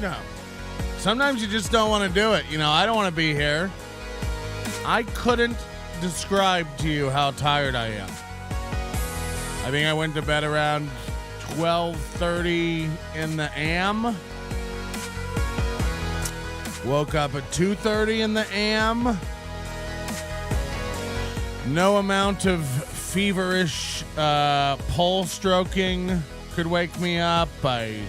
No. Sometimes you just don't want to do it. You know, I don't want to be here. I couldn't describe to you how tired I am. I think I went to bed around 12:30 in the AM. Woke up at 2:30 in the AM. No amount of feverish pole stroking could wake me up. I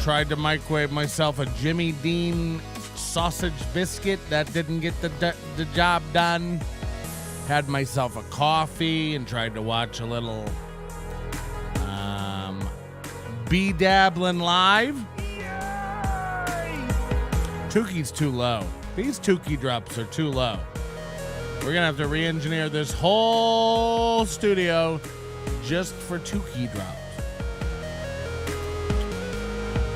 tried to microwave myself a Jimmy Dean sausage biscuit. That didn't get the job done. Had myself a coffee and tried to watch a little B-Dabbling Live. Tuki's too low. These Tuki drops are too low. We're going to have to re-engineer this whole studio just for Tuki drops.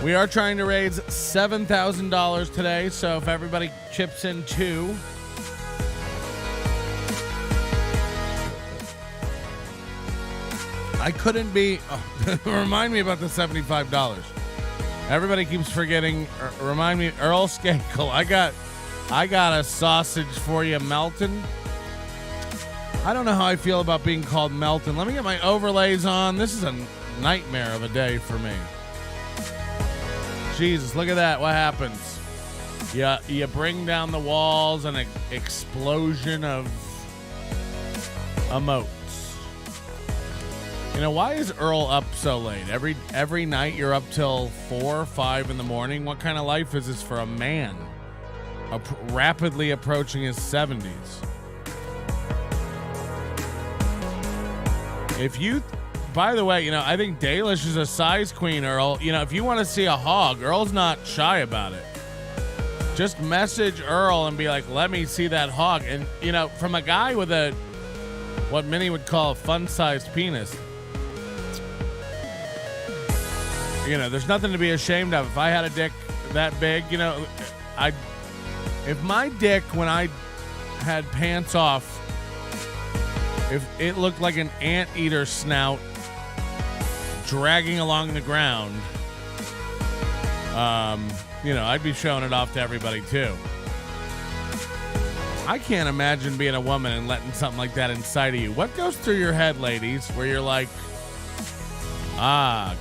We are trying to raise $7,000 today, so if everybody chips in too. I couldn't be... remind me about the $75. Everybody keeps forgetting. Remind me, Earl Skakel. I got a sausage for you, Melton. I don't know how I feel about being called Melton. Let me get my overlays on. This is a nightmare of a day for me. Jesus, look at that. What happens? You bring down the walls, an explosion of emotes. You know, why is Earl up so late? Every night you're up till 4 or 5 in the morning. What kind of life is this for a man rapidly approaching his 70s? By the way, you know, I think Dalish is a size queen, Earl. You know, if you want to see a hog, Earl's not shy about it. Just message Earl and be like, let me see that hog. And, you know, from a guy with what many would call a fun-sized penis, you know, there's nothing to be ashamed of. If I had a dick that big, you know, if my dick, when I had pants off, if it looked like an anteater snout dragging along the ground, you know, I'd be showing it off to everybody too. I can't imagine being a woman and letting something like that inside of you. What goes through your head, ladies, where you're like,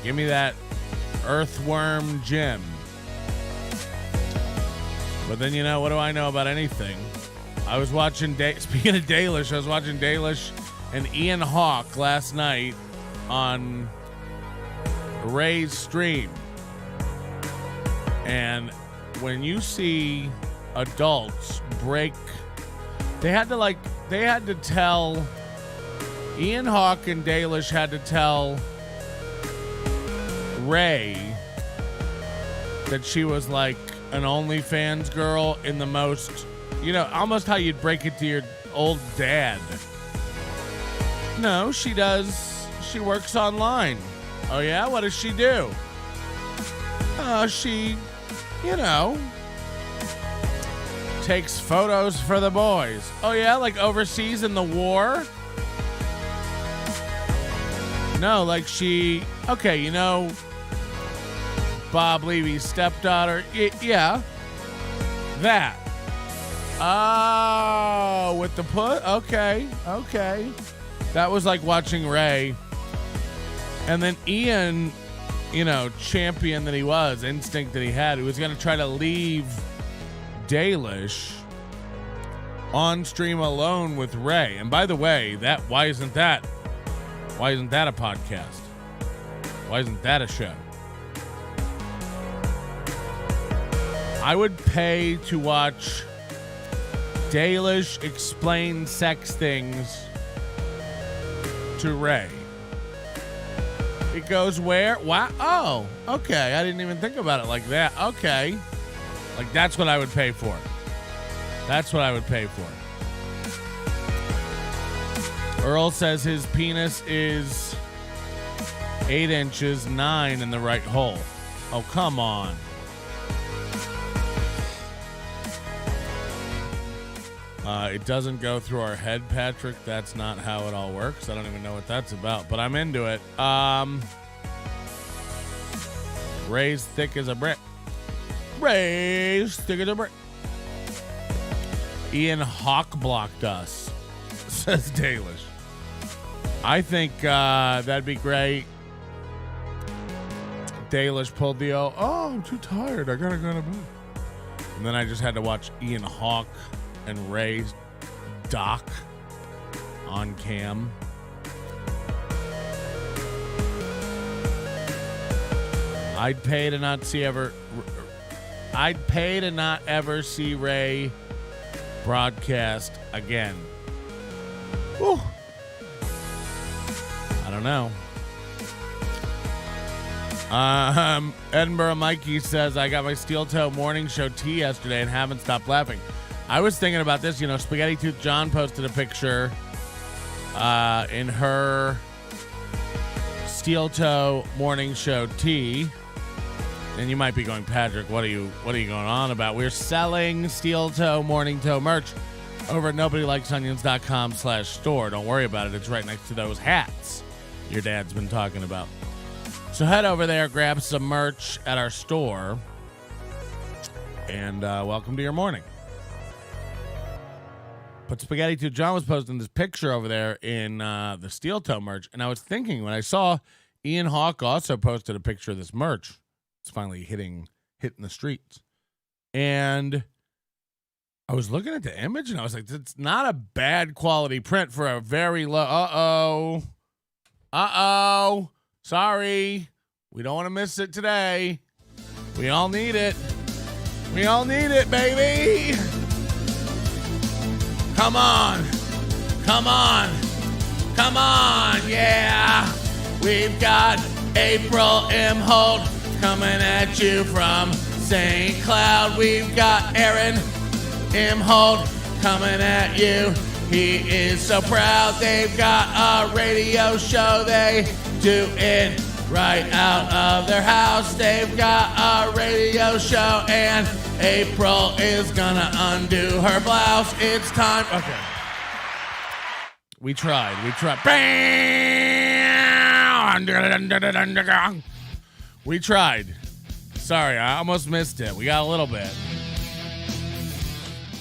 give me that earthworm Jim. But then, you know, what do I know about anything? I was watching, speaking of Dalish, I was watching Dalish and Ian Hawke last night on Ray's stream. And when you see adults break, they had to tell, Ian Hawke and Dalish had to tell Ray that she was like an OnlyFans girl in the most, you know, almost how you'd break it to your old dad. No, she works online. Oh yeah? What does she do? She, you know, takes photos for the boys. Oh yeah? Like overseas in the war? No, like okay, you know, Bob Levy's stepdaughter. Yeah. That. Oh, with the put? Okay. That was like watching Ray. And then Ian, you know, champion that he was, instinct that he had, he was going to try to leave Dalish on stream alone with Ray. And by the way, why isn't that a podcast? Why isn't that a show? I would pay to watch Dalish explain sex things to Ray. It goes where? Wow. Oh, okay. I didn't even think about it like that. Okay. Like, that's what I would pay for. That's what I would pay for. Earl says his penis is 8 inches, 9 in the right hole. Oh, come on. It doesn't go through our head, Patrick. That's not how it all works. I don't even know what that's about, but I'm into it. Ray's thick as a brick. Ray, stick it to break. Ian Hawk blocked us, says Dalish. I think that'd be great. Dalish pulled the I'm too tired. I gotta go to bed. And then I just had to watch Ian Hawk and Ray doc on cam. I'd pay to not ever see Ray broadcast again. Whew. I don't know. Edinburgh Mikey says, I got my steel toe morning show tea yesterday and haven't stopped laughing. I was thinking about this, Spaghetti Tooth John posted a picture in her steel toe morning show tea. And you might be going, Patrick, what are you going on about? We're selling steel toe morning toe merch over at nobodylikesonions.com/store. Don't worry about it. It's right next to those hats your dad's been talking about. So head over there, grab some merch at our store, and welcome to your morning. But Spaghetti Tooth John was posting this picture over there in the steel toe merch, and I was thinking when I saw Ian Hawk also posted a picture of this merch. It's finally hitting the streets. And I was looking at the image, and I was like, it's not a bad quality print for a very low. Sorry. We don't want to miss it today. We all need it. We all need it, baby. Come on. Yeah. We've got April M. Holt coming at you from St. Cloud. We've got Aaron M. Holt coming at you. He is so proud. They've got a radio show. They do it right out of their house. They've got a radio show, and April is gonna undo her blouse. It's time. Okay. We tried. We tried. Sorry, I almost missed it. We got a little bit.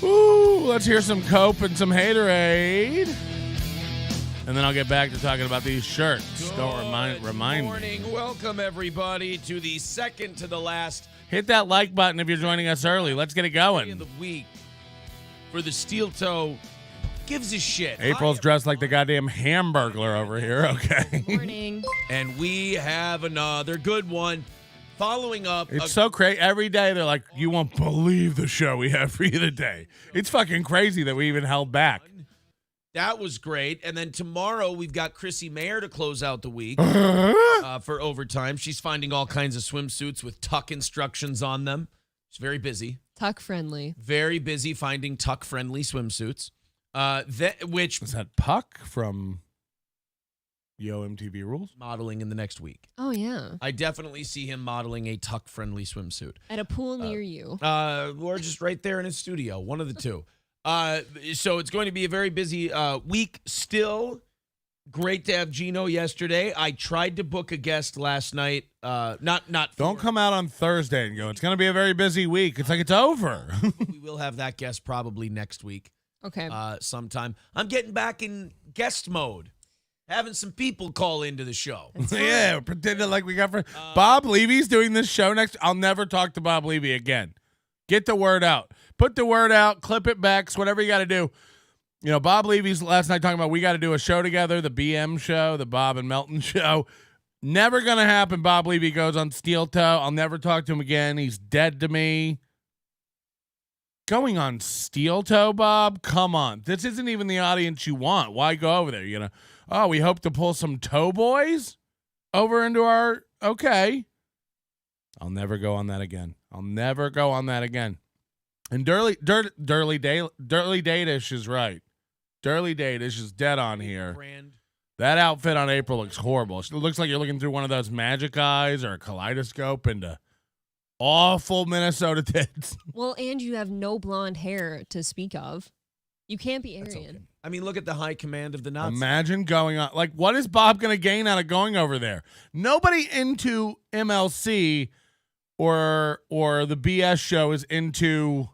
Ooh, let's hear some Cope and some Haterade. And then I'll get back to talking about these shirts. Don't remind me. Good morning. Welcome, everybody, to the second to the last. Hit that like button if you're joining us early. Let's get it going. In the week for the steel toe gives a shit. April's dressed like the goddamn Hamburglar over here. Okay. Good morning. And we have another good one. Following up. It's so crazy. Every day they're like, you won't believe the show we have for you today. It's fucking crazy that we even held back. That was great. And then tomorrow we've got Chrissy Mayer to close out the week for overtime. She's finding all kinds of swimsuits with tuck instructions on them. She's very busy. Tuck friendly. Very busy finding tuck friendly swimsuits. Which is that Puck from Yo MTV Rules? Modeling in the next week. Oh, yeah. I definitely see him modeling a tuck friendly swimsuit. At a pool near you. Or just right there in his studio. One of the two. So it's going to be a very busy week still. Great to have Gino yesterday. I tried to book a guest last night. Don't come out on Thursday and go, it's going to be a very busy week. It's like it's over. We will have that guest probably next week. Okay. Sometime. I'm getting back in guest mode. Having some people call into the show. Yeah, we're pretending like we got Bob Levy's doing this show next. I'll never talk to Bob Levy again. Get the word out. Put the word out. Clip it back. Whatever you got to do. You know, Bob Levy's last night talking about we got to do a show together, the BM show, the Bob and Melton show. Never going to happen. Bob Levy goes on Steel Toe. I'll never talk to him again. He's dead to me. Going on Steel Toe, Bob? Come on. This isn't even the audience you want. Why go over there? You know, oh, we hope to pull some toe boys over into our, okay. I'll never go on that again. And Dirty Dalish is right. Dirty Dalish is dead on here. That outfit on April looks horrible. It looks like you're looking through one of those magic eyes or a kaleidoscope into awful Minnesota tits. Well, and you have no blonde hair to speak of. You can't be Aryan. Okay. I mean, look at the high command of the Nazis. Imagine going on. Like, what is Bob going to gain out of going over there? Nobody into MLC or the BS show is into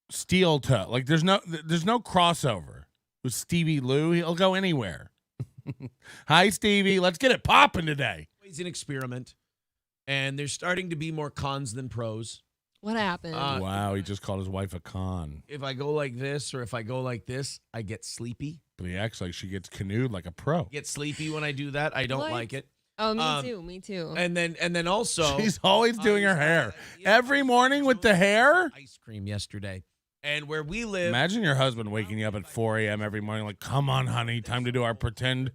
steel toe. Like there's no crossover with Stevie Lew. He'll go anywhere. Hi, Stevie. Let's get it popping today. It's an experiment, and there's starting to be more cons than pros. What happened? Wow, he just called his wife a con. If I go like this or if I go like this, I get sleepy. But he acts like she gets canoed like a pro. Get sleepy when I do that. I don't What? like it. Oh, me too. And then also, She's always doing her hair. Every morning with the hair? Ice cream yesterday. And where we live. Imagine your husband waking you up at 4 a.m. every morning like, come on, honey, time to do our pretend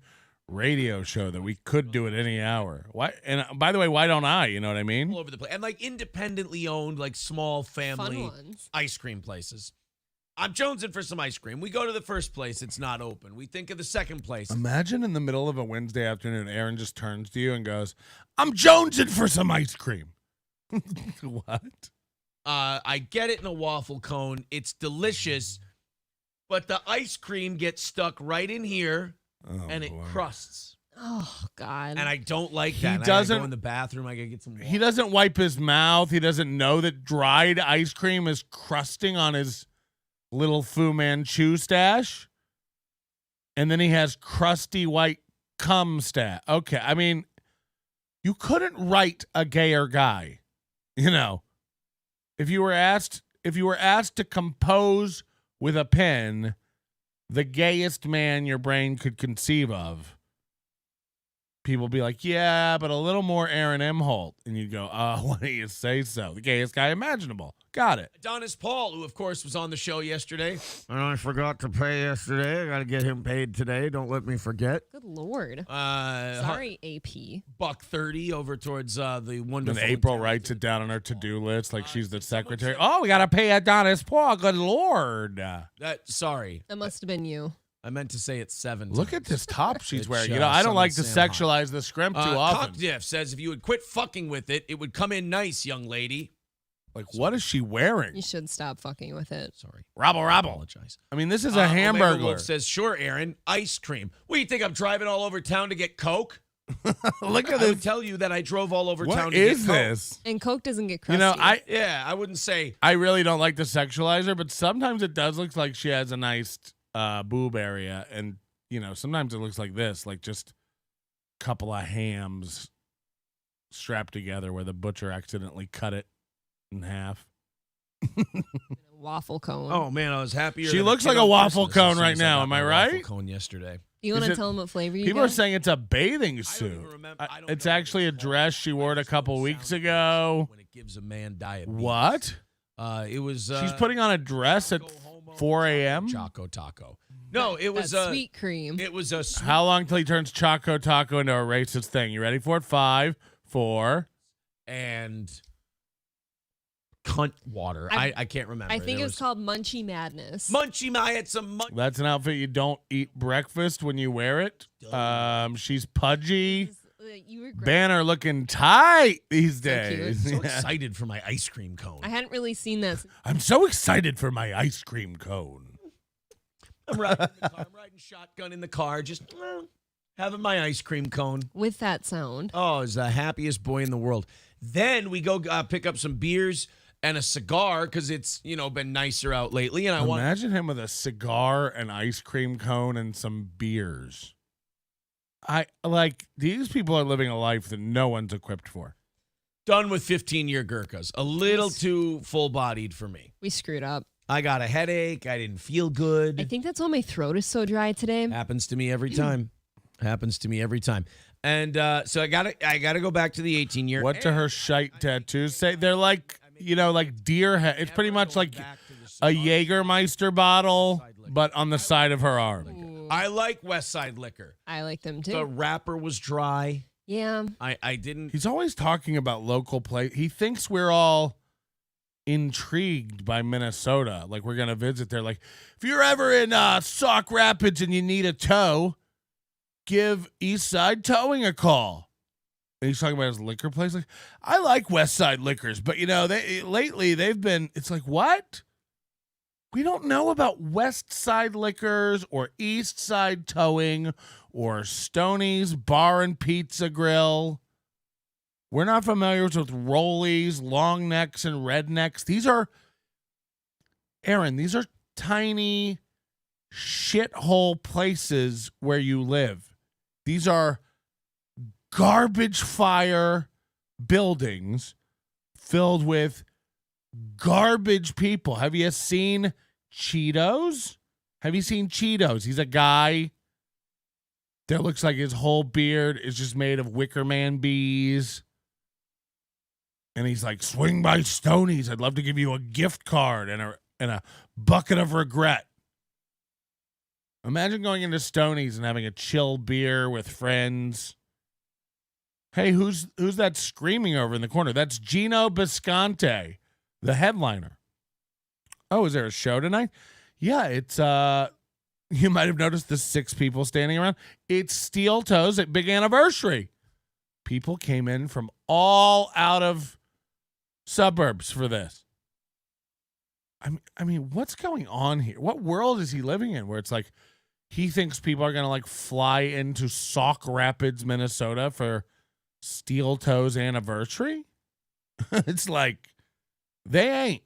radio show that we could do at any hour. Why? And by the way, why don't I? You know what I mean? All over the place. And like independently owned, like small family Fun ones. ice cream places. I'm jonesing for some ice cream. We go to the first place. It's not open. We think of the second place. Imagine in the middle of a Wednesday afternoon, Aaron just turns to you and goes, I'm jonesing for some ice cream. What? I get it in a waffle cone. It's delicious, but the ice cream gets stuck right in here, and it crusts. Oh God. And I don't like He that. And I gotta doesn't- go in the bathroom. I gotta get some water. He doesn't wipe his mouth. He doesn't know that dried ice cream is crusting on his little Fu Manchu stash. And then he has crusty white cum stash. Okay, I mean, you couldn't write a gayer guy, you know. If you were asked to compose with a pen the gayest man your brain could conceive of, people would be like, yeah, but a little more Aaron M. Holt. And you'd go, why do you say so? The gayest guy imaginable. Got it. Adonis Paul, who, of course, was on the show yesterday. And I forgot to pay yesterday. I got to get him paid today. Don't let me forget. Good Lord. Sorry. Sorry, AP. $130 over towards the wonderful. And April writes it down on her to-do list like she's the secretary. Oh, we got to pay Adonis Paul. Good Lord. Sorry. That must have been you. I meant to say it 7 Look times. at this top she's It's, wearing. You know, I don't like to Sam sexualize the scrimp too often. Cockdiff says if you would quit fucking with it, it would come in nice, young lady. Like, what is she wearing? You should stop fucking with it. Sorry. Rabble. Apologize. I mean, this is a Omega hamburger. Wolf says, sure, Aaron, ice cream. What, you think I'm driving all over town to get Coke? Look at I would this. tell you that I drove all over town What to get is Coke. this? And Coke doesn't get crusty. You know, I wouldn't say. I really don't like to sexualize her, but sometimes it does look like she has a nice boob area. And, you know, sometimes it looks like this, like just a couple of hams strapped together where the butcher accidentally cut it in half. Waffle cone. Oh, man, I was happier. She than looks kid like a on waffle Christmas as cone soon right as I now. got Am my I waffle right? cone yesterday. You want Is to it- tell them what flavor you People got? are saying it's a bathing suit. even remember. I don't It's know actually a what it's dress she wore a couple weeks ago. When it gives a man diabetes. What? It was. She's putting on a dress at 4 a.m.? Choco Taco. No, it was that sweet cream. It was a sweet How long till he turns Choco Taco into a racist thing? You ready for it? 5, 4. and cunt water. I can't remember. I think There it was called Munchie Madness. Munchie. I had some munch. That's an outfit you don't eat breakfast when you wear it. She's pudgy. You regret. Banner looking tight these So days. So Yeah. excited for my ice cream cone. I hadn't really seen that. I'm so excited for my ice cream cone. I'm riding in the car. I'm riding shotgun in the car, just having my ice cream cone. With that sound. Oh, it's the happiest boy in the world. Then we go pick up some beers and a cigar because it's been nicer out lately, and I want. Imagine him with a cigar, an ice cream cone, and some beers. These people are living a life that no one's equipped for. Done with 15-year Gurkhas. A little too full-bodied for me. We screwed up. I got a headache. I didn't feel good. I think that's why my throat is so dry today. Happens to me every time. Happens to me every time. And so I gotta go back to the 18-year. What do her shite tattoos say? They're like, like deer head. It's pretty much like a Jägermeister bottle, but on the side of her arm. Ooh. I like West Side Liquor. I like them too. The wrapper was dry. Yeah. I didn't. He's always talking about local play. He thinks we're all intrigued by Minnesota. Like we're going to visit there. Like if you're ever in Sauk Rapids and you need a tow, give East Side Towing a call. And he's talking about his liquor place. Like, I like West Side Liquors, but lately they've been, it's like, what? We don't know about West Side Liquors or East Side Towing or Stoney's Bar and Pizza Grill. We're not familiar with Rollies, Long Necks, and Rednecks. These are, Aaron, these are tiny shithole places where you live. These are garbage fire buildings filled with garbage people. Have you seen Cheetos? Have you seen Cheetos? He's a guy that looks like his whole beard is just made of Wicker Man bees. And he's like, swing by Stoney's. I'd love to give you a gift card and a bucket of regret. Imagine going into Stoney's and having a chill beer with friends. Hey, who's that screaming over in the corner? That's Gino Bisconte, the headliner. Oh, is there a show tonight? Yeah, it's you might have noticed the 6 people standing around. It's Steel Toes at Big Anniversary. People came in from all out of suburbs for this. I mean, what's going on here? What world is he living in where it's like he thinks people are going to like fly into Sauk Rapids, Minnesota for Steel Toes anniversary? It's like they ain't.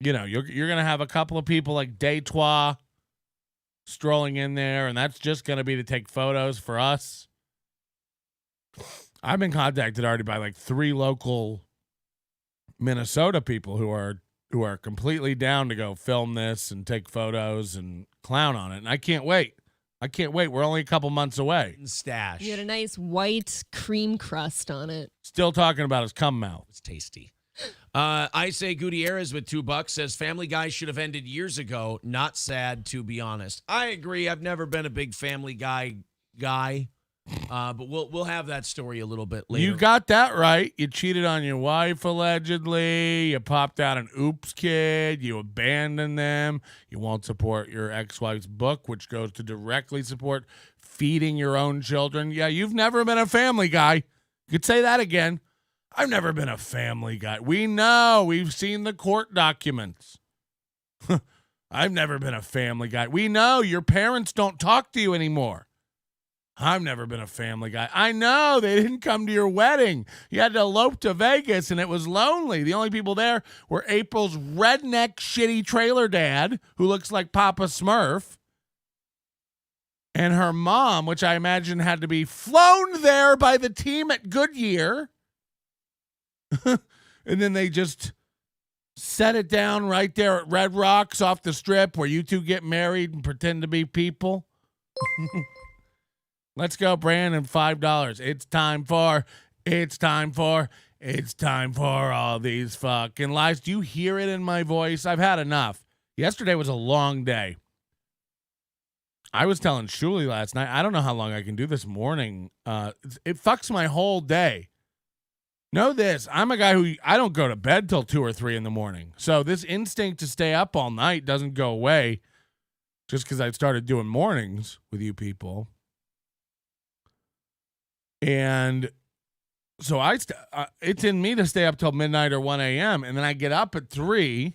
You know, you're going to have a couple of people like Detroit strolling in there, and that's just going to be to take photos for us. I've been contacted already by like 3 local Minnesota people who are completely down to go film this and take photos and clown on it. And I can't wait. We're only a couple months away. Stash. You had a nice white cream crust on it. Still talking about his cum mouth. It's tasty. I say Gutierrez with $2 says Family Guy should have ended years ago. Not sad, to be honest. I agree. I've never been a big Family Guy guy. But we'll have that story a little bit later. You got that right. You cheated on your wife, allegedly. You popped out an oops kid. You abandoned them. You won't support your ex-wife's book, which goes to directly support feeding your own children. Yeah, you've never been a family guy. You could say that again. I've never been a family guy. We know. We've seen the court documents. I've never been a family guy. We know your parents don't talk to you anymore. I've never been a family guy. I know they didn't come to your wedding. You had to elope to Vegas, and it was lonely. The only people there were April's redneck shitty trailer dad, who looks like Papa Smurf, and her mom, which I imagine had to be flown there by the team at Goodyear. And then they just set it down right there at Red Rocks off the strip where you two get married and pretend to be people. Let's go, Brandon, $5. It's time for all these fucking lies. Do you hear it in my voice? I've had enough. Yesterday was a long day. I was telling Shuli last night, I don't know how long I can do this morning. It fucks my whole day. Know this, I'm a guy who, I don't go to bed till 2 or 3 in the morning. So this instinct to stay up all night doesn't go away just because I started doing mornings with you people. And so it's in me to stay up till midnight or 1 a.m. And then I get up at 3.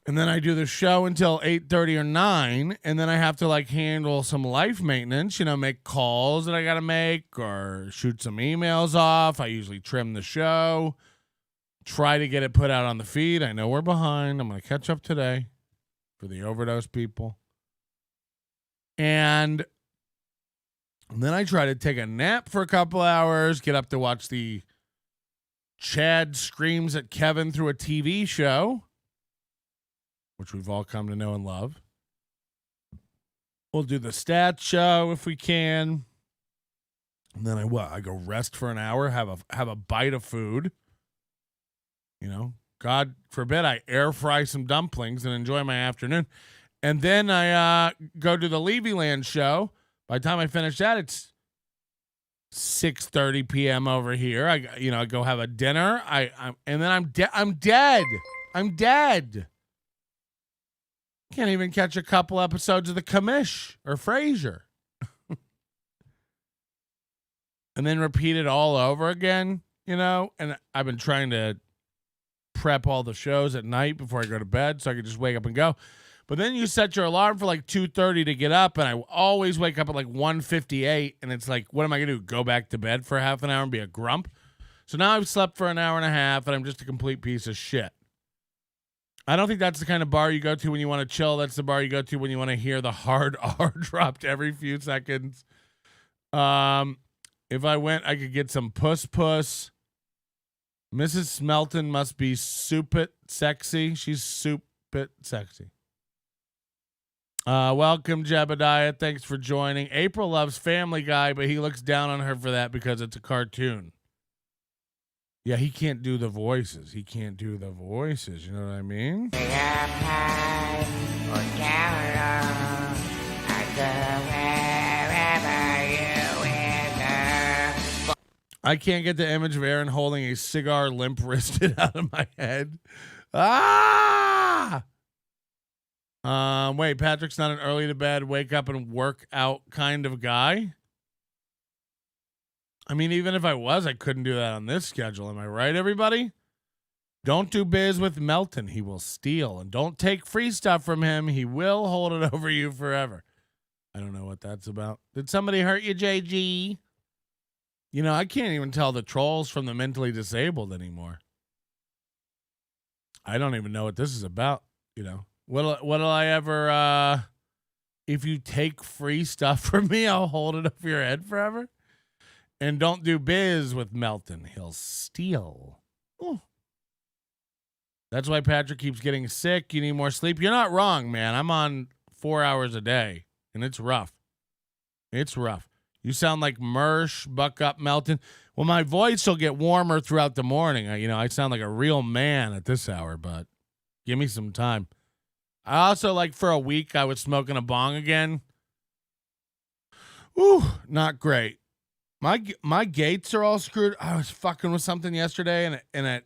And then I do the show until 8:30 or 9. And then I have to like handle some life maintenance, make calls that I got to make or shoot some emails off. I usually trim the show, try to get it put out on the feed. I know we're behind. I'm going to catch up today for the overdose people. And then I try to take a nap for a couple hours, get up to watch the Chad screams at Kevin through a TV show, which we've all come to know and love. We'll do the stats show if we can. And then I go rest for an hour, have a bite of food. God forbid I air fry some dumplings and enjoy my afternoon. And then I go to the Levyland show. By the time I finish that, it's 6:30 p.m. over here. I go have a dinner. And then I'm dead. I'm dead. Can't even catch a couple episodes of The Commish or Frasier. And then repeat it all over again, And I've been trying to prep all the shows at night before I go to bed so I could just wake up and go. But then you set your alarm for like 2:30 to get up, and I always wake up at like 1:58, and it's like, what am I going to do? Go back to bed for half an hour and be a grump? So now I've slept for an hour and a half, and I'm just a complete piece of shit. I don't think that's the kind of bar you go to when you want to chill. That's the bar you go to when you want to hear the hard R dropped every few seconds. If I went, I could get some puss. Mrs. Melton must be soupit sexy. She's soupit sexy. Welcome, Jebediah. Thanks for joining. April loves Family Guy, but he looks down on her for that because it's a cartoon. Yeah, he can't do the voices. You know what I mean? I can't get the image of Aaron holding a cigar limp-wristed out of my head. Ah! Wait, Patrick's not an early to bed, wake up and work out kind of guy? I mean, even if I was, I couldn't do that on this schedule. Am I right, everybody? Don't do biz with Melton. He will steal. And don't take free stuff from him. He will hold it over you forever. I don't know what that's about. Did somebody hurt you, JG? You know, I can't even tell the trolls from the mentally disabled anymore. I don't even know what this is about, you know. What'll I ever, if you take free stuff from me, I'll hold it over your head forever? And don't do biz with Melton. He'll steal. Ooh. That's why Patrick keeps getting sick. You need more sleep. You're not wrong, man. I'm on 4 hours a day, and it's rough. It's rough. You sound like Mersh, Buck Up Melton. Well, my voice will get warmer throughout the morning. I sound like a real man at this hour, but give me some time. I also, like, for a week, I was smoking a bong again. Ooh, not great. My gates are all screwed. I was fucking with something yesterday, and I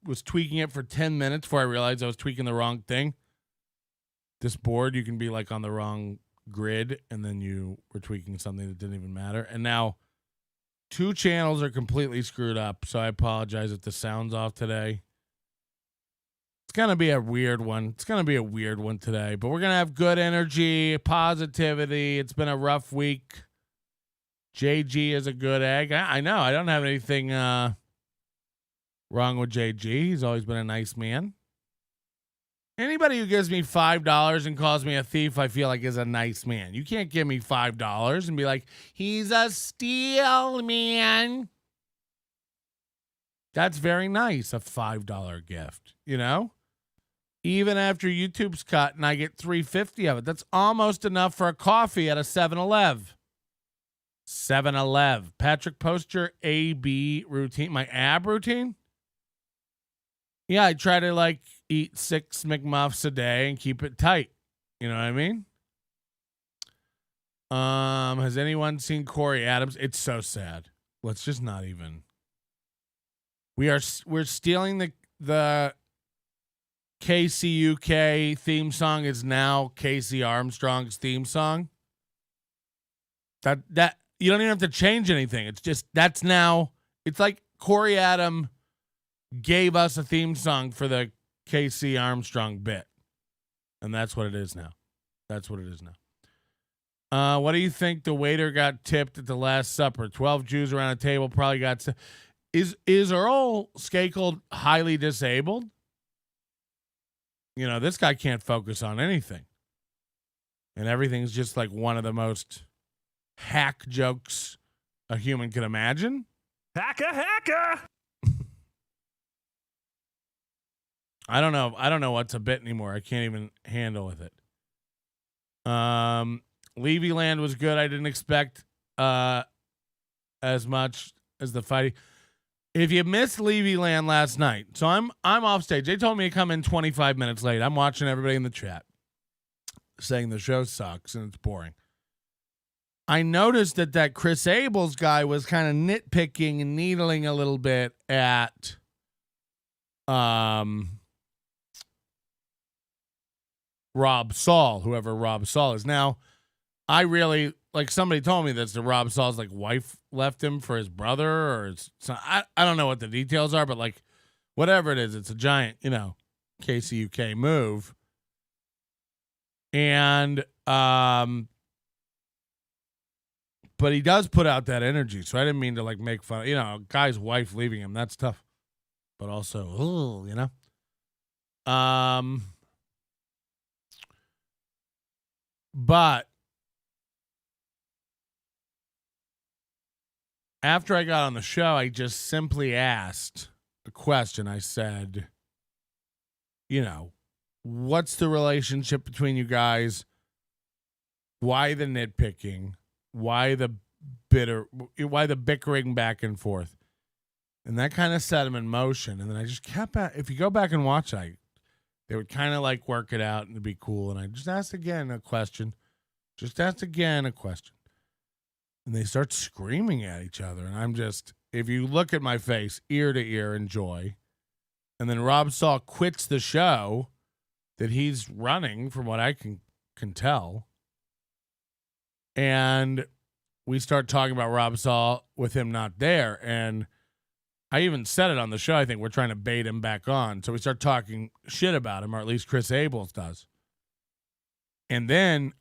was tweaking it for 10 minutes before I realized I was tweaking the wrong thing. This board, you can be like on the wrong grid, and then you were tweaking something that didn't even matter. And now 2 channels are completely screwed up, so I apologize if the sound's off today. It's going to be a weird one. Today, but we're going to have good energy, positivity. It's been a rough week. JG is a good egg. I know. I don't have anything wrong with JG. He's always been a nice man. Anybody who gives me $5 and calls me a thief, I feel like is a nice man. You can't give me $5 and be like, he's a steal man. That's very nice, a $5 gift, you know? Even after YouTube's cut and I get $3.50 of it, that's almost enough for a coffee at a 7-Eleven. 7-Eleven. Patrick, post your AB routine. My ab routine? Yeah, I try to like eat 6 McMuffs a day and keep it tight. You know what I mean? Has anyone seen Corey Adams? It's so sad. Let's just not even. We're stealing the KCUK theme song is now Casey Armstrong's theme song. That you don't even have to change anything. It's just that's now. It's like Corey Adams gave us a theme song for the Casey Armstrong bit, and that's what it is now. What do you think the waiter got tipped at the Last Supper? 12 Jews around a table probably got. Is Earl Skakel highly disabled? You know, this guy can't focus on anything, and everything's just like one of the most hack jokes a human can imagine. Hacka. I don't know what's a bit anymore. I can't even handle with it. Levyland was good. I didn't expect as much as the fighting. If you missed Levyland last night, so I'm off stage. They told me to come in 25 minutes late. I'm watching everybody in the chat saying the show sucks and it's boring. I noticed that Chris Abel's guy was kind of nitpicking and needling a little bit at Rob Saul, whoever Rob Saul is. Now, I really, like, somebody told me that the Rob Saul's, like, wife left him for his brother or his son. I don't know what the details are, but, like, whatever it is, it's a giant, KCUK move. And but he does put out that energy, so I didn't mean to like make fun. A guy's wife leaving him, that's tough. But also, But after I got on the show, I just simply asked a question. I said, what's the relationship between you guys? Why the nitpicking? Why the bickering back and forth? And that kind of set him in motion. And then I just kept if you go back and watch, they would kind of like work it out and it'd be cool. And I just asked again a question. And they start screaming at each other. And I'm just, if you look at my face, ear to ear in joy. And then Rob Saul quits the show that he's running, from what I can tell. And we start talking about Rob Saul with him not there. And I even said it on the show. I think we're trying to bait him back on. So we start talking shit about him, or at least Chris Abels does. And then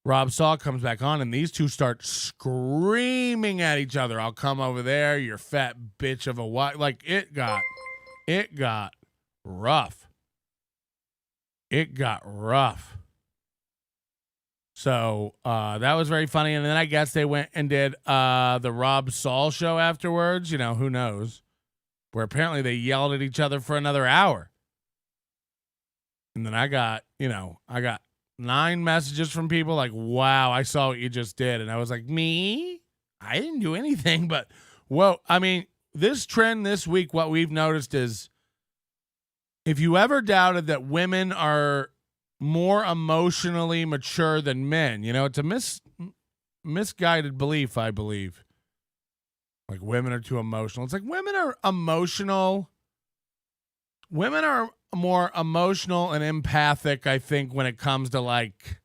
Rob Saul comes back on, and these two start screaming at each other. I'll come over there, you fat bitch of a wife. Like, it got rough. It got rough. So that was very funny. And then I guess they went and did the Rob Saul show afterwards. Who knows? Where apparently they yelled at each other for another hour. And then I got 9 messages from people like, wow, I saw what you just did. And I was like, me? I didn't do anything. But, whoa, I mean, this trend this week, what we've noticed is, if you ever doubted that women are more emotionally mature than men, it's a misguided belief, I believe. Like, women are too emotional. It's like women are emotional. Women are more emotional and empathic, I think, when it comes to like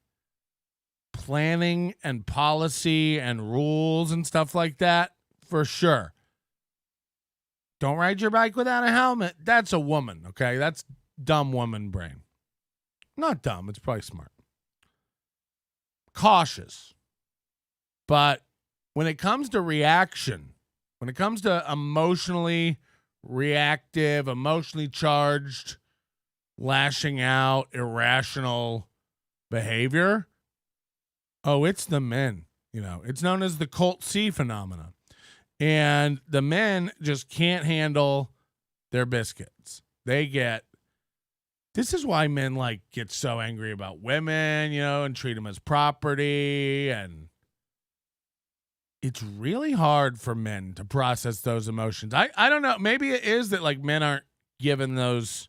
planning and policy and rules and stuff like that, for sure. Don't ride your bike without a helmet. That's a woman, okay? That's dumb woman brain. Not dumb, it's probably smart. Cautious. But when it comes to reaction, when it comes to emotionally reactive, emotionally charged, lashing out, irrational behavior, it's the men. It's known as the Colt C phenomenon. And the men just can't handle their biscuits. This is why men get so angry about women, and treat them as property. And it's really hard for men to process those emotions. I don't know. Maybe it is that men aren't given those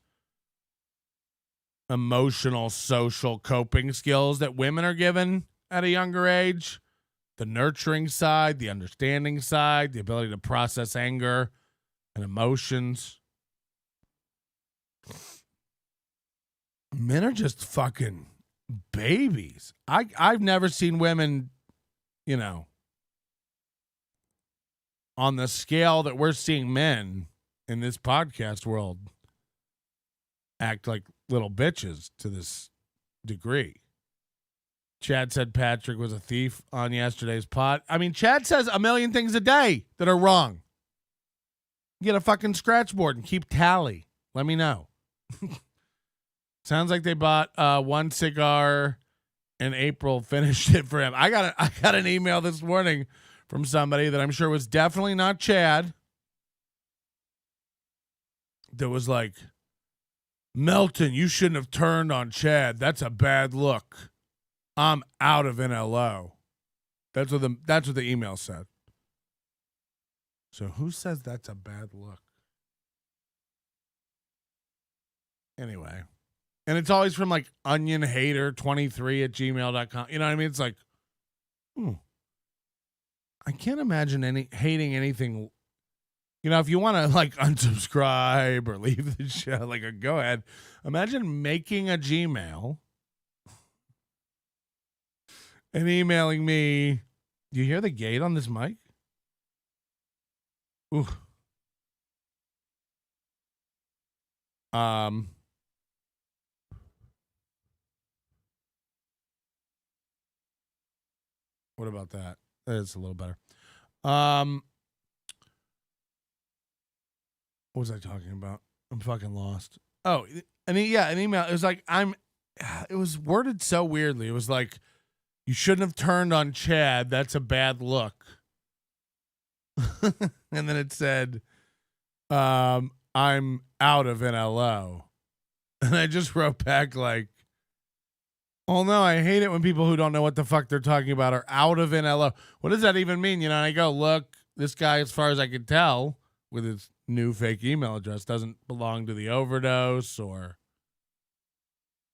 emotional, social coping skills that women are given at a younger age. The nurturing side, the understanding side, the ability to process anger and emotions. Men are just fucking babies. I've never seen women, on the scale that we're seeing men in this podcast world act like little bitches to this degree. Chad said Patrick was a thief on yesterday's pod. I mean, Chad says a million things a day that are wrong. Get a fucking scratch board and keep tally. Let me know. Sounds like they bought one cigar and April finished it for him. I got an email this morning from somebody that I'm sure was definitely not Chad. That was like, Melton, you shouldn't have turned on Chad. That's a bad look. I'm out of NLO. That's what the email said. So who says that's a bad look? Anyway. And it's always from onionhater23@gmail.com. You know what I mean? It's like, I can't imagine hating anything. If you want to unsubscribe or leave the show, go ahead. Imagine making a Gmail and emailing me. Do you hear the gate on this mic? Ooh. What about that? That's a little better. What was I talking about? I'm fucking lost. Oh, an email. It was like, it was worded so weirdly. It was like, you shouldn't have turned on Chad. That's a bad look. And then it said, I'm out of NLO. And I just wrote back like, oh no, I hate it when people who don't know what the fuck they're talking about are out of NLO. What does that even mean? And I go, look, this guy, as far as I can tell, with his new fake email address, doesn't belong to the Overdose or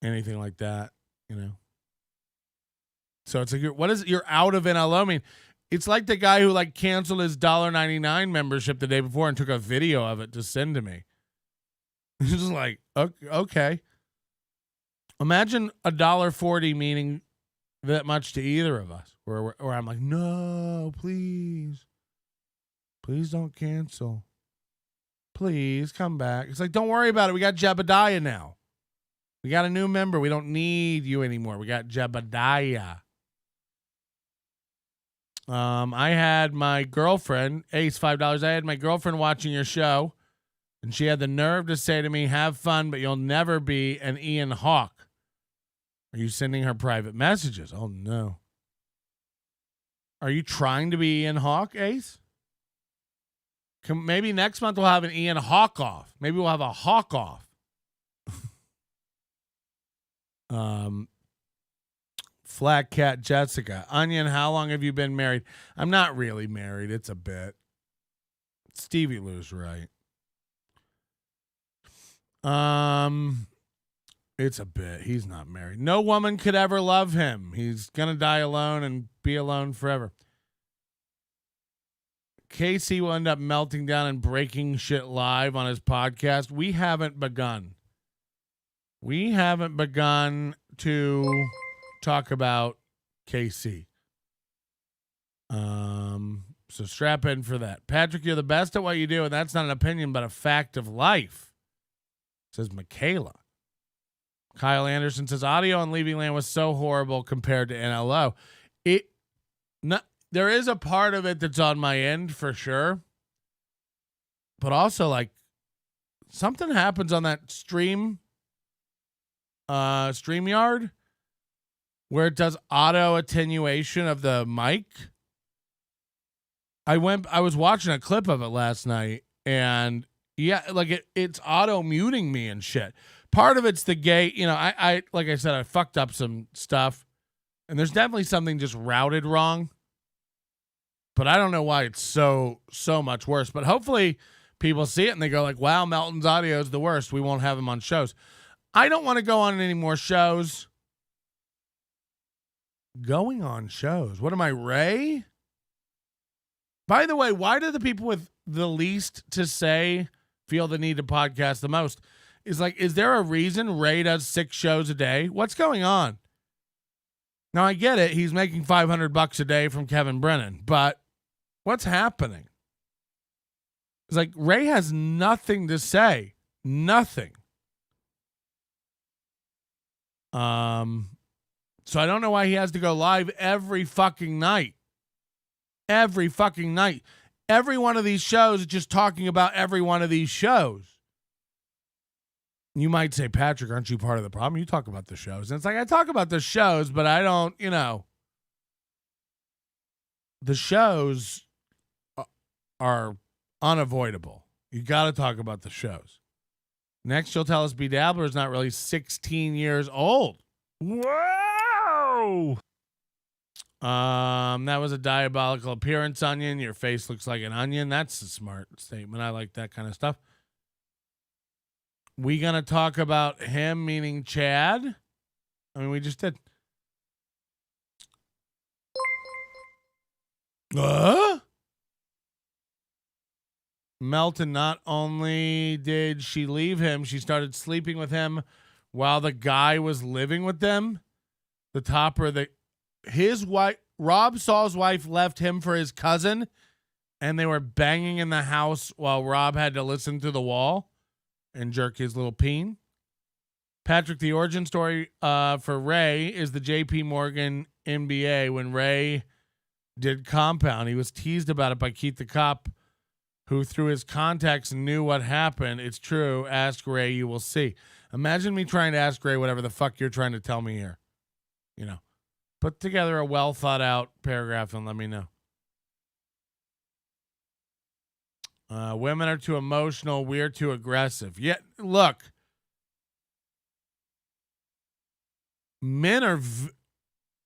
anything like that, So it's like, what is it? You're out of NLO. I mean, it's like the guy who like canceled his $1.99 membership the day before and took a video of it to send to me. It's just like, okay. Imagine $1.40 meaning that much to either of us, where I'm like, no, please don't cancel. Please come back. It's like, don't worry about it. We got Jebediah now. We got a new member. We don't need you anymore. We got Jebediah. I had my girlfriend, Ace, $5. I had my girlfriend watching your show, and she had the nerve to say to me, have fun, but you'll never be an Ian Hawk. Are you sending her private messages? Oh, no. Are you trying to be Ian Hawk, Ace? Maybe next month we'll have an Ian Hawk off. Maybe we'll have a Hawk off. Flat Cat Jessica. Onion, how long have you been married? I'm not really married. It's a bit. Stevie Lew's right. It's a bit. He's not married. No woman could ever love him. He's going to die alone and be alone forever. Casey will end up melting down and breaking shit live on his podcast. We haven't begun. We haven't begun to talk about KC. So strap in for that. Patrick, you're the best at what you do, and that's not an opinion, but a fact of life, says Michaela. Kyle Anderson says, audio on Levyland was so horrible compared to NLO. There is a part of it that's on my end for sure. But also, like, something happens on that StreamYard where it does auto attenuation of the mic. I was watching a clip of it last night, and yeah, like it's auto muting me and shit. Part of it's the gate, I like I said, I fucked up some stuff, and there's definitely something just routed wrong. But I don't know why it's so much worse. But hopefully people see it and they go like, wow, Melton's audio is the worst. We won't have him on shows. I don't want to go on any more shows. Going on shows. What am I, Ray? By the way, why do the people with the least to say feel the need to podcast the most? Is there a reason Ray does 6 shows a day? What's going on? Now, I get it. He's making $500 a day from Kevin Brennan, but what's happening? It's like Ray has nothing to say. Nothing. So I don't know why he has to go live every fucking night. Every fucking night. Every one of these shows is just talking about every one of these shows. You might say, Patrick, aren't you part of the problem? You talk about the shows. And it's like, I talk about the shows, but I don't, the shows are unavoidable. You got to talk about the shows. Next, you'll tell us B. Dabbler is not really 16 years old. Whoa! That was a diabolical appearance, Onion. Your face looks like an onion. That's a smart statement. I like that kind of stuff. We gonna talk about him, meaning Chad? I mean, we just did. Melton, not only did she leave him, she started sleeping with him while the guy was living with them. The topper, his wife, Rob Saul's wife, left him for his cousin, and they were banging in the house while Rob had to listen through the wall and jerk his little peen. Patrick, the origin story for Ray is the J.P. Morgan MBA when Ray did compound. He was teased about it by Keith the cop, who through his contacts knew what happened. It's true. Ask Ray, you will see. Imagine me trying to ask Ray whatever the fuck you're trying to tell me here. You know, put together a well thought out paragraph and let me know. Women are too emotional. We're too aggressive. Yeah, look. Men are...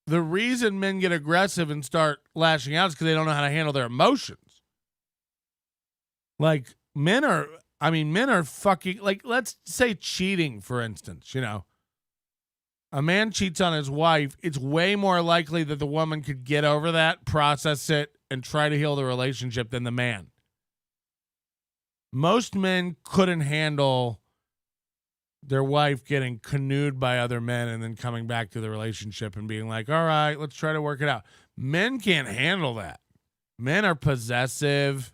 the reason men get aggressive and start lashing out is because they don't know how to handle their emotions. Like, men are fucking... like, let's say cheating, for instance, you know. A man cheats on his wife. It's way more likely that the woman could get over that, process it, and try to heal the relationship than the man. Most men couldn't handle their wife getting canoed by other men and then coming back to the relationship and being like, all right, let's try to work it out. Men can't handle that. Men are possessive.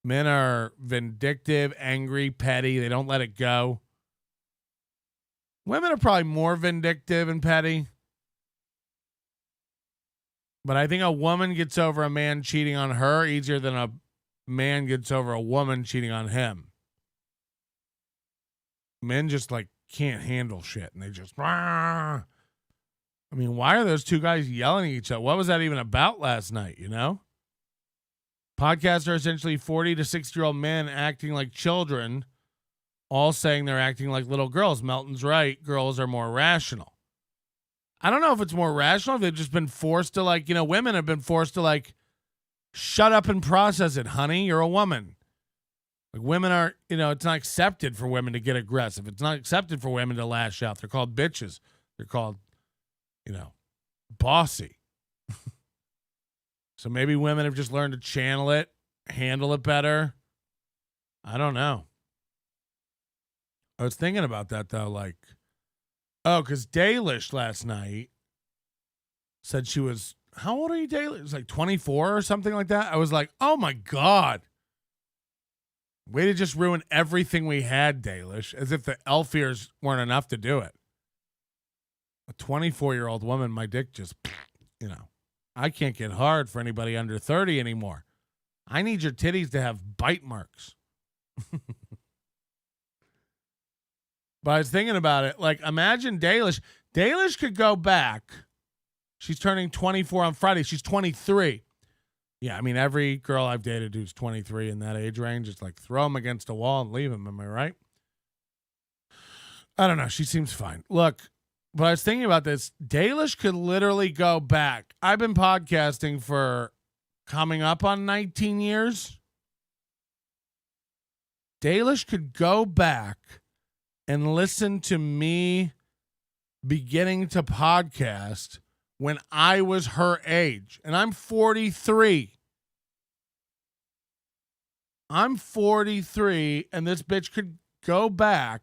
Men are vindictive, angry, petty. They don't let it go. Women are probably more vindictive and petty. But I think a woman gets over a man cheating on her easier than a man gets over a woman cheating on him. Men just like can't handle shit and they just... I mean, why are those two guys yelling at each other? What was that even about last night, you know? Podcasts are essentially 40 to 60-year-old men acting like children, all saying they're acting like little girls. Melton's right. Girls are more rational. I don't know if it's more rational, if they've just been forced to, like, you know, women have been forced to, like, shut up and process it, honey. You're a woman. Like, women are, you know, it's not accepted for women to get aggressive. It's not accepted for women to lash out. They're called bitches. They're called, you know, bossy. So maybe women have just learned to channel it, handle it better. I don't know. I was thinking about that, though. Like, oh, because Dalish last night said she was, how old are you, Dalish? It was like 24 or something like that. I was like, oh, my God. Way to just ruin everything we had, Dalish, as if the elf ears weren't enough to do it. A 24-year-old woman, my dick just, you know, I can't get hard for anybody under 30 anymore. I need your titties to have bite marks. But I was thinking about it. Like, imagine Dalish. Dalish could go back. She's turning 24 on Friday. She's 23. Yeah, I mean, every girl I've dated who's 23 in that age range, it's like throw them against a wall and leave them. Am I right? I don't know. She seems fine. Look, but I was thinking about this. Dalish could literally go back. I've been podcasting for coming up on 19 years. Dalish could go back and listen to me beginning to podcast when I was her age. And I'm 43. I'm 43, and this bitch could go back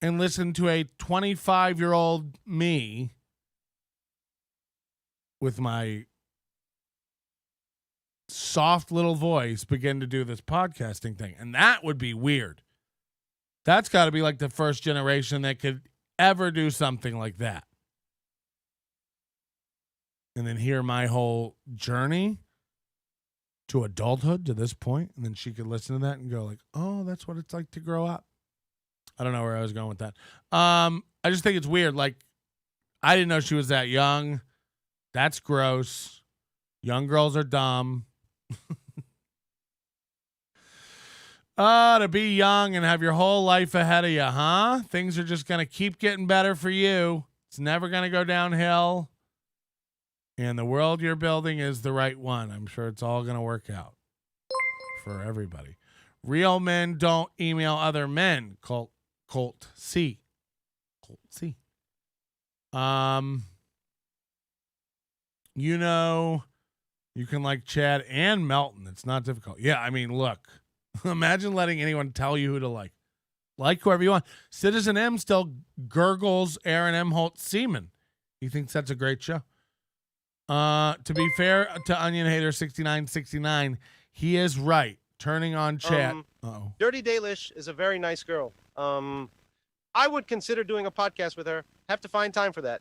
and listen to a 25-year-old me with my soft little voice begin to do this podcasting thing. And that would be weird. That's got to be like the first generation that could ever do something like that. And then hear my whole journey to adulthood to this point. And then she could listen to that and go like, oh, that's what it's like to grow up. I don't know where I was going with that. I just think it's weird. Like, I didn't know she was that young. That's gross. Young girls are dumb. To be young and have your whole life ahead of you, huh? Things are just going to keep getting better for you. It's never going to go downhill. And the world you're building is the right one. I'm sure it's all going to work out for everybody. Real men don't email other men. Colt C. Colt C. You know, you can like Chad and Melton. It's not difficult. Yeah, I mean, look. Imagine letting anyone tell you who to like. Like whoever you want. Citizen M still gurgles Aaron M. Holt semen. He thinks that's a great show. To be fair to Onion Hater 6969, he is right. Turning on chat. Dirty Dalish is a very nice girl. I would consider doing a podcast with her. Have to find time for that.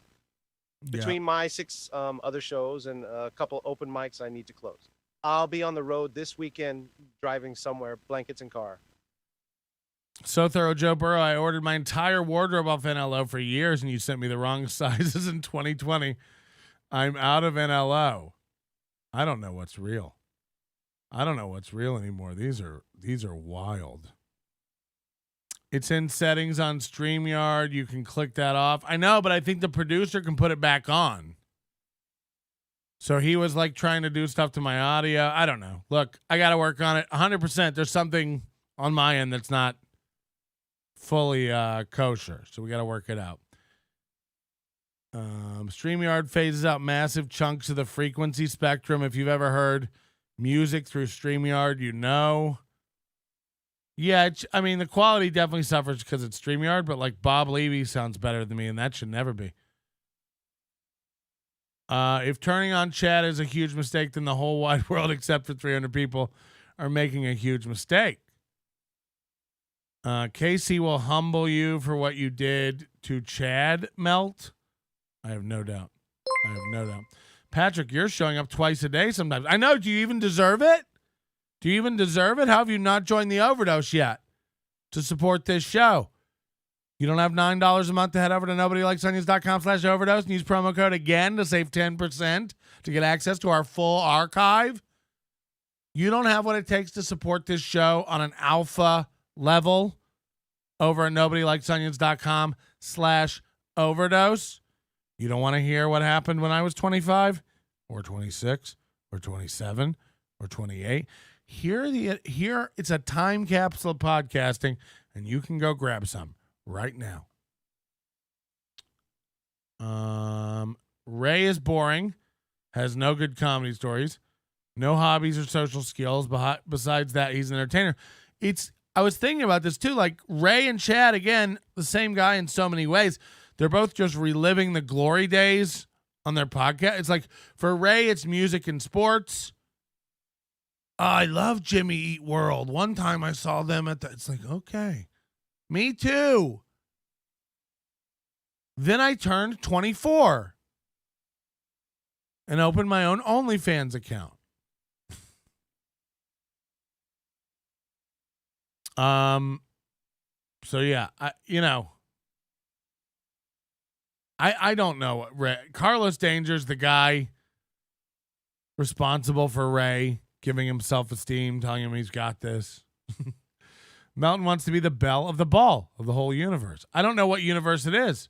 between my 6 other shows and a couple open mics I need to close. I'll be on the road this weekend driving somewhere, blankets and car. So thorough, Joe Burrow. I ordered my entire wardrobe off NLO for years, and you sent me the wrong sizes in 2020. I'm out of NLO. I don't know what's real. I don't know what's real anymore. These are wild. It's in settings on StreamYard. You can click that off. I know, but I think the producer can put it back on. So he was like trying to do stuff to my audio. I don't know. Look, I got to work on it. 100%. There's something on my end that's not fully kosher. So we got to work it out. StreamYard phases out massive chunks of the frequency spectrum. If you've ever heard music through StreamYard, you know. Yeah, I mean, the quality definitely suffers because it's StreamYard, but like Bob Levy sounds better than me, and that should never be. If turning on chat is a huge mistake, then the whole wide world, except for 300 people, are making a huge mistake. Casey will humble you for what you did to Chad Melt. I have no doubt. Patrick, you're showing up twice a day sometimes. I know. Do you even deserve it? How have you not joined the Overdose yet to support this show? You don't have $9 a month to head over to nobodylikesonions.com/overdose and use promo code again to save 10% to get access to our full archive. You don't have what it takes to support this show on an alpha level over at nobodylikesonions.com/overdose. You don't want to hear what happened when I was 25 or 26 or 27 or 28. Here it's a time capsule of podcasting, and you can go grab some right now. Ray is boring, has no good comedy stories, no hobbies or social skills. Besides that, he's an entertainer. I was thinking about this too. Like Ray and Chad, again, the same guy in so many ways. They're both just reliving the glory days on their podcast. It's like for Ray, it's music and sports. I love Jimmy Eat World. One time I saw them it's like, okay, me too. Then I turned 24 and opened my own OnlyFans account. So yeah, I don't know what Ray. Carlos Danger's the guy responsible for Ray giving him self-esteem, telling him he's got this. Melton wants to be the belle of the ball of the whole universe. I don't know what universe it is.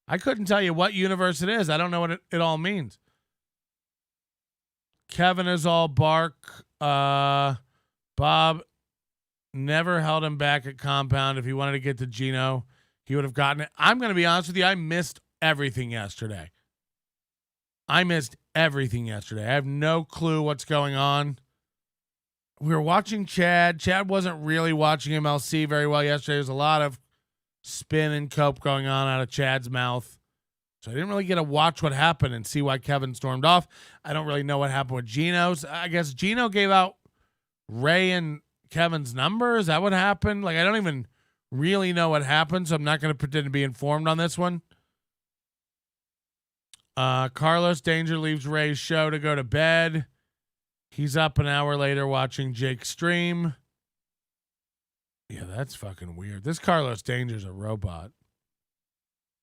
I couldn't tell you what universe it is. I don't know what it all means. Kevin is all bark. Bob never held him back at Compound. If he wanted to get to Gino, he would have gotten it. I'm going to be honest with you. I missed everything yesterday. I have no clue what's going on. We were watching Chad. Chad wasn't really watching MLC very well yesterday. There's a lot of spin and cope going on out of Chad's mouth. So I didn't really get to watch what happened and see why Kevin stormed off. I don't really know what happened with Gino's. I guess Gino gave out Ray and Kevin's number. Is that what happened? Like, I don't even really know what happened, so I'm not going to pretend to be informed on this one. Carlos Danger leaves Ray's show to go to bed. He's up an hour later watching Jake stream. Yeah, that's fucking weird. This Carlos Danger's a robot.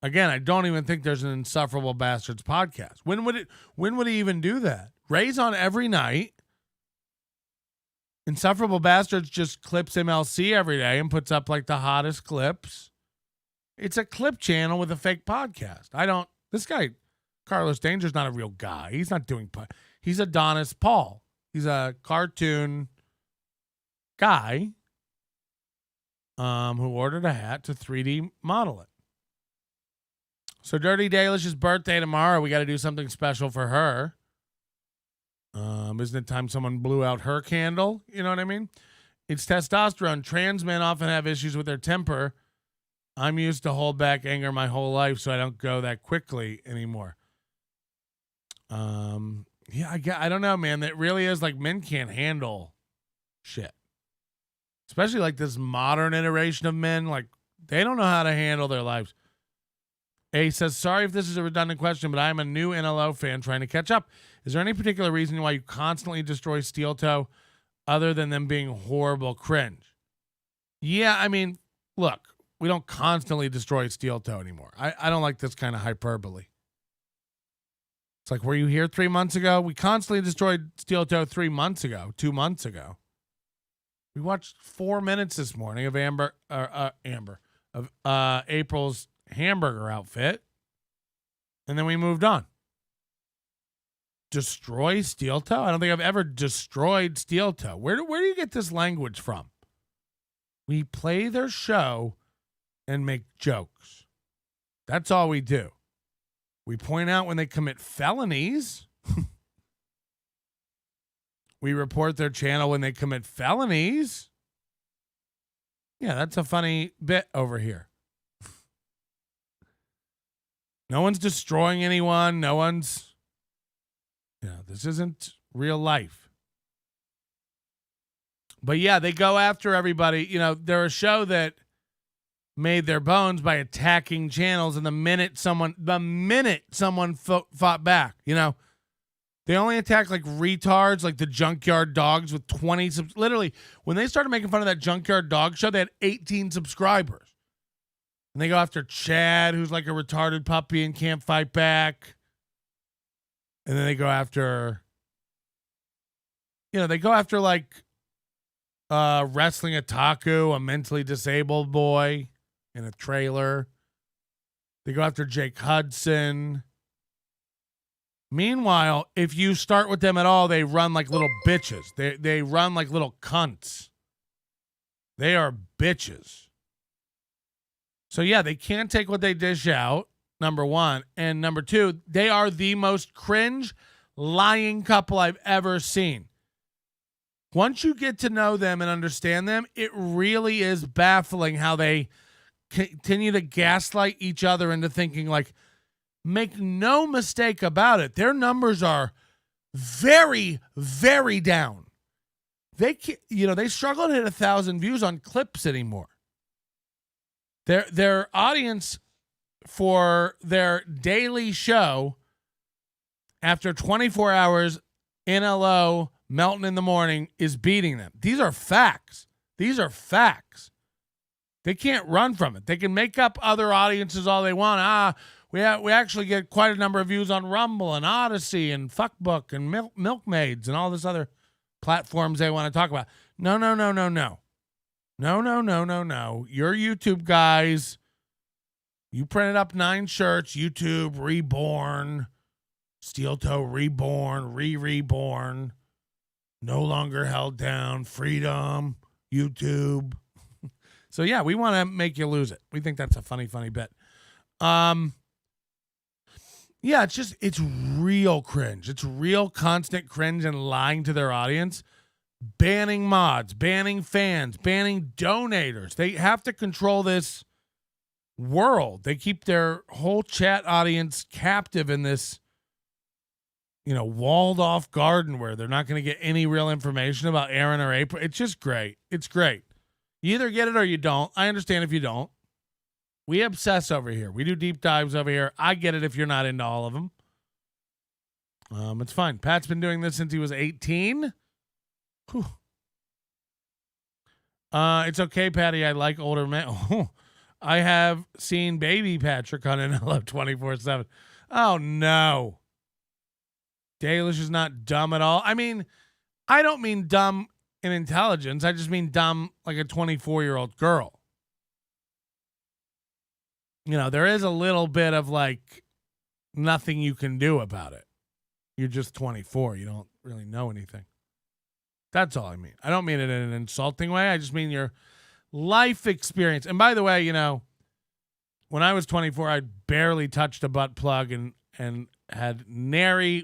Again, I don't even think there's an Insufferable Bastards podcast. When would he even do that? Ray's on every night. Insufferable Bastards just clips MLC every day and puts up like the hottest clips. It's a clip channel with a fake podcast. This guy, Carlos Danger's not a real guy. He's not doing, he's Adonis Paul. He's a cartoon guy who ordered a hat to 3D model it. So Dirty Dalish's birthday tomorrow. We got to do something special for her. Isn't it time someone blew out her candle? You know what I mean? It's testosterone. Trans men often have issues with their temper. I'm used to hold back anger my whole life, so I don't go that quickly anymore. Yeah, I don't know, man. That really is like men can't handle shit. Especially like this modern iteration of men. Like, they don't know how to handle their lives. A says, sorry if this is a redundant question, but I'm a new NLO fan trying to catch up. Is there any particular reason why you constantly destroy Steel Toe other than them being horrible cringe? Yeah, I mean, look, we don't constantly destroy Steel Toe anymore. I don't like this kind of hyperbole. It's like, were you here 3 months ago? We constantly destroyed Steel Toe 3 months ago, 2 months ago. We watched 4 minutes this morning of April's hamburger outfit, and then we moved on. Destroy Steel Toe? I don't think I've ever destroyed Steel Toe. Where do you get this language from? We play their show and make jokes. That's all we do. We point out when they commit felonies. We report their channel when they commit felonies. Yeah, that's a funny bit over here. No one's destroying anyone. No one's, this isn't real life. But yeah, they go after everybody. They're a show that made their bones by attacking channels, and the minute someone fought back, they only attack like retards, like the Junkyard Dogs with 20 literally, when they started making fun of that Junkyard Dog show, they had 18 subscribers. And they go after Chad, who's like a retarded puppy and can't fight back. And then they go after, like Wrestling Otaku, a mentally disabled boy in a trailer. They go after Jake Hudson. Meanwhile, if you start with them at all, they run like little bitches. They run like little cunts. They are bitches. So yeah, they can't take what they dish out, number one. And number two, they are the most cringe, lying couple I've ever seen. Once you get to know them and understand them, it really is baffling how they continue to gaslight each other into thinking like, make no mistake about it, their numbers are very, very down. They struggle to hit 1,000 views on clips anymore. Their audience for their daily show after 24 hours, NLO, Melton in the morning, is beating them. These are facts. They can't run from it. They can make up other audiences all they want. We actually get quite a number of views on Rumble and Odyssey and Fuckbook and Milkmaids and all this other platforms they want to talk about. No. You're YouTube guys. You printed up 9 shirts. YouTube Reborn, Steel Toe Reborn, Reborn, no longer held down, freedom, YouTube. So yeah, we want to make you lose it. We think that's a funny bit. Yeah, it's real cringe. It's real constant cringe and lying to their audience. Banning mods, banning fans, banning donators. They have to control this world. They keep their whole chat audience captive in this, walled off garden where they're not going to get any real information about Aaron or April. It's just great. It's great. You either get it or you don't. I understand if you don't. We obsess over here. We do deep dives over here. I get it if you're not into all of them. It's fine. Pat's been doing this since he was 18. Whew. It's okay, Patty. I like older men. Oh, I have seen baby Patrick on NLO 24/7. Oh, no. Dalish is not dumb at all. I mean, I don't mean dumb in intelligence. I just mean dumb like a 24-year-old girl. There is a little bit of like nothing you can do about it. You're just 24. You don't really know anything. That's all I mean. I don't mean it in an insulting way. I just mean your life experience. And by the way, when I was 24, I barely touched a butt plug and had nary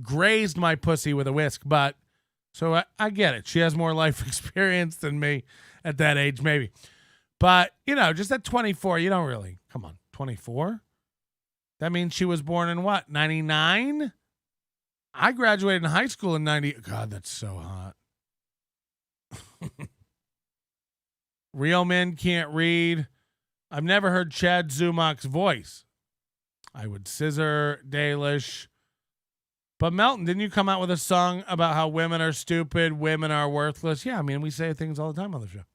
grazed my pussy with a whisk. But so I get it. She has more life experience than me at that age, maybe. But, just at 24, you don't really. Come on, 24? That means she was born in what, 99? I graduated in high school in 90. God, that's so hot. Real men can't read. I've never heard Chad Zumach's voice. I would scissor Dalish. But Melton, didn't you come out with a song about how women are stupid, women are worthless? Yeah, I mean, we say things all the time on the show.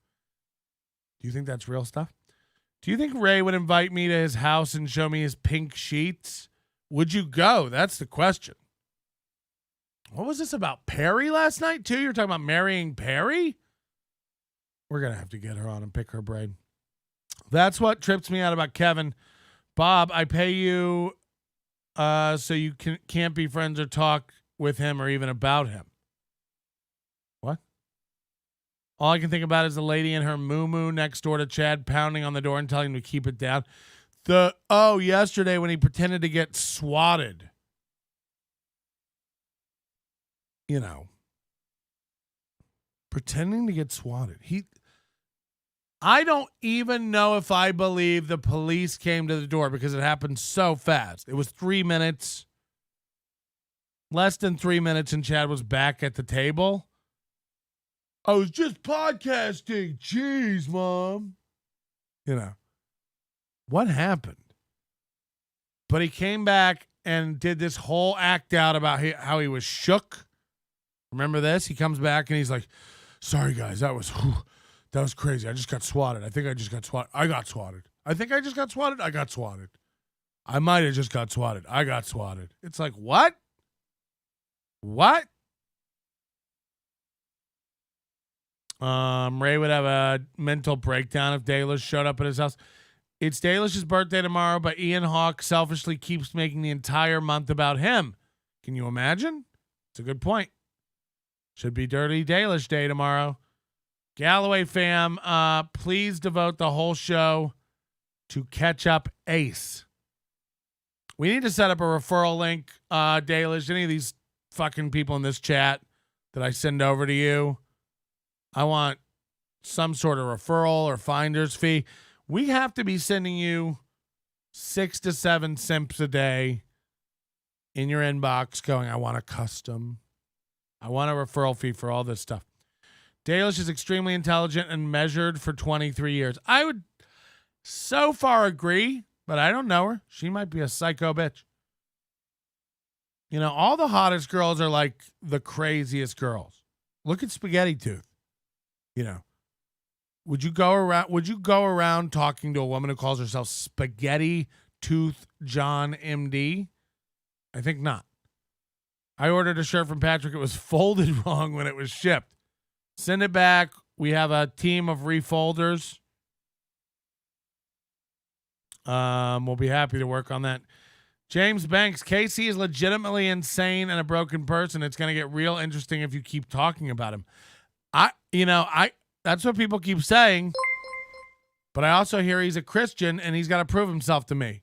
Do you think that's real stuff? Do you think Ray would invite me to his house and show me his pink sheets? Would you go? That's the question. What was this about Perry last night, too? You're talking about marrying Perry? We're going to have to get her on and pick her brain. That's what trips me out about Kevin. Bob, I pay you so you can't be friends or talk with him or even about him. What? All I can think about is the lady in her moo-moo next door to Chad pounding on the door and telling him to keep it down. Yesterday when he pretended to get swatted. You know. Pretending to get swatted. I don't even know if I believe the police came to the door because it happened so fast. It was 3 minutes. Less than 3 minutes and Chad was back at the table. I was just podcasting. Jeez, Mom. You know. What happened? But he came back and did this whole act out about how he was shook. Remember this? He comes back and he's like, sorry, guys, that was crazy. I just got swatted. I think I just got swatted. I got swatted. I think I just got swatted. I got swatted. I might have just got swatted. I got swatted. It's like, what? What? Ray would have a mental breakdown if Dalish showed up at his house. It's Dalish's birthday tomorrow, but Ian Hawke selfishly keeps making the entire month about him. Can you imagine? It's a good point. Should be Dirty Dalish Day tomorrow. Galloway fam, please devote the whole show to catch up Ace. We need to set up a referral link, Dalish. Any of these fucking people in this chat that I send over to you, I want some sort of referral or finder's fee. We have to be sending you 6 to 7 simps a day in your inbox going, I want a custom. I want a referral fee for all this stuff. Dalish is extremely intelligent and measured for 23 years. I would so far agree, but I don't know her. She might be a psycho bitch. You know, all the hottest girls are like the craziest girls. Look at Spaghetti Tooth. You know, would you go around talking to a woman who calls herself Spaghetti Tooth John MD? I think not. I ordered a shirt from Patrick. It was folded wrong when it was shipped. Send it back. We have a team of refolders. We'll be happy to work on that. James Banks, Casey is legitimately insane and a broken person. It's going to get real interesting if you keep talking about him. That's what people keep saying. But I also hear he's a Christian and he's got to prove himself to me.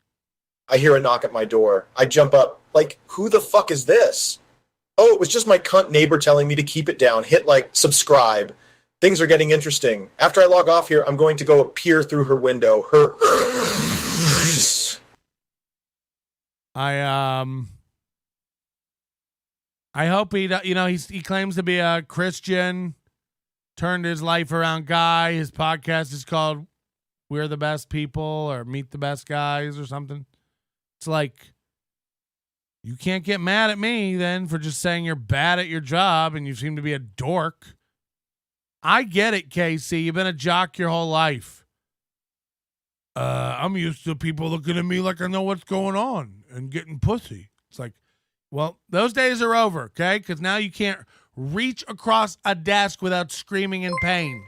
I hear a knock at my door. I jump up. Like, who the fuck is this? Oh, it was just my cunt neighbor telling me to keep it down. Hit subscribe. Things are getting interesting. After I log off here, I'm going to go peer through her window. I hope he claims to be a Christian, turned his life around guy. His podcast is called We're the Best People or Meet the Best Guys or something. It's like, you can't get mad at me then for just saying you're bad at your job and you seem to be a dork. I get it, Casey. You've been a jock your whole life. I'm used to people looking at me like I know what's going on and getting pussy. It's like, well, those days are over, okay? Because now you can't reach across a desk without screaming in pain.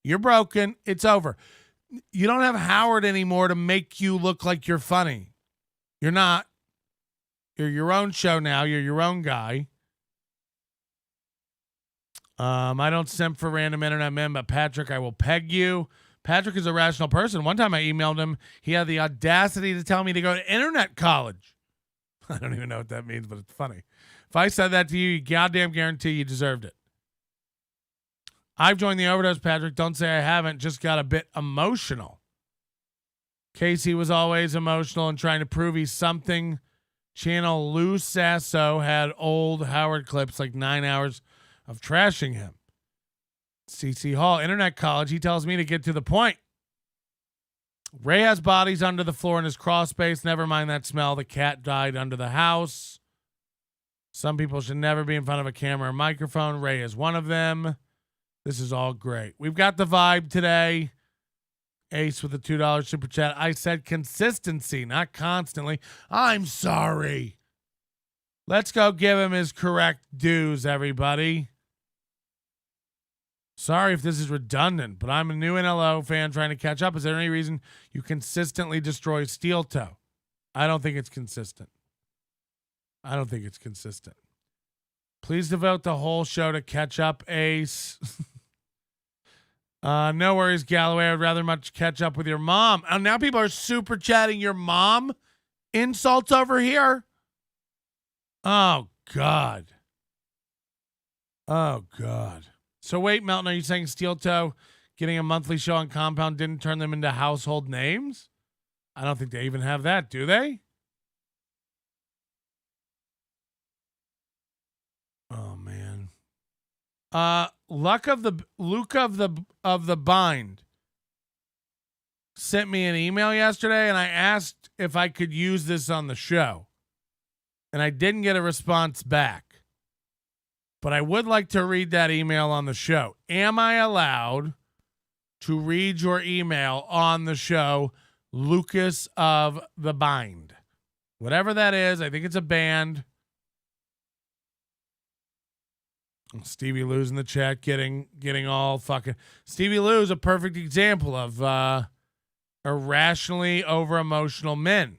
You're broken. It's over. You don't have Howard anymore to make you look like you're funny. You're not. You're your own show now. You're your own guy. I don't simp for random internet men, but Patrick, I will peg you. Patrick is a rational person. One time I emailed him. He had the audacity to tell me to go to internet college. I don't even know what that means, but it's funny. If I said that to you, you goddamn guarantee you deserved it. I've joined the overdose, Patrick. Don't say I haven't. Just got a bit emotional. Casey was always emotional and trying to prove he's something. Channel Lou Sasso had old Howard clips, like 9 hours of trashing him. CC Hall, internet college. He tells me to get to the point. Ray has bodies under the floor in his crawl space. Never mind that smell. The cat died under the house. Some people should never be in front of a camera or microphone. Ray is one of them. This is all great. We've got the vibe today. Ace with the $2 super chat. I said consistency, not constantly. I'm sorry. Let's go give him his correct dues, everybody. Sorry if this is redundant, but I'm a new NLO fan trying to catch up. Is there any reason you consistently destroy Steel Toe? I don't think it's consistent. Please devote the whole show to catch up, Ace. No worries, Galloway. I'd rather much catch up with your mom. And now people are super chatting your mom insults over here. Oh, God. So wait, Melton, are you saying Steel Toe getting a monthly show on Compound didn't turn them into household names? I don't think they even have that, do they? Oh man. Luke of the Bind sent me an email yesterday and I asked if I could use this on the show. And I didn't get a response back. But I would like to read that email on the show. Am I allowed to read your email on the show, Lucas of the Bind? Whatever that is, I think it's a band. Stevie Lew's in the chat getting all fucking... Stevie Lew's a perfect example of irrationally over-emotional men.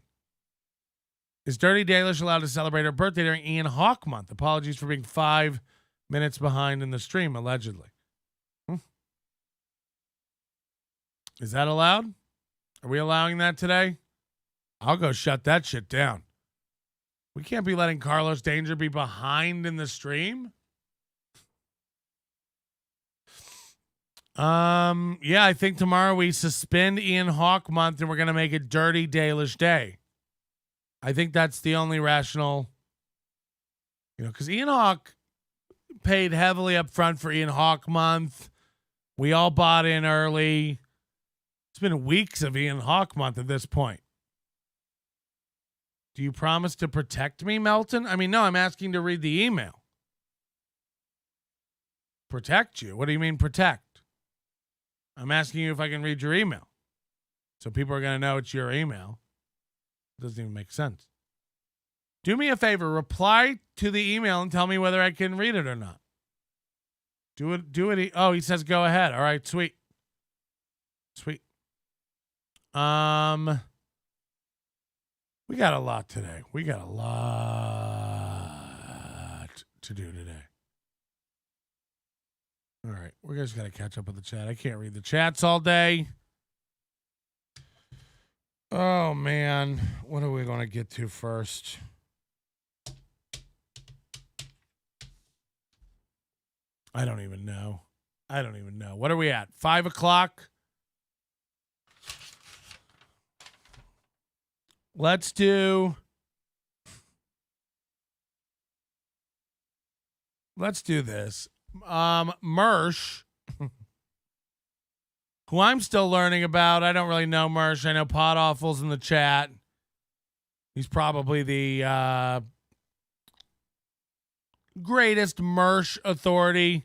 Is Dirty Dalish allowed to celebrate her birthday during Ian Hawk Month? Apologies for being 5 minutes behind in the stream, allegedly. Is that allowed? Are we allowing that today? I'll go shut that shit down. We can't be letting Carlos Danger be behind in the stream. Yeah, I think tomorrow we suspend Ian Hawk Month and we're going to make it Dirty Dalish Day. I think that's the only rational, because Ian Hawk paid heavily up front for Ian Hawk Month. We all bought in early. It's been weeks of Ian Hawk Month at this point. Do you promise to protect me, Melton? I mean, no, I'm asking to read the email. Protect you? What do you mean protect? I'm asking you if I can read your email. So people are going to know it's your email. Doesn't even make sense. Do me a favor, reply to the email and tell me whether I can read it or not. Do it. Oh, he says go ahead. All right, sweet. We got a lot today. We got a lot to do today. All right, we're just got to catch up with the chat. I can't read the chats all day. Oh, man. What are we going to get to first? I don't even know. What are we at? 5 o'clock? Let's do this. Mersh, who I'm still learning about. I don't really know Mersh. I know Pod Awful's in the chat. He's probably the greatest Mersh authority.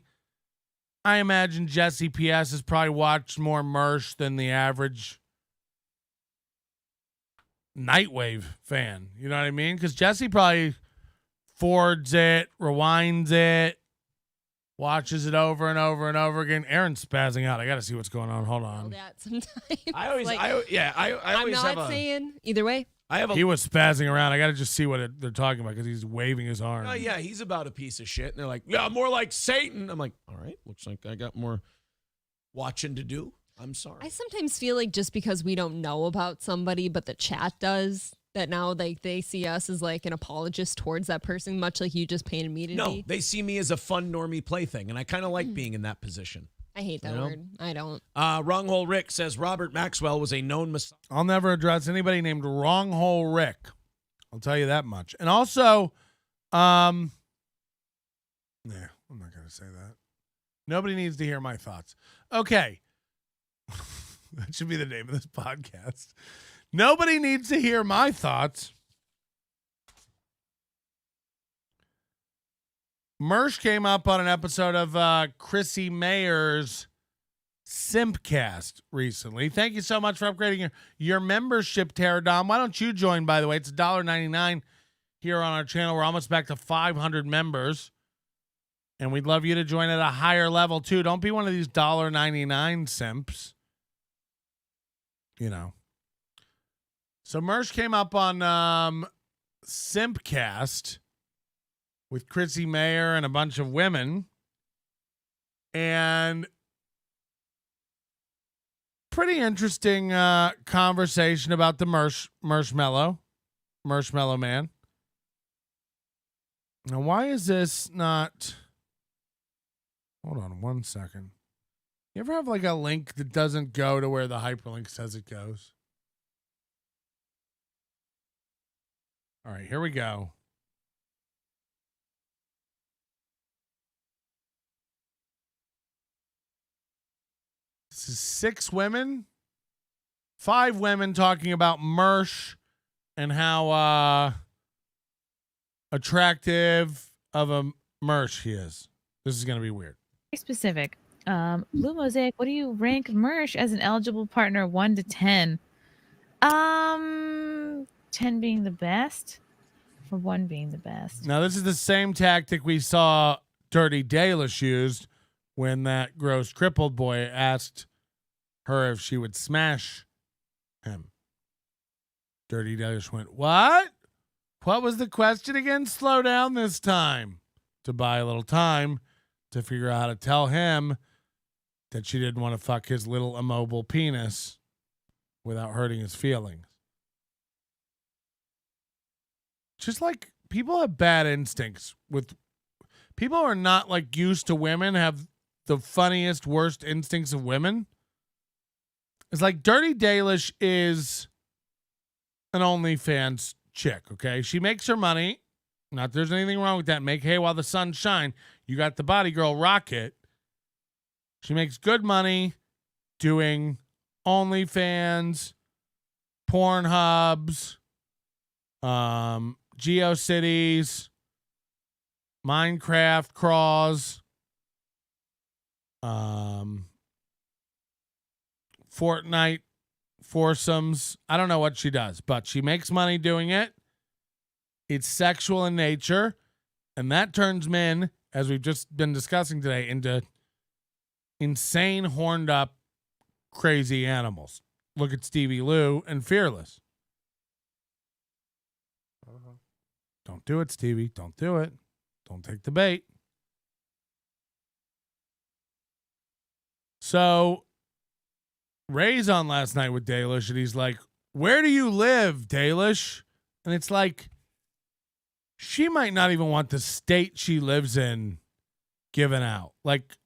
I imagine Jesse PS has probably watched more Mersh than the average Nightwave fan. You know what I mean? Because Jesse probably forwards it, rewinds it, watches it over and over and over again. Aaron's spazzing out. I got to see what's going on. Hold on. That sometimes. I always I'm not saying either way. He was spazzing around. I got to just see what they're talking about because he's waving his arm. Oh, yeah, he's about a piece of shit. And they're like, yeah, more like Satan. I'm like, all right, looks like I got more watching to do. I'm sorry. I sometimes feel like just because we don't know about somebody, but the chat does, that now they see us as like an apologist towards that person, much like you just painted me to be. No, they see me as a fun normie plaything, and I kind of like being in that position. I hate that word. I don't. Wronghole Rick says Robert Maxwell was a known messiah. I'll never address anybody named Wronghole Rick. I'll tell you that much. And also, yeah, I'm not going to say that. Nobody needs to hear my thoughts. Okay. That should be the name of this podcast. Nobody needs to hear my thoughts. Mersh came up on an episode of Chrissy Mayer's Simpcast recently. Thank you so much for upgrading your membership, Pterodon. Why don't you join, by the way? It's $1.99 here on our channel. We're almost back to 500 members. And we'd love you to join at a higher level, too. Don't be one of these $1.99 simps. You know. So Mersh came up on Simpcast with Chrissy Mayer and a bunch of women. And pretty interesting conversation about the Marshmallow Man. Now, why is this not... Hold on one second. You ever have like a link that doesn't go to where the hyperlink says it goes? All right, here we go. This is 6 women, 5 women talking about Mersh and how attractive of a Mersh he is. This is going to be weird. Very specific. Blue Mosaic, what do you rank Mersh as an eligible partner 1 to 10? 10 being the best, for 1 being the best. Now, this is the same tactic we saw Dirty Dalish used when that gross crippled boy asked her if she would smash him. Dirty Dalish went, "What? What was the question again? Slow down this time." To buy a little time to figure out how to tell him that she didn't want to fuck his little immobile penis without hurting his feelings. Just like people have bad instincts with people who are not like used to women have the funniest, worst instincts of women. It's like Dirty Dalish is an OnlyFans chick, okay? She makes her money. Not there's anything wrong with that. Make hay while the sun shine. You got the body girl Rocket. She makes good money doing OnlyFans, Pornhubs, GeoCities, Minecraft crawls, Fortnite foursomes. I don't know what she does, but she makes money doing it. It's sexual in nature, and that turns men, as we've just been discussing today, into insane, horned up, crazy animals. Look at Stevie Lew and Fearless. Don't do it, Stevie. Don't do it. Don't take the bait. So, Ray's on last night with Dalish, and he's like, "Where do you live, Dalish?" And it's like, she might not even want the state she lives in given out. Like,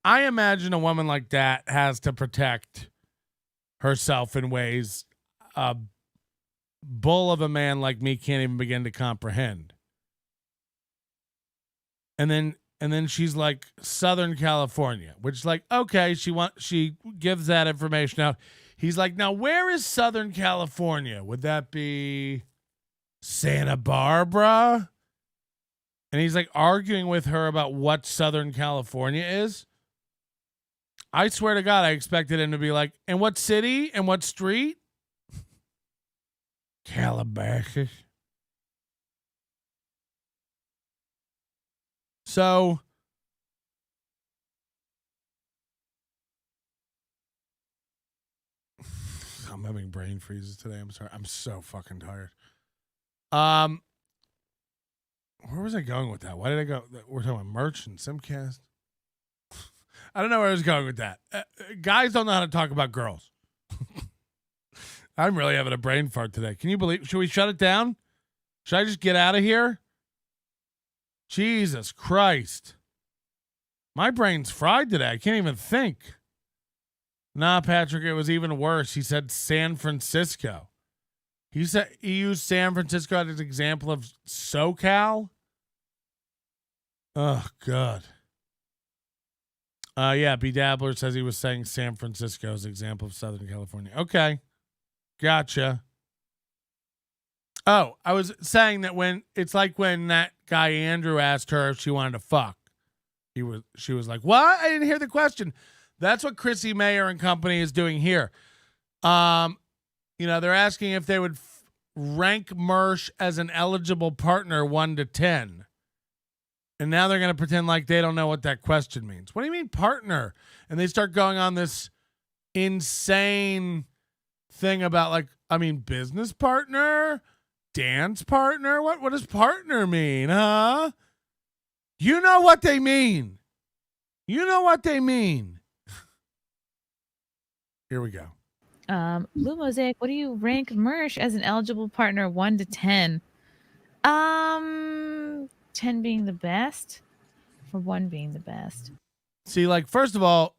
I imagine a woman like that has to protect herself in ways a bull of a man like me can't even begin to comprehend. And then she's like Southern California, which is like, okay, she gives that information out. He's like, now where is Southern California? Would that be Santa Barbara? And he's like arguing with her about what Southern California is. I swear to God, I expected him to be like, and what city and what street? Calabasas. So I'm having brain freezes today. I'm sorry. I'm so fucking tired. Where was I going with that? Why did I go? We're talking about merch and Simcast. I don't know where I was going with that. Guys don't know how to talk about girls. I'm really having a brain fart today. Can you believe? Should we shut it down? Should I just get out of here? Jesus Christ. My brain's fried today. I can't even think. Nah, Patrick, it was even worse. He said San Francisco. He used San Francisco as an example of SoCal. Oh, God. Yeah, B Dabbler says he was saying San Francisco's example of Southern California. Okay. Gotcha. Oh, I was saying that when it's like when that guy Andrew asked her if she wanted to fuck. She was like, "What? I didn't hear the question." That's what Chrissy Mayer and company is doing here. They're asking if they would rank Mersh as an eligible partner 1 to 10. And now they're going to pretend like they don't know what that question means. What do you mean partner? And they start going on this insane thing about business partner, dance partner. What does partner mean, huh? You know what they mean. You know what they mean. Here we go. Blue Mosaic, what do you rank Mersh as an eligible partner 1 to 10? 10 being the best, or 1 being the best. See, first of all,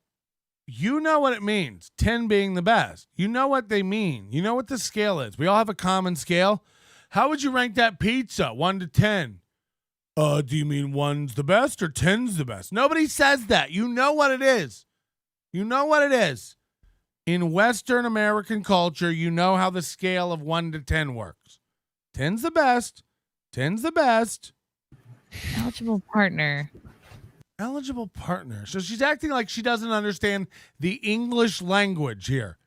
you know what it means. 10 being the best. You know what they mean. You know what the scale is. We all have a common scale. How would you rank that pizza 1 to 10? Do you mean 1's the best or 10's the best? Nobody says that. You know what it is. You know what it is. In Western American culture, you know how the scale of 1 to 10 works. 10's the best. 10's the best. Eligible partner. Eligible partner. So she's acting like she doesn't understand the English language here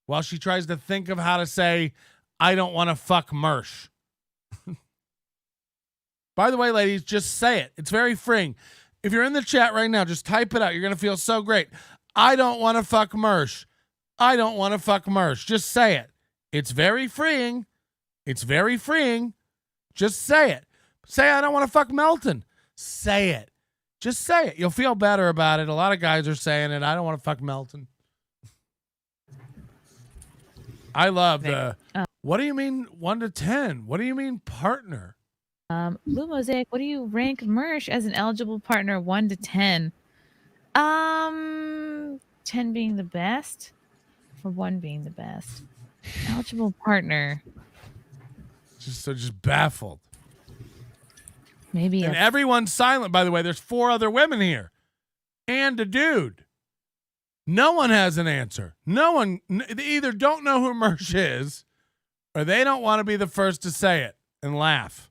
while she tries to think of how to say, I don't want to fuck Mersh. By the way, ladies, just say it. It's very freeing. If you're in the chat right now, just type it out. You're going to feel so great. I don't want to fuck Mersh. I don't want to fuck Mersh. Just say it. It's very freeing. It's very freeing. Just say it. Say, I don't want to fuck Melton. Say it. Just say it. You'll feel better about it. A lot of guys are saying it. I don't want to fuck Melton. I love the, what do you mean 1 to 10? What do you mean partner? Blue Mosaic, what do you rank Mersh as an eligible partner 1 to 10? 10 being the best, or 1 being the best. Eligible partner. Just baffled. Maybe. And everyone's silent, by the way. There's 4 other women here and a dude. No one has an answer. No one. They either don't know who Mersh is or they don't want to be the first to say it and laugh.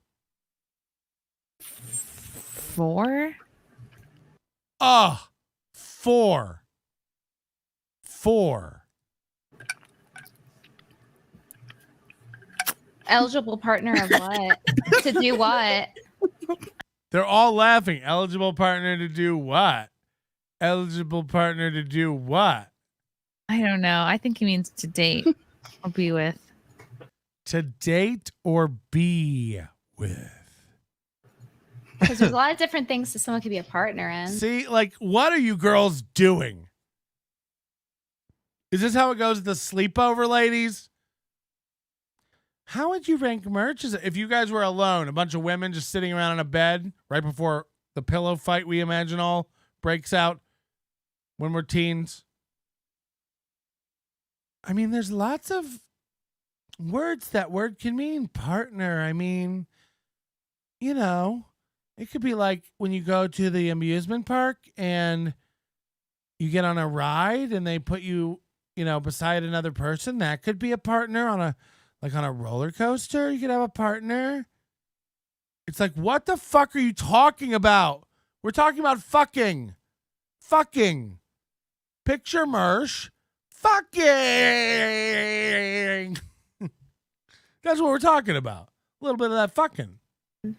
4? Oh, 4. 4. Eligible partner of what? To do what? They're all laughing. Eligible partner to do what? Eligible partner to do what? I don't know. I think he means to date or be with. To date or be with. Because there's a lot of different things that someone could be a partner in. See, what are you girls doing? Is this how it goes at the sleepover, ladies? How would you rank Merch? If you guys were alone, a bunch of women just sitting around in a bed right before the pillow fight we imagine all breaks out when we're teens? I mean, there's lots of words that word can mean. Partner, I mean, it could be like when you go to the amusement park and you get on a ride and they put you, beside another person. That could be a partner on a roller coaster. You could have a partner. It's like, what the fuck are you talking about? We're talking about fucking. Fucking. Picture Mersh. Fucking. That's what we're talking about. A little bit of that fucking.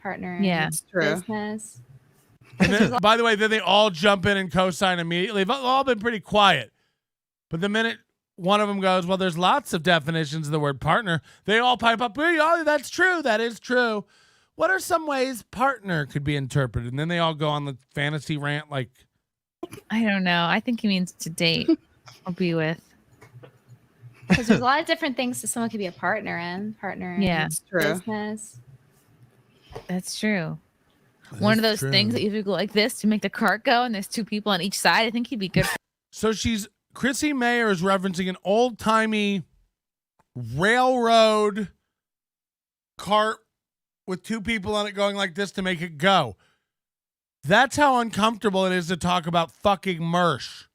Partner. Yeah, it's true. Business. And then, by the way, then they all jump in and co-sign immediately. They've all been pretty quiet. But the minute one of them goes, well, there's lots of definitions of the word partner, they all pipe up, oh, that's true. That is true. What are some ways partner could be interpreted? And then they all go on the fantasy rant like. I don't know. I think he means to date or be with. Because there's a lot of different things that someone could be a partner in. Partner in Yeah, it's true. Business. That's true. One of those things that you do go like this to make the cart go, and there's 2 people on each side. I think he'd be good. So Chrissy Mayer is referencing an old-timey railroad cart with 2 people on it going like this to make it go. That's how uncomfortable it is to talk about fucking Mersh.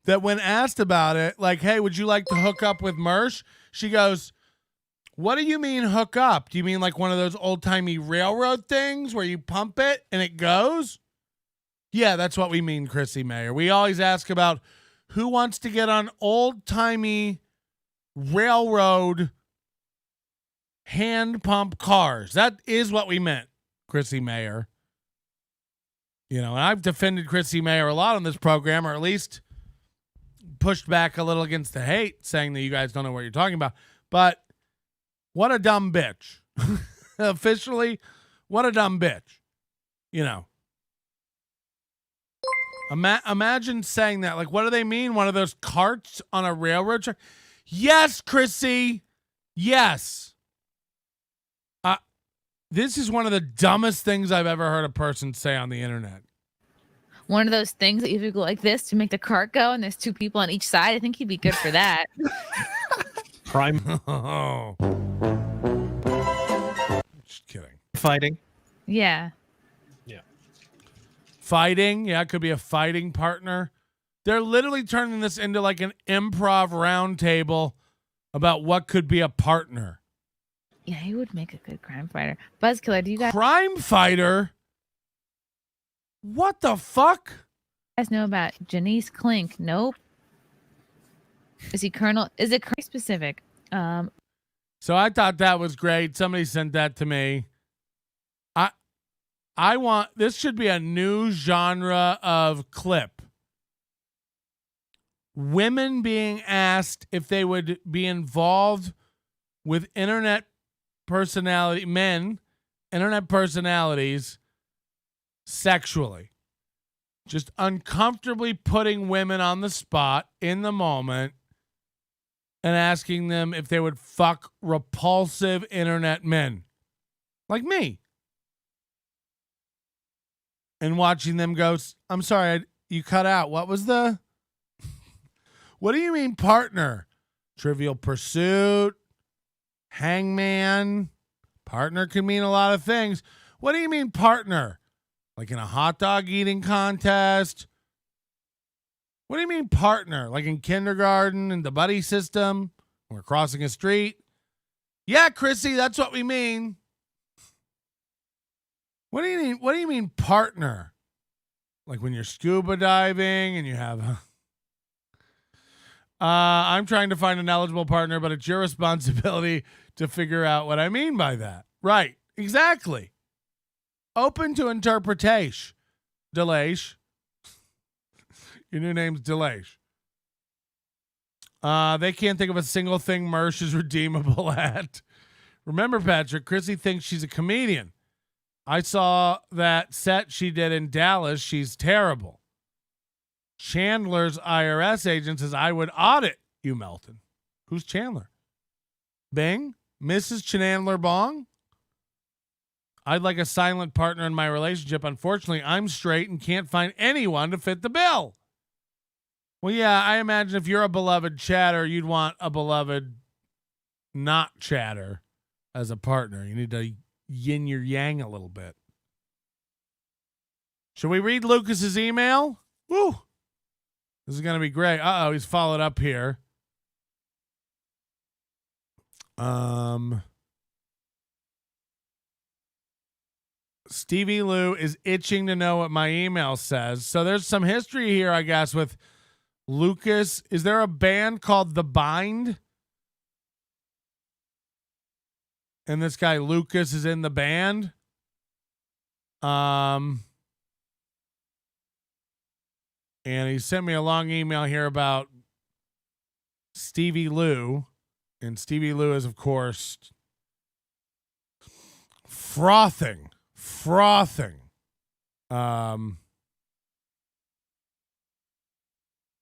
That when asked about it, like, hey, would you like to hook up with Mersh? She goes, what do you mean hook up? Do you mean like one of those old-timey railroad things where you pump it and it goes? Yeah, that's what we mean, Chrissy Mayer. We always ask about who wants to get on old-timey railroad hand pump cars. That is what we meant, Chrissy Mayer. You know, and I've defended Chrissy Mayer a lot on this program, or at least pushed back a little against the hate, saying that you guys don't know what you're talking about. But what a dumb bitch. Officially, what a dumb bitch. You know. Imagine saying that. Like, what do they mean? One of those carts on a railroad track? Yes, Chrissy. Yes. This is one of the dumbest things I've ever heard a person say on the internet. One of those things that you go like this to make the cart go, and there's two people on each side. I think he'd be good for that. Prime Oh. Just kidding. fighting. Yeah. Fighting. Yeah, it could be a fighting partner. They're literally turning this into like an improv round table about what could be a partner. Yeah, he would make a good crime fighter. Buzzkiller, do you Crime fighter? What the fuck? guys know about Janice Klink? Nope. Is he Colonel? Is it Colonel specific? So I thought that was great. Somebody sent that to me. I want, this should be a new genre of clip. Women being asked if they would be involved with internet personalities sexually. Just uncomfortably putting women on the spot in the moment and asking them if they would fuck repulsive internet men like me. And watching them go, I'm sorry, you cut out. What was the... What do you mean partner? Trivial Pursuit, Hangman. Partner can mean a lot of things. What do you mean partner? Like in a hot dog eating contest? What do you mean partner? Like in kindergarten and the buddy system? We're crossing a street? Yeah, Chrissy, that's what we mean. What do you mean? What do you mean partner? Like when you're scuba diving and you have I'm trying to find an eligible partner, but it's your responsibility to figure out what I mean by that. Right. Exactly. Open to interpretation. Dalish. Your new name's Dalish. They can't think of a single thing Mersh is redeemable at. Remember, Patrick, Chrissy thinks she's a comedian. I saw that set she did in Dallas. She's terrible. Chandler's IRS agent says, I would audit you, Melton. Who's Chandler? Bing? Mrs. Chandler Bong? I'd like a silent partner in my relationship. Unfortunately, I'm straight and can't find anyone to fit the bill. Well, yeah, I imagine if you're a beloved chatter, you'd want a beloved not chatter as a partner. You need to yin your yang a little bit. Should we read Lucas's email? Woo! This is going to be great. Uh-oh, he's followed up here. Stevie Lew is itching to know what my email says. So there's some history here, I guess, with Lucas. Is there a band called The Bind? And this guy Lucas is in the band. And he sent me a long email here about Stevie Lew. And Stevie Lew is, of course, frothing. Oh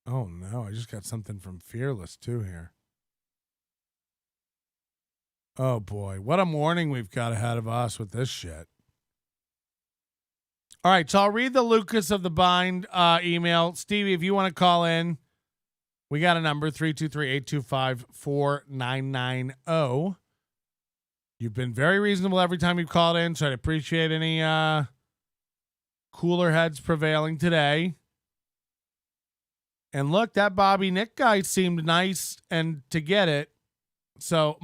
no, I just got something from Fearless too here. Oh boy, what a morning we've got ahead of us with this shit. All right, so I'll read the Lucas of the Bind email. Stevie, if you want to call in, we got a number, 323-825-4990. You've been very reasonable every time you've called in, so I'd appreciate any cooler heads prevailing today. And look, that Bobby Nick guy seemed nice and to get it. So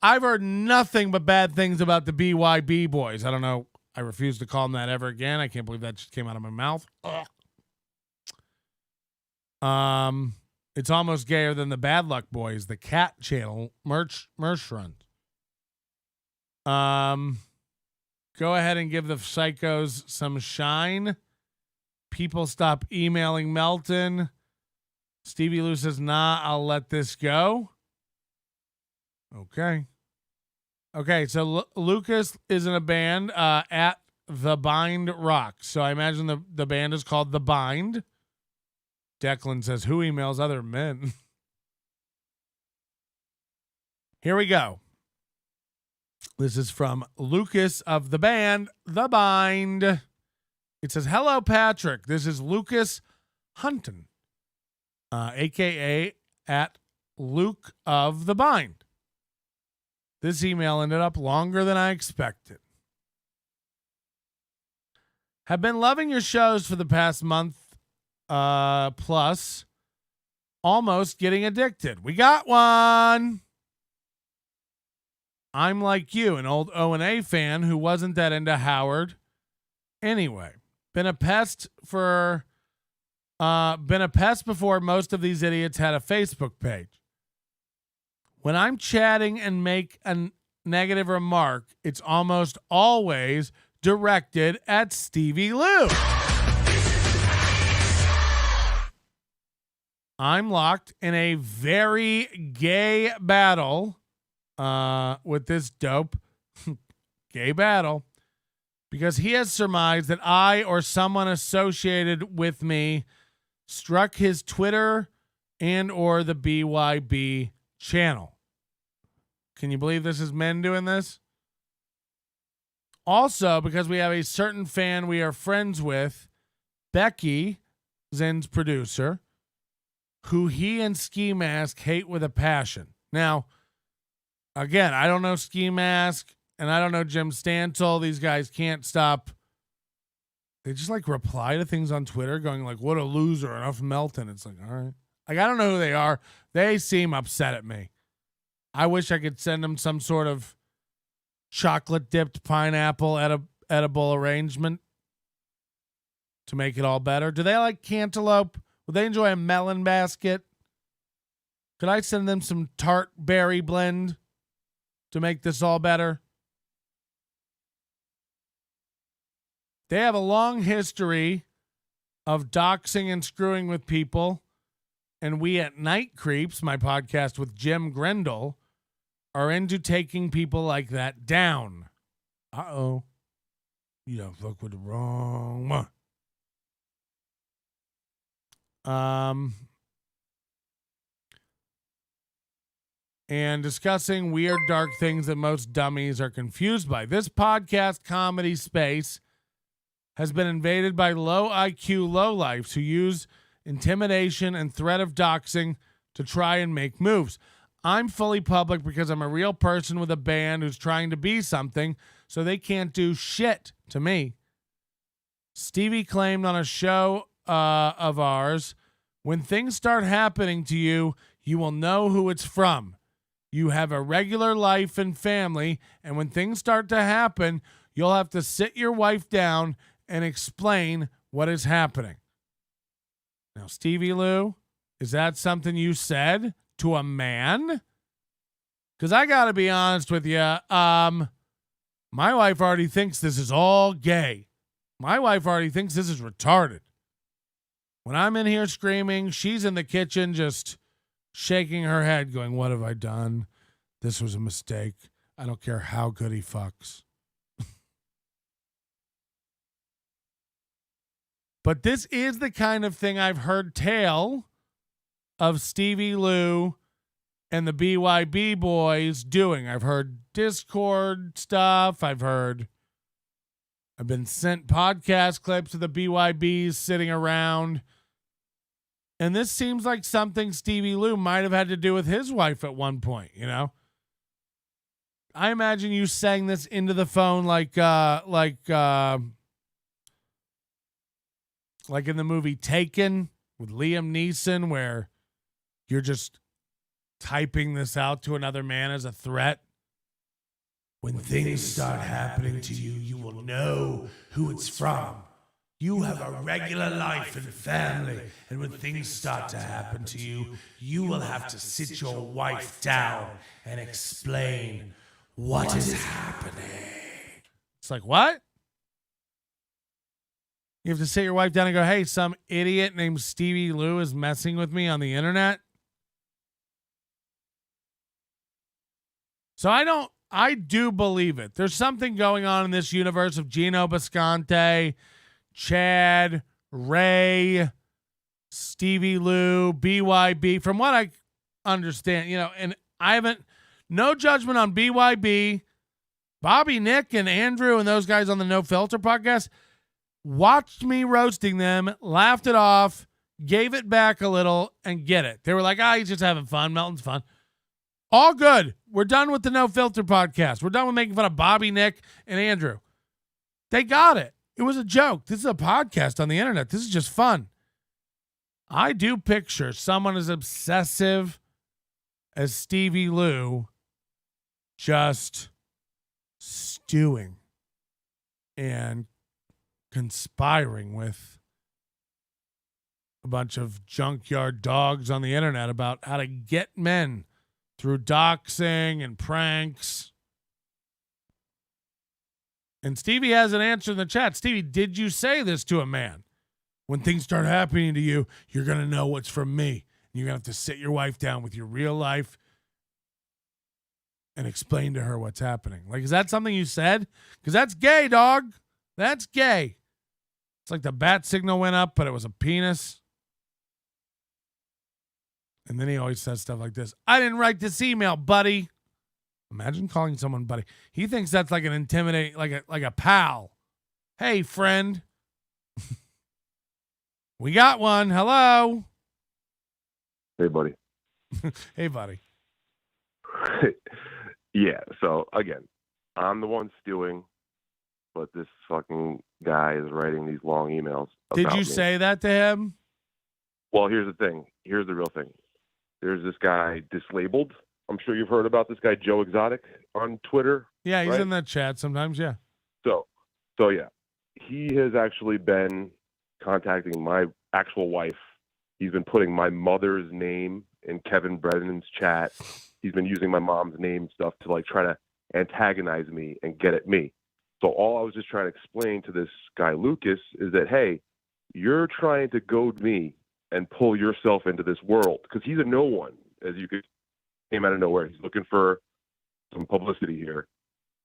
I've heard nothing but bad things about the BYB boys. I don't know. I refuse to call them that ever again. I can't believe that just came out of my mouth. Ugh. It's almost gayer than the Bad Luck Boys, the Cat Channel merch runs. Go ahead and give the psychos some shine. People stop emailing Melton. Stevie Lew says, nah, I'll let this go. Okay. So Lucas is in a band at The Bind Rock. So I imagine the band is called The Bind. Declan says, who emails other men? Here we go. This is from Lucas of the band The Bind. It says, hello, Patrick. This is Lucas Hunton, a.k.a. at Luke of the Bind. This email ended up longer than I expected. Have been loving your shows for the past month plus. Almost getting addicted. We got one. I'm like you, an old O&A fan who wasn't that into Howard. Anyway, been a pest before most of these idiots had a Facebook page. When I'm chatting and make a negative remark, it's almost always directed at Stevie Lew. I'm locked in a very gay battle with this dope gay battle because he has surmised that I or someone associated with me struck his Twitter and or the BYB channel. Can you believe this is men doing this? Also, because we have a certain fan we are friends with, Becky, Zen's producer, who he and Ski Mask hate with a passion. Now, again, I don't know Ski Mask and I don't know Jim Stansel. These guys can't stop. They just like reply to things on Twitter going like, what a loser, enough Melton. It's like, all right. Like, I don't know who they are. They seem upset at me. I wish I could send them some sort of chocolate dipped pineapple edible arrangement to make it all better. Do they like cantaloupe? Would they enjoy a melon basket? Could I send them some tart berry blend to make this all better? They have a long history of doxing and screwing with people. And we at Night Creeps, my podcast with Jim Grendel, are into taking people like that down. Uh-oh. You don't fuck with the wrong one. And discussing weird, dark things that most dummies are confused by. This podcast comedy space has been invaded by low IQ lowlifes who use intimidation and threat of doxing to try and make moves. I'm fully public because I'm a real person with a band who's trying to be something, so they can't do shit to me. Stevie claimed on a show of ours, when things start happening to you, you will know who it's from. You have a regular life and family, and when things start to happen, you'll have to sit your wife down and explain what is happening. Now, Stevie Lew, is that something you said to a man? Because I got to be honest with you. My wife already thinks this is all gay. My wife already thinks this is retarded. When I'm in here screaming, she's in the kitchen just shaking her head going, what have I done? This was a mistake. I don't care how good he fucks. But this is the kind of thing I've heard tale of Stevie Lew and the BYB boys doing. I've heard Discord stuff. I've been sent podcast clips of the BYBs sitting around. And this seems like something Stevie Lew might have had to do with his wife at one point, you know? I imagine you sang this into the phone like in the movie Taken with Liam Neeson, where you're just typing this out to another man as a threat. When things start happening to you, you will know who it's from. You have a regular life and family, and when things start to happen to you, you will have to sit your wife down and explain what is happening. It's like, what? You have to sit your wife down and go, hey, some idiot named Stevie Lew is messing with me on the internet? So I do believe it. There's something going on in this universe of Gino Bisconte, Chad, Ray, Stevie Lew, BYB. From what I understand, and I haven't, no judgment on BYB, Bobby, Nick, and Andrew, and those guys on the No Filter podcast watched me roasting them, laughed it off, gave it back a little, and get it. They were like, he's just having fun. Melton's fun. All good. We're done with the No Filter podcast. We're done with making fun of Bobby, Nick, and Andrew. They got it. It was a joke. This is a podcast on the internet. This is just fun. I do picture someone as obsessive as Stevie Lew just stewing and conspiring with a bunch of junkyard dogs on the internet about how to get men through doxing and pranks. And Stevie has an answer in the chat. Stevie, did you say this to a man? When things start happening to you, you're going to know what's from me. You're going to have to sit your wife down with your real life and explain to her what's happening. Like, is that something you said? Because that's gay, dog. That's gay. It's like the bat signal went up, but it was a penis. And then he always says stuff like this. I didn't write this email, buddy. Imagine calling someone buddy. He thinks that's like an intimidating, like a pal. Hey, friend. We got one. Hello. Hey, buddy. Hey, buddy. Yeah, so again, I'm the one stewing, but this fucking guy is writing these long emails. Did you say that to him? Well, here's the thing. Here's the real thing. There's this guy, Dislabeled. I'm sure you've heard about this guy, Joe Exotic, on Twitter. Yeah, he's right? in that chat sometimes, yeah. So yeah, he has actually been contacting my actual wife. He's been putting my mother's name in Kevin Brennan's chat. He's been using my mom's name and stuff to try to antagonize me and get at me. So all I was just trying to explain to this guy, Lucas, is that, hey, you're trying to goad me and pull yourself into this world, because he's a no one, as you could came out of nowhere. He's looking for some publicity here.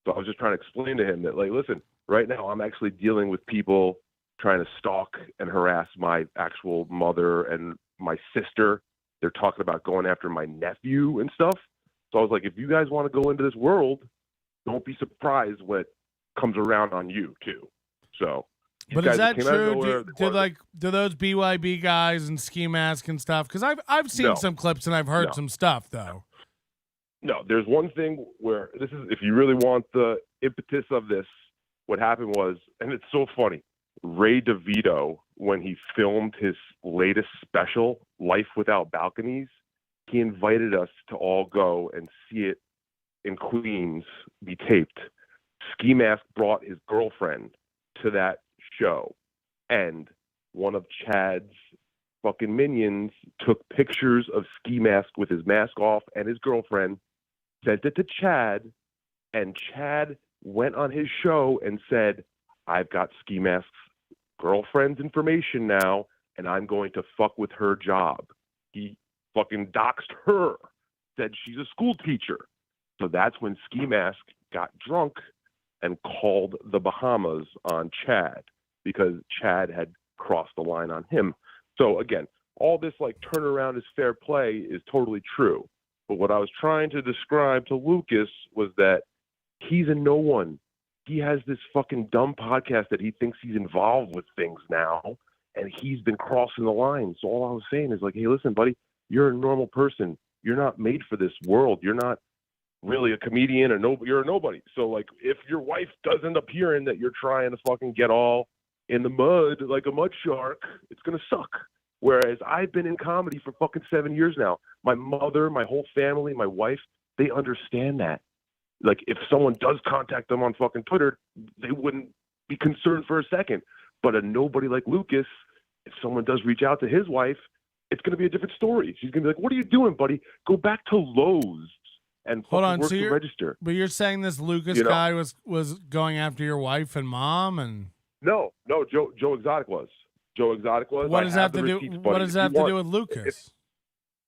So I was just trying to explain to him that, listen, right now I'm actually dealing with people trying to stalk and harass my actual mother and my sister. They're talking about going after my nephew and stuff. So I was like, if you guys want to go into this world, don't be surprised what comes around on you too. So, but is that true? Do those BYB guys and Ski Mask and stuff? Because I've seen some clips and I've heard some stuff though. No, there's one thing where this is, if you really want the impetus of this, what happened was, and it's so funny, Ray DeVito, when he filmed his latest special, Life Without Balconies, he invited us to all go and see it in Queens, be taped. Ski Mask brought his girlfriend to that show, and one of Chad's fucking minions took pictures of Ski Mask with his mask off and his girlfriend, sent it to Chad, and Chad went on his show and said, I've got Ski Mask's girlfriend's information now, and I'm going to fuck with her job. He fucking doxed her, said she's a school teacher. So that's when Ski Mask got drunk and called the Bahamas on Chad, because Chad had crossed the line on him. So again, all this turnaround is fair play is totally true. But what I was trying to describe to Lucas was that he's a no one. He has this fucking dumb podcast that he thinks he's involved with things now, and he's been crossing the line. So all I was saying is hey, listen, buddy, you're a normal person. You're not made for this world. You're not really a comedian or no, you're a nobody. So like, if your wife does end up hearing that you're trying to fucking get all in the mud like a mud shark, it's gonna suck. Whereas I've been in comedy for fucking 7 years now. My mother, my whole family, my wife, they understand that. Like, if someone does contact them on fucking Twitter, they wouldn't be concerned for a second. But a nobody like Lucas, if someone does reach out to his wife, it's going to be a different story. She's going to be like, "What are you doing, buddy? Go back to Lowe's and Hold on, work so the register." But you're saying this Lucas guy was going after your wife and mom, and No, Joe Exotic was. Joe Exotic was. What does that have to do? What does that have to do with Lucas?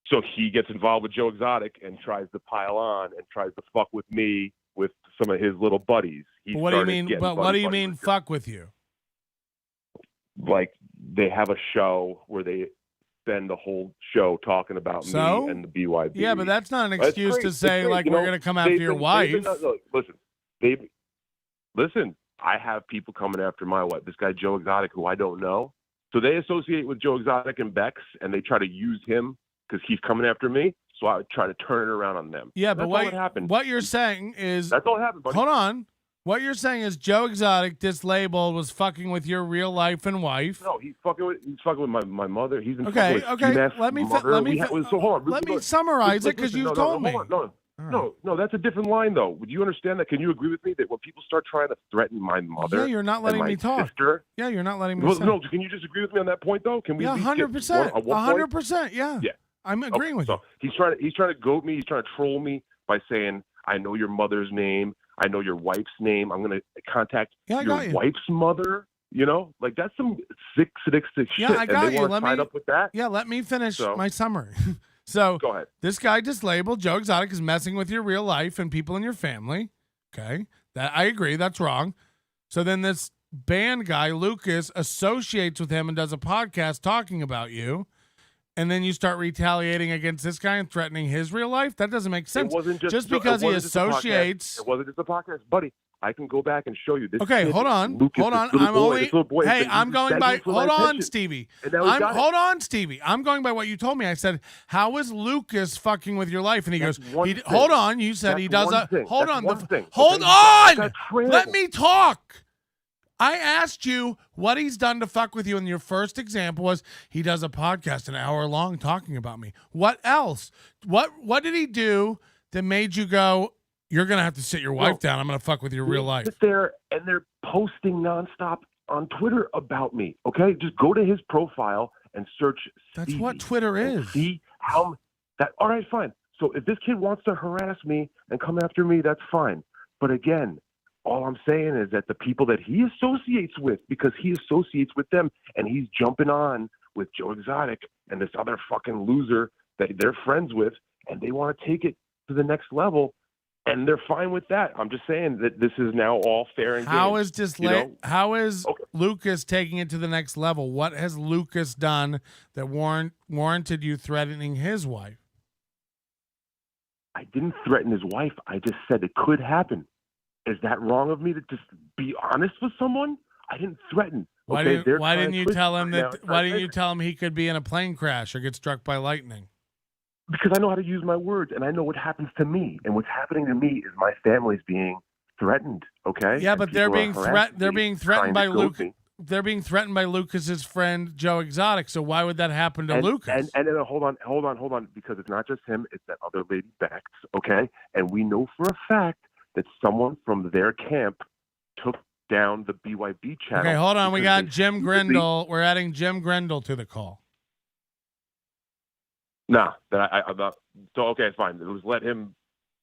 So he gets involved with Joe Exotic and tries to pile on and tries to fuck with me with some of his little buddies. What do you mean? But what do you mean fuck with you? Like, they have a show where they spend the whole show talking about me and the BYB. Yeah, but that's not an excuse to say like we're going to come after your wife. Listen. I have people coming after my wife. This guy Joe Exotic, who I don't know. So they associate with Joe Exotic and Bex, and they try to use him because he's coming after me. So I would try to turn it around on them. Yeah, but what you're saying is that's all that happened, buddy. Hold on. What you're saying is Joe Exotic, dislabeled, was fucking with your real life and wife. No, he's fucking with my mother. He's been okay. Fucking with Let me summarize it because you've told me. No, that's a different line, though. Would you understand that? Can you agree with me that when people start trying to threaten my mother, yeah, you're not letting me talk. Yeah, you're not letting me. No, can you just agree with me on that point, though? Can we? Yeah, 100%. 100%. Yeah. Yeah. I'm agreeing with you. He's trying to goat me. He's trying to troll me by saying, "I know your mother's name. I know your wife's name. I'm going to contact your wife's mother." You know, like that's some sick shit. Yeah, I got and they you. Let me up with that. Yeah, let me finish my summary. So go ahead. This guy dislabeled Joe Exotic is messing with your real life and people in your family. Okay, that I agree. That's wrong. So then this band guy Lucas associates with him and does a podcast talking about you, and then you start retaliating against this guy and threatening his real life. That doesn't make sense. It wasn't just because he associates. It wasn't just a podcast, buddy. I can go back and show you this. Okay, hold on. I'm going by. Hold on, Stevie. Hold on, Stevie. I'm going by what you told me. I said, "How is Lucas fucking with your life?" And he goes, "Hold on." You said he does a. Hold on. Hold on. Let me talk. I asked you what he's done to fuck with you, and your first example was he does a podcast an hour long talking about me. What else? What did he do that made you go, "You're going to have to sit your wife down. I'm going to fuck with your real life"? Sit there and they're posting nonstop on Twitter about me. Okay, just go to his profile and search. That's Stevie what Twitter is. See how that? All right, fine. So if this kid wants to harass me and come after me, that's fine. But again, all I'm saying is that the people that he associates with, because he associates with them, and he's jumping on with Joe Exotic and this other fucking loser that they're friends with, and they want to take it to the next level. And they're fine with that. I'm just saying that this is now all fair and how game. How is Lucas taking it to the next level? What has Lucas done that warranted you threatening his wife? I didn't threaten his wife. I just said it could happen. Is that wrong of me to just be honest with someone? I didn't threaten. Why didn't you tell him that? Why didn't you tell him he could be in a plane crash or get struck by lightning? Because I know how to use my words, and I know what happens to me. And what's happening to me is my family's being threatened. Okay. Yeah, but they're being threatened by Luke. They're being threatened by Lucas's friend Joe Exotic. So why would that happen to Lucas? And hold on, because it's not just him; it's that other lady Bex. Okay, and we know for a fact that someone from their camp took down the BYB channel. Okay, hold on. We got Jim Grindle. We're adding Jim Grindle to the call. Nah, so okay, fine. It was let him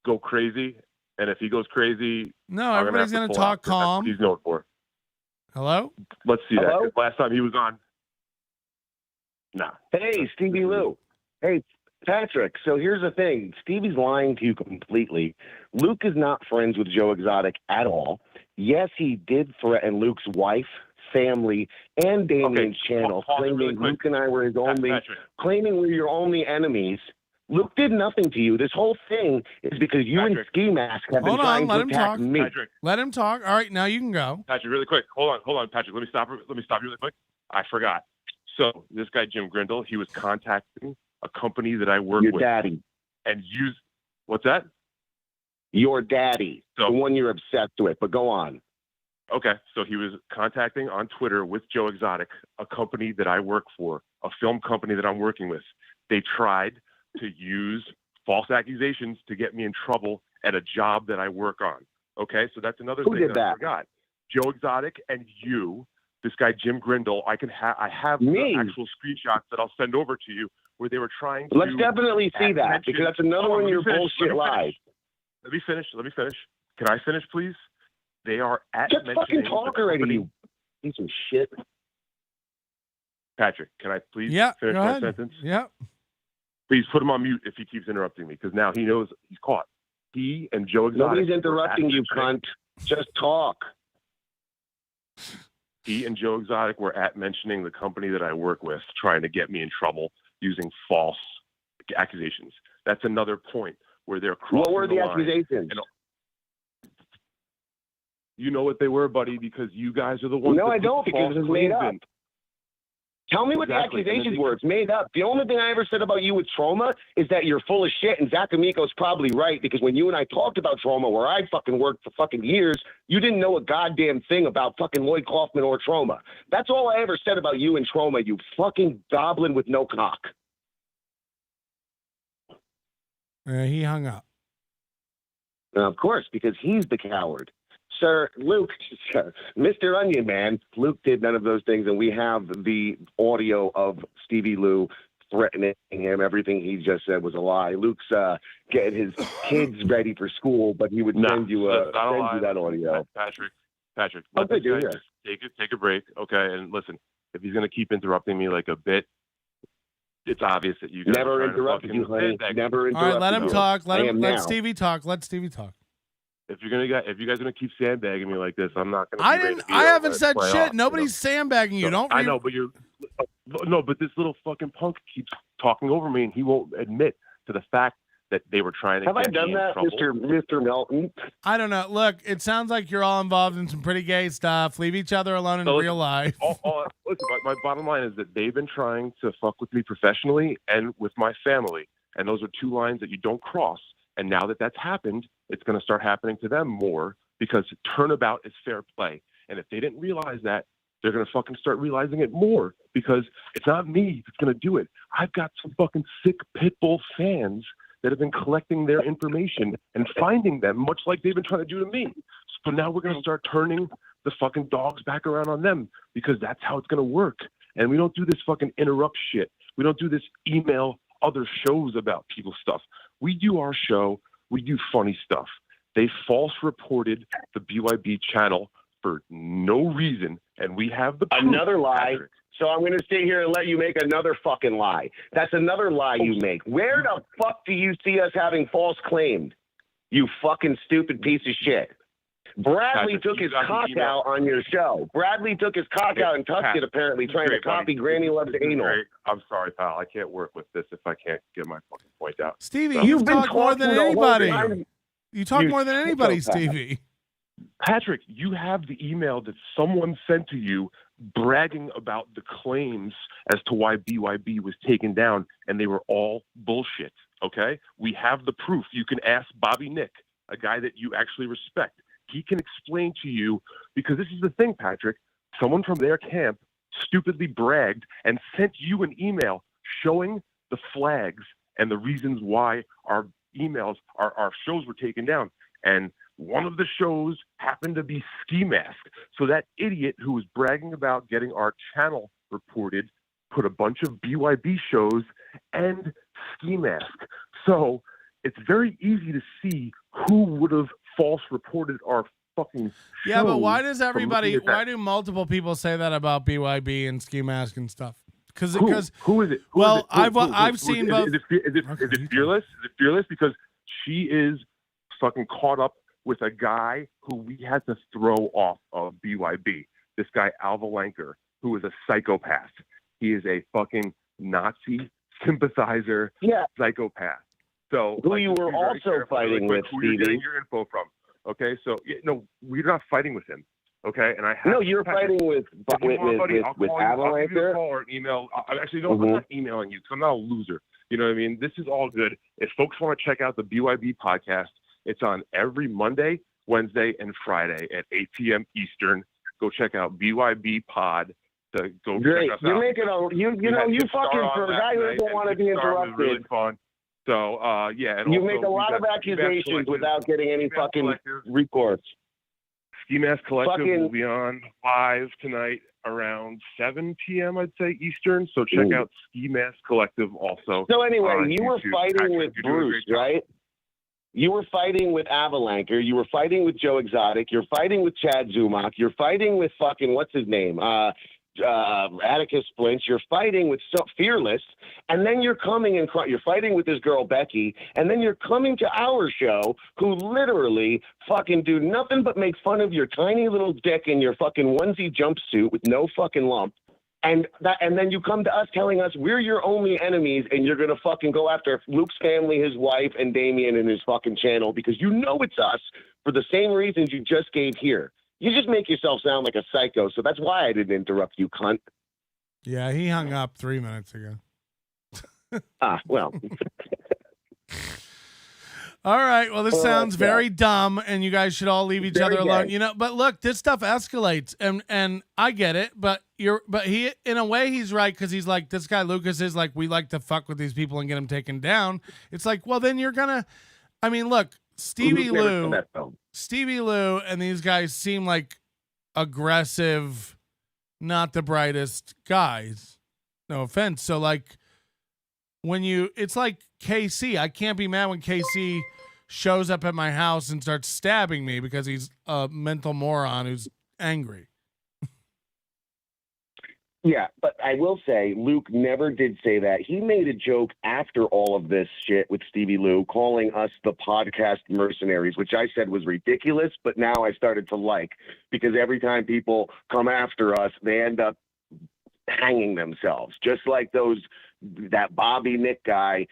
go crazy, and if he goes crazy, no, everybody's gonna talk calm. He's known for. Hello. Let's see that. Last time he was on. Nah. Hey, Stevie Lew. Hey, Patrick. So here's the thing. Stevie's lying to you completely. Luke is not friends with Joe Exotic at all. Yes, he did threaten Luke's wife, family, and Damien's channel, claiming Luke and I were his claiming we're your only enemies. Luke did nothing to you. This whole thing is because you and Ski Mask have been trying to attack me. Patrick. Let him talk. All right, now you can go. Patrick, really quick. Hold on, Patrick. Let me stop you really quick. I forgot. So this guy Jim Grindle, he was contacting a company that I work with. Your daddy. And use what's that? Your daddy, So- the one you're obsessed with. But go on. Okay, so he was contacting on Twitter with Joe Exotic, a company that I work for, a film company that I'm working with. They tried to use false accusations to get me in trouble at a job that I work on. Okay, so that's another Who thing did that I that? forgot. Joe Exotic and you, this guy Jim Grindle. I have Me? the actual screenshots that I'll send over to you where they were trying to. Let's definitely see that, mention- because that's another Hold one on, of your let me finish, bullshit lies. Let me finish. Can I finish, please? They are at Just fucking mentioning talk the already, company- you piece of shit. Patrick, can I please Yeah, finish go my ahead. sentence? Yeah. Please put him on mute if he keeps interrupting me, because now he knows he's caught. He and Joe Exotic. Nobody's were interrupting at you, mentioning- cunt. Just talk. He and Joe Exotic were at mentioning the company that I work with, trying to get me in trouble using false accusations. That's another point where they're crossing What were the line. accusations? And you know what they were, buddy, because you guys are the ones. No, that I put don't, the because false it's made claims up. in. Tell me what Exactly. the And then accusations they- were. It's made up. The only thing I ever said about you with trauma is that you're full of shit, and Zach Amico's probably right, because when you and I talked about trauma, where I fucking worked for fucking years, you didn't know a goddamn thing about fucking Lloyd Kaufman or trauma. That's all I ever said about you and trauma, you fucking goblin with no cock. He hung up. Of course, because he's the coward. Sir Luke, Mr. Onion Man, Luke did none of those things, and we have the audio of Stevie Lew threatening him. Everything he just said was a lie. Luke's getting his kids ready for school, but he would send you that's not a lie. that audio. Patrick, Oh, let good, this yeah. guy just take a break, okay? And listen, if he's gonna keep interrupting me like a bit, it's obvious that you guys Never are trying interrupted to you, fucking honey. sandbag me. Never All interrupted right, let him you. talk. I am Let now. Stevie talk. Let Stevie talk. If you guys are gonna keep sandbagging me like this, I'm not gonna. I be ready didn't. to I be haven't able to said play shit. off, Nobody's sandbagging you. So, Don't. I know, but but this little fucking punk keeps talking over me, and he won't admit to the fact that they were trying to Have I get done me in that, trouble. Mr. Melton? I don't know. Look, it sounds like you're all involved in some pretty gay stuff. Leave each other alone in So real life. Listen, my bottom line is that they've been trying to fuck with me professionally and with my family, and those are two lines that you don't cross. And now that that's happened, it's going to start happening to them more, because turnabout is fair play. And if they didn't realize that, they're going to fucking start realizing it more, because it's not me that's going to do it. I've got some fucking sick pit bull fans that have been collecting their information and finding them, much like they've been trying to do to me. So now we're going to start turning the fucking dogs back around on them, because that's how it's going to work. And we don't do this fucking interrupt shit. We don't do this email other shows about people's stuff. We do our show. We do funny stuff. They false reported the BYB channel for no reason, and we have the proof, Another lie. Patrick. So I'm going to sit here and let you make another fucking lie. That's another lie you make. Where the fuck do you see us having false claims? You fucking stupid piece of shit. Bradley Patrick, took you his got the cock email. out on your show. Bradley took his cock out and touched Pat, it, apparently, trying to great, buddy. copy Granny Loves This is Anal. great. I'm sorry, pal. I can't work with this if I can't get my fucking point out. Stevie, So- you've talked more than talking the whole anybody. time. You talk You more than anybody, psychopath. Stevie. Patrick, you have the email that someone sent to you bragging about the claims as to why BYB was taken down, and they were all bullshit, okay? We have the proof. You can ask Bobby Nick, a guy that you actually respect. He can explain to you, because this is the thing, Patrick. Someone from their camp stupidly bragged and sent you an email showing the flags and the reasons why our emails, our shows were taken down. And one of the shows happened to be Ski Mask. So that idiot who was bragging about getting our channel reported put a bunch of BYB shows and Ski Mask. So it's very easy to see who would have false reported our fucking Yeah, but shows why does from everybody? looking at Why that. do multiple people say that about BYB and Ski Mask and stuff? Because Who is it? Who is well, it? Who- I've who- seen is both. Is it fearless? Is it fearless? Because she is fucking caught up with a guy who we had to throw off of BYB. This guy Alva Lanker, who is a psychopath. He is a fucking Nazi sympathizer, psychopath. So Who you were also fighting with, who you're Stevie. getting your info from. Okay, so no, we're not fighting with him. Okay, and I have No, you're Patrick, fighting with if you want, buddy, I'll call you. I'll give you a Avalanche. call or an email. Actually, no, I'm not emailing you because I'm not a loser. You know what I mean? This is all good. If folks want to check out the BYB podcast, It's on every Monday, Wednesday, and Friday at 8 p.m. Eastern. Go check out BYB Pod. To go Great. check us You're out. making you fucking, for a guy who doesn't want to be interrupted. Really fun. So, yeah. And you also, make a lot of accusations without getting any fucking recourse. Ski Mask Collective Fucking- will be on live tonight around 7 p.m., I'd say, Eastern. So check out Ski Mask Collective also. So anyway, on you were YouTube. fighting Patrick, with you're doing a Bruce, great job. right? You were fighting with Avalanker. You were fighting with Joe Exotic. You're fighting with Chad Zumach. You're fighting with fucking, what's his name? Atticus Flinch. You're fighting with Fearless. And then you're coming and you're fighting with this girl, Becky. And then you're coming to our show who literally fucking do nothing but make fun of your tiny little dick in your fucking onesie jumpsuit with no fucking lump. And then you come to us telling us we're your only enemies and you're going to fucking go after Luke's family, his wife, and Damien and his fucking channel because you know it's us for the same reasons you just gave here. You just make yourself sound like a psycho, so that's why I didn't interrupt you, cunt. Yeah, he hung up 3 minutes ago. Well. All right. Well, this sounds very dumb, and you guys should all leave each other alone. You know, but look, this stuff escalates, and I get it. But he, in a way, he's right because he's like, this guy Lucas is like, we like to fuck with these people and get them taken down. It's like, well, then you're gonna. I mean, look, Stevie Lew, and these guys seem like aggressive, not the brightest guys. No offense. So like, it's like KC. I can't be mad when KC shows up at my house and starts stabbing me because he's a mental moron who's angry. Yeah, but I will say Luke never did say that. He made a joke after all of this shit with Stevie Lew, calling us the podcast mercenaries, which I said was ridiculous, but now I started to like, because every time people come after us, they end up hanging themselves, just like that Bobby Nick guy.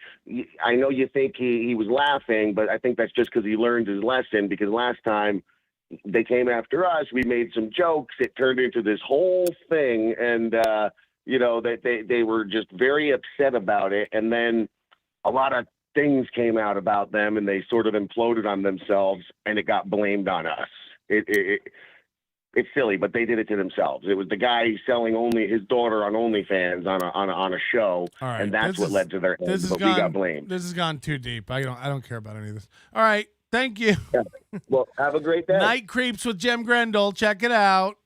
I know you think he was laughing, but I think that's just because he learned his lesson, because last time they came after us, we made some jokes. It turned into this whole thing, and they were just very upset about it. And then a lot of things came out about them, and they sort of imploded on themselves, and it got blamed on us. It's silly, but they did it to themselves. It was the guy selling only his daughter on OnlyFans on a show, right, and that's what led to their end. But we got blamed. This has gone too deep. I don't care about any of this. All right. Thank you. Yeah. Well, have a great day. Night Creeps with Jim Grendel. Check it out.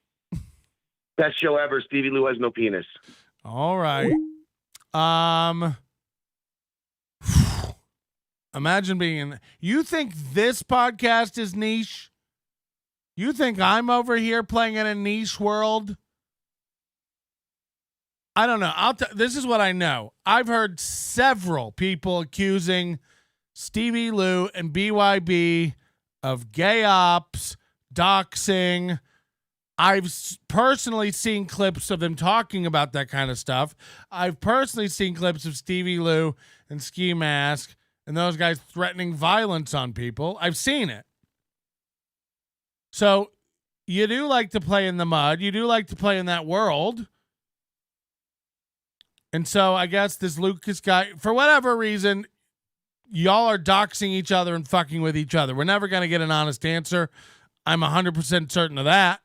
Best show ever. Stevie Lew has no penis. All right. Imagine being in. You think this podcast is niche? You think I'm over here playing in a niche world? I don't know. This is what I know. I've heard several people accusing Stevie Lew and BYB of gay ops, doxing. I've personally seen clips of them talking about that kind of stuff. I've personally seen clips of Stevie Lew and Ski Mask and those guys threatening violence on people. I've seen it. So you do like to play in the mud. You do like to play in that world. And so I guess this Lucas guy, for whatever reason, y'all are doxing each other and fucking with each other. We're never going to get an honest answer. I'm 100% certain of that.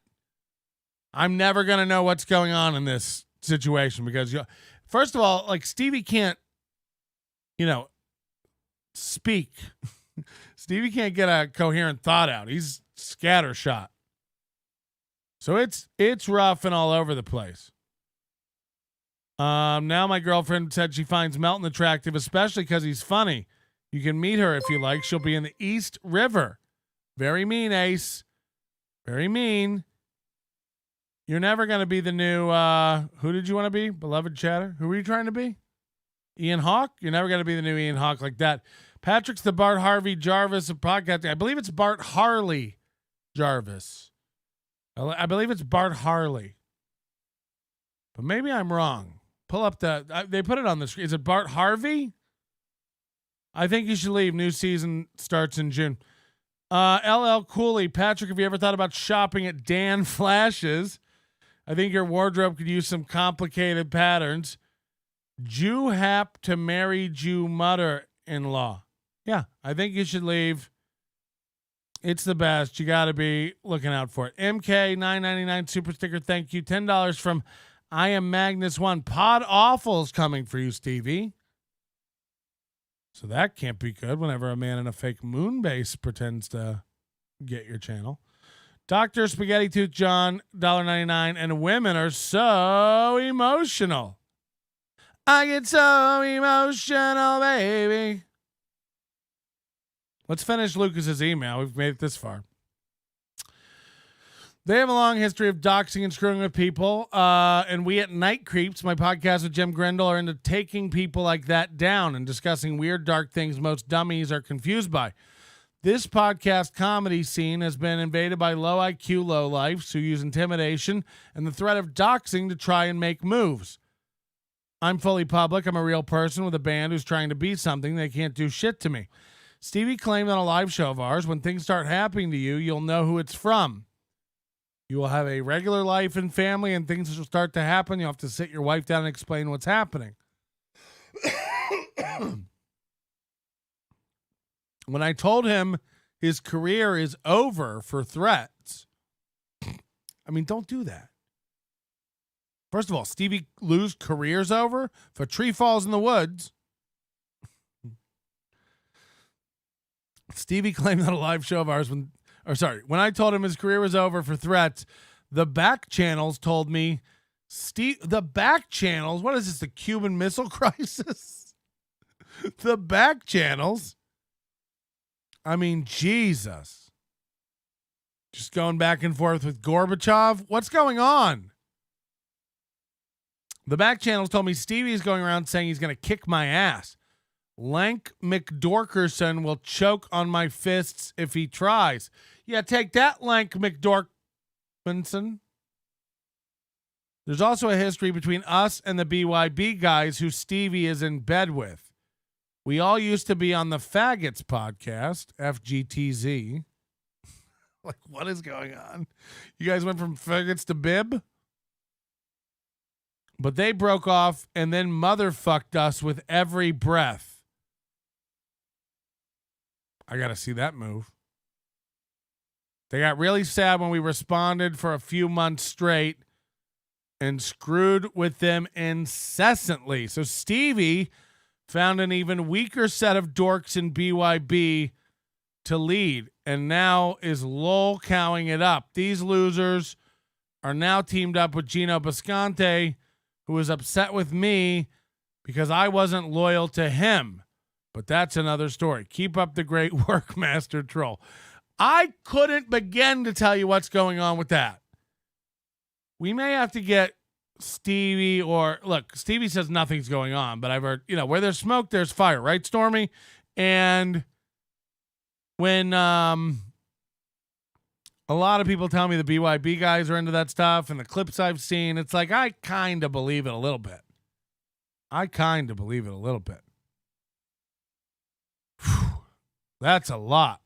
I'm never going to know what's going on in this situation because, first of all, like Stevie can't, speak. Stevie can't get a coherent thought out. He's scattershot. So it's rough and all over the place. Now my girlfriend said she finds Melton attractive, especially because he's funny. You can meet her if you like. She'll be in the East River. Very mean, Ace. Very mean. You're never going to be the new, who did you want to be? Beloved chatter? Who were you trying to be? Ian Hawke? You're never going to be the new Ian Hawke like that. Patrick's the Bart Harvey Jarvis of podcasting. I believe it's Bart Harley Jarvis. I believe it's Bart Harley. But maybe I'm wrong. Pull up they put it on the screen. Is it Bart Harvey? I think you should leave. New season starts in June. LL Cooley. Patrick, have you ever thought about shopping at Dan Flash's? I think your wardrobe could use some complicated patterns. Jew hap to marry Jew mother-in-law. Yeah, I think you should leave. It's the best. You got to be looking out for it. MK999 super sticker. Thank you. $10 from I Am Magnus 1. Pod Awful's coming for you, Stevie. So that can't be good whenever a man in a fake moon base pretends to get your channel. Dr. Spaghetti Tooth John, $1.99. And women are so emotional. I get so emotional, baby. Let's finish Lucas's email. We've made it this far. They have a long history of doxing and screwing with people. And we at Night Creeps, my podcast with Jim Grindle, are into taking people like that down and discussing weird, dark things most dummies are confused by. This podcast comedy scene has been invaded by low IQ lowlifes who use intimidation and the threat of doxing to try and make moves. I'm fully public. I'm a real person with a band who's trying to be something. They can't do shit to me. Stevie claimed on a live show of ours, when things start happening to you, you'll know who it's from. You will have a regular life and family, and things will start to happen. You'll have to sit your wife down and explain what's happening. When I told him his career is over for threats, I mean, don't do that. First of all, Stevie Lew's career's over. If a tree falls in the woods. Stevie claimed on a live show of ours when I told him his career was over for threats, the back channels told me, the back channels, what is this, the Cuban Missile Crisis? The back channels? I mean, Jesus. Just going back and forth with Gorbachev? What's going on? The back channels told me Stevie's going around saying he's going to kick my ass. Lank McDorkerson will choke on my fists if he tries. Yeah, take that, Lank McDorkerson. There's also a history between us and the BYB guys who Stevie is in bed with. We all used to be on the Faggots podcast, FGTZ. Like, what is going on? You guys went from Faggots to Bib? But they broke off and then motherfucked us with every breath. I got to see that move. They got really sad when we responded for a few months straight and screwed with them incessantly. So Stevie found an even weaker set of dorks in BYB to lead and now is lol-cowing it up. These losers are now teamed up with Gino Bisconte, who is upset with me because I wasn't loyal to him. But that's another story. Keep up the great work, Master Troll. I couldn't begin to tell you what's going on with that. We may have to get Stevie look, Stevie says nothing's going on, but I've heard, where there's smoke, there's fire, right, Stormy? And when a lot of people tell me the BYB guys are into that stuff and the clips I've seen, it's like I kind of believe it a little bit. That's a lot.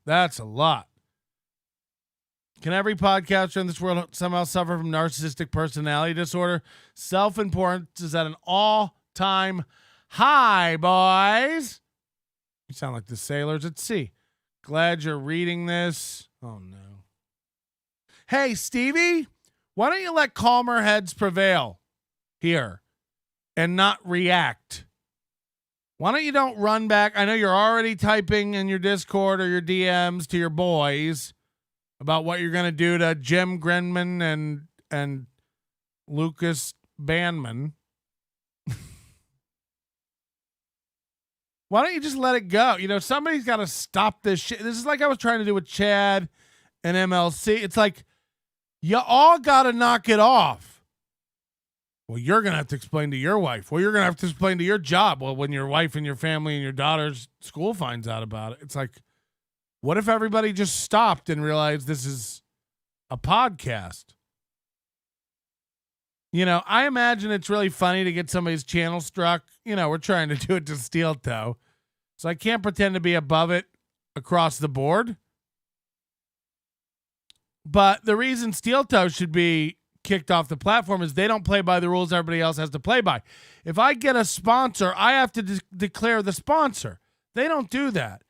Can every podcaster in this world somehow suffer from narcissistic personality disorder? Self-importance is at an all-time high, boys. You sound like the sailors at sea. Glad you're reading this. Oh, no. Hey, Stevie, why don't you let calmer heads prevail here and not react? Why don't you run back? I know you're already typing in your Discord or your DMs to your boys about what you're going to do to Jim Grenman and Lucas Banman. Why don't you just let it go? Somebody's got to stop this shit. This is like I was trying to do with Chad and MLC. It's like, you all got to knock it off. Well, you're going to have to explain to your wife. Well, you're going to have to explain to your job. Well, when your wife and your family and your daughter's school finds out about it, it's like, what if everybody just stopped and realized this is a podcast? I imagine it's really funny to get somebody's channel struck. We're trying to do it to Steel Toe. So I can't pretend to be above it across the board. But the reason Steel Toe should be kicked off the platform is they don't play by the rules everybody else has to play by. If I get a sponsor, I have to declare the sponsor. They don't do that.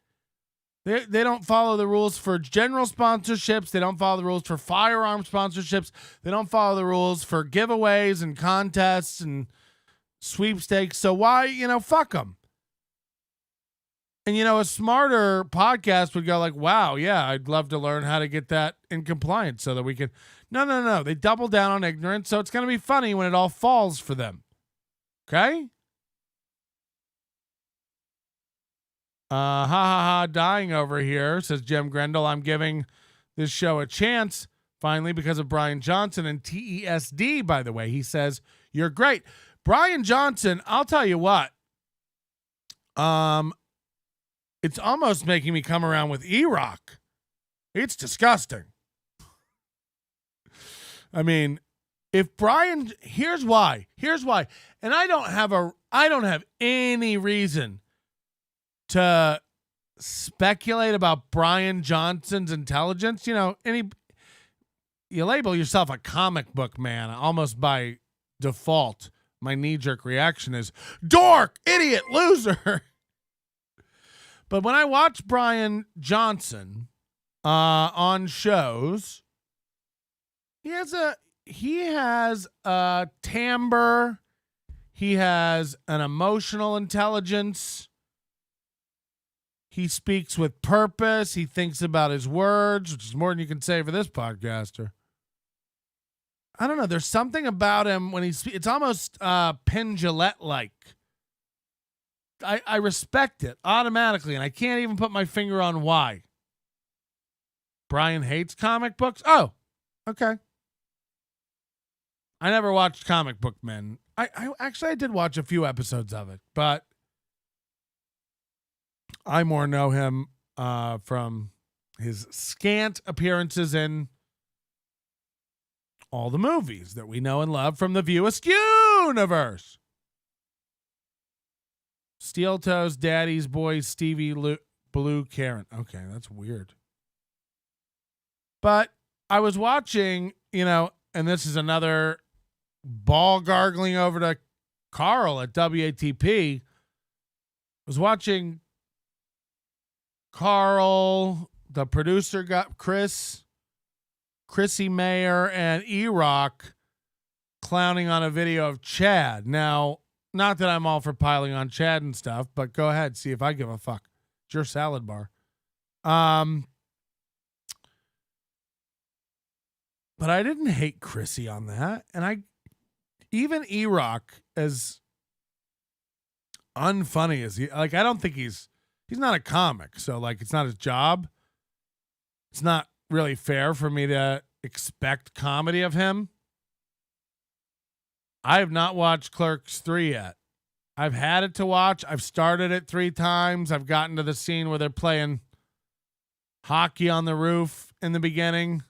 They don't follow the rules for general sponsorships. They don't follow the rules for firearm sponsorships. They don't follow the rules for giveaways and contests and sweepstakes. So why, fuck them. And, a smarter podcast would go like, wow, yeah, I'd love to learn how to get that in compliance so that we can. No. They double down on ignorance. So it's going to be funny when it all falls for them. Okay? Dying over here, says Jem Grendel. I'm giving this show a chance, finally, because of Brian Johnson and TESD, by the way. He says, you're great. Brian Johnson, I'll tell you what. It's almost making me come around with E-Rock. It's disgusting. I mean, if Brian, here's why. And I don't have any reason to speculate about Brian Johnson's intelligence. You label yourself a comic book man almost by default. My knee-jerk reaction is dork, idiot, loser. But when I watch Brian Johnson on shows, he has a timbre. He has an emotional intelligence. He speaks with purpose. He thinks about his words, which is more than you can say for this podcaster. I don't know. There's something about him when he speaks. It's almost Penn Jillette-like. I respect it automatically, and I can't even put my finger on why. Brian hates comic books? Oh, okay. I never watched Comic Book Men. I did watch a few episodes of it, but I more know him from his scant appearances in all the movies that we know and love from the View Askew universe. Steel Toes, Daddy's Boys, Stevie Lew, Blue Karen. Okay, that's weird. But I was watching, and this is another ball gargling over to Carl at WATP. I was watching Carl, the producer, got Chrissy Mayer, and E-Rock clowning on a video of Chad. Now, not that I'm all for piling on Chad and stuff, but go ahead, see if I give a fuck. It's your salad bar. But I didn't hate Chrissy on that. And even E-Rock, as unfunny as I don't think he's not a comic. So it's not his job. It's not really fair for me to expect comedy of him. I have not watched Clerks 3 yet. I've had it to watch. I've started it 3 times. I've gotten to the scene where they're playing hockey on the roof in the beginning.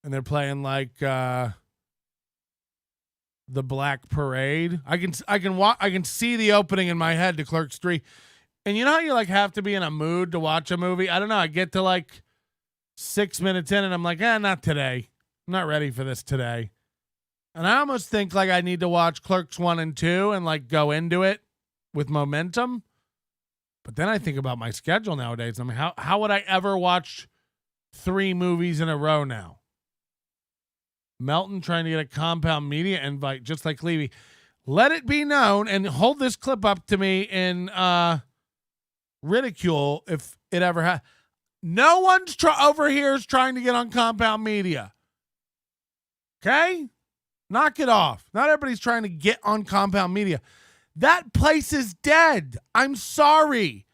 And they're playing the Black Parade. I can see the opening in my head to Clerks 3. And you know how you have to be in a mood to watch a movie? I don't know. I get to 6 minutes in and I'm like, not today. I'm not ready for this today. And I almost think I need to watch Clerks 1 and 2 and go into it with momentum. But then I think about my schedule nowadays. I mean, how would I ever watch 3 movies in a row now? Melton trying to get a Compound Media invite, just like Levy. Let it be known, and hold this clip up to me in ridicule if it ever has. No one's over here is trying to get on Compound Media. Okay? Knock it off. Not everybody's trying to get on Compound Media. That place is dead. I'm sorry.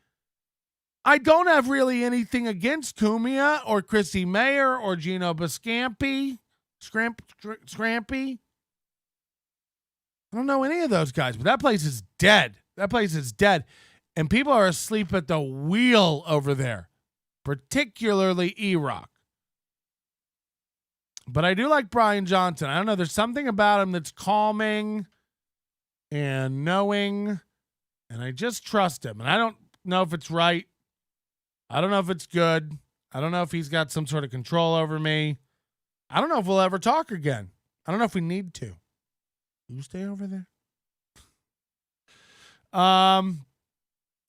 I don't have really anything against Cumia or Chrissy Mayer or Gino Biscampi. Scrampy. I don't know any of those guys, but that place is dead. That place is dead. And people are asleep at the wheel over there, particularly E-Rock. But I do like Brian Johnson. I don't know. There's something about him that's calming and knowing, and I just trust him. And I don't know if it's right. I don't know if it's good. I don't know if he's got some sort of control over me. I don't know if we'll ever talk again. I don't know if we need to. You stay over there.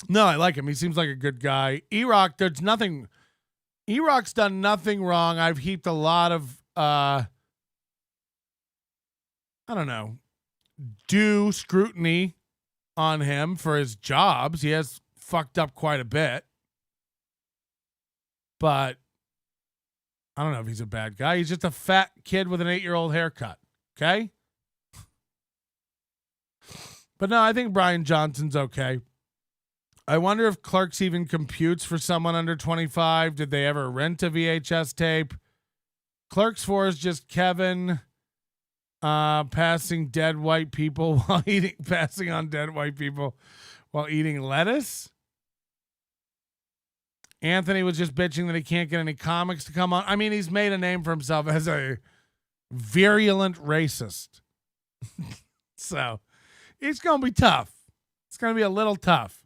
No, I like him. He seems like a good guy. E-Rock, there's nothing. E-Rock's done nothing wrong. I've heaped a lot of, I don't know, due scrutiny on him for his jobs. He has fucked up quite a bit. But I don't know if he's a bad guy. He's just a fat kid with an 8-year-old haircut. Okay? But no, I think Brian Johnson's okay. I wonder if Clerks even computes for someone under 25. Did they ever rent a VHS tape? Clerks 4 is just Kevin passing on dead white people while eating lettuce. Anthony was just bitching that he can't get any comics to come on. I mean, he's made a name for himself as a virulent racist. So it's going to be tough. It's going to be a little tough.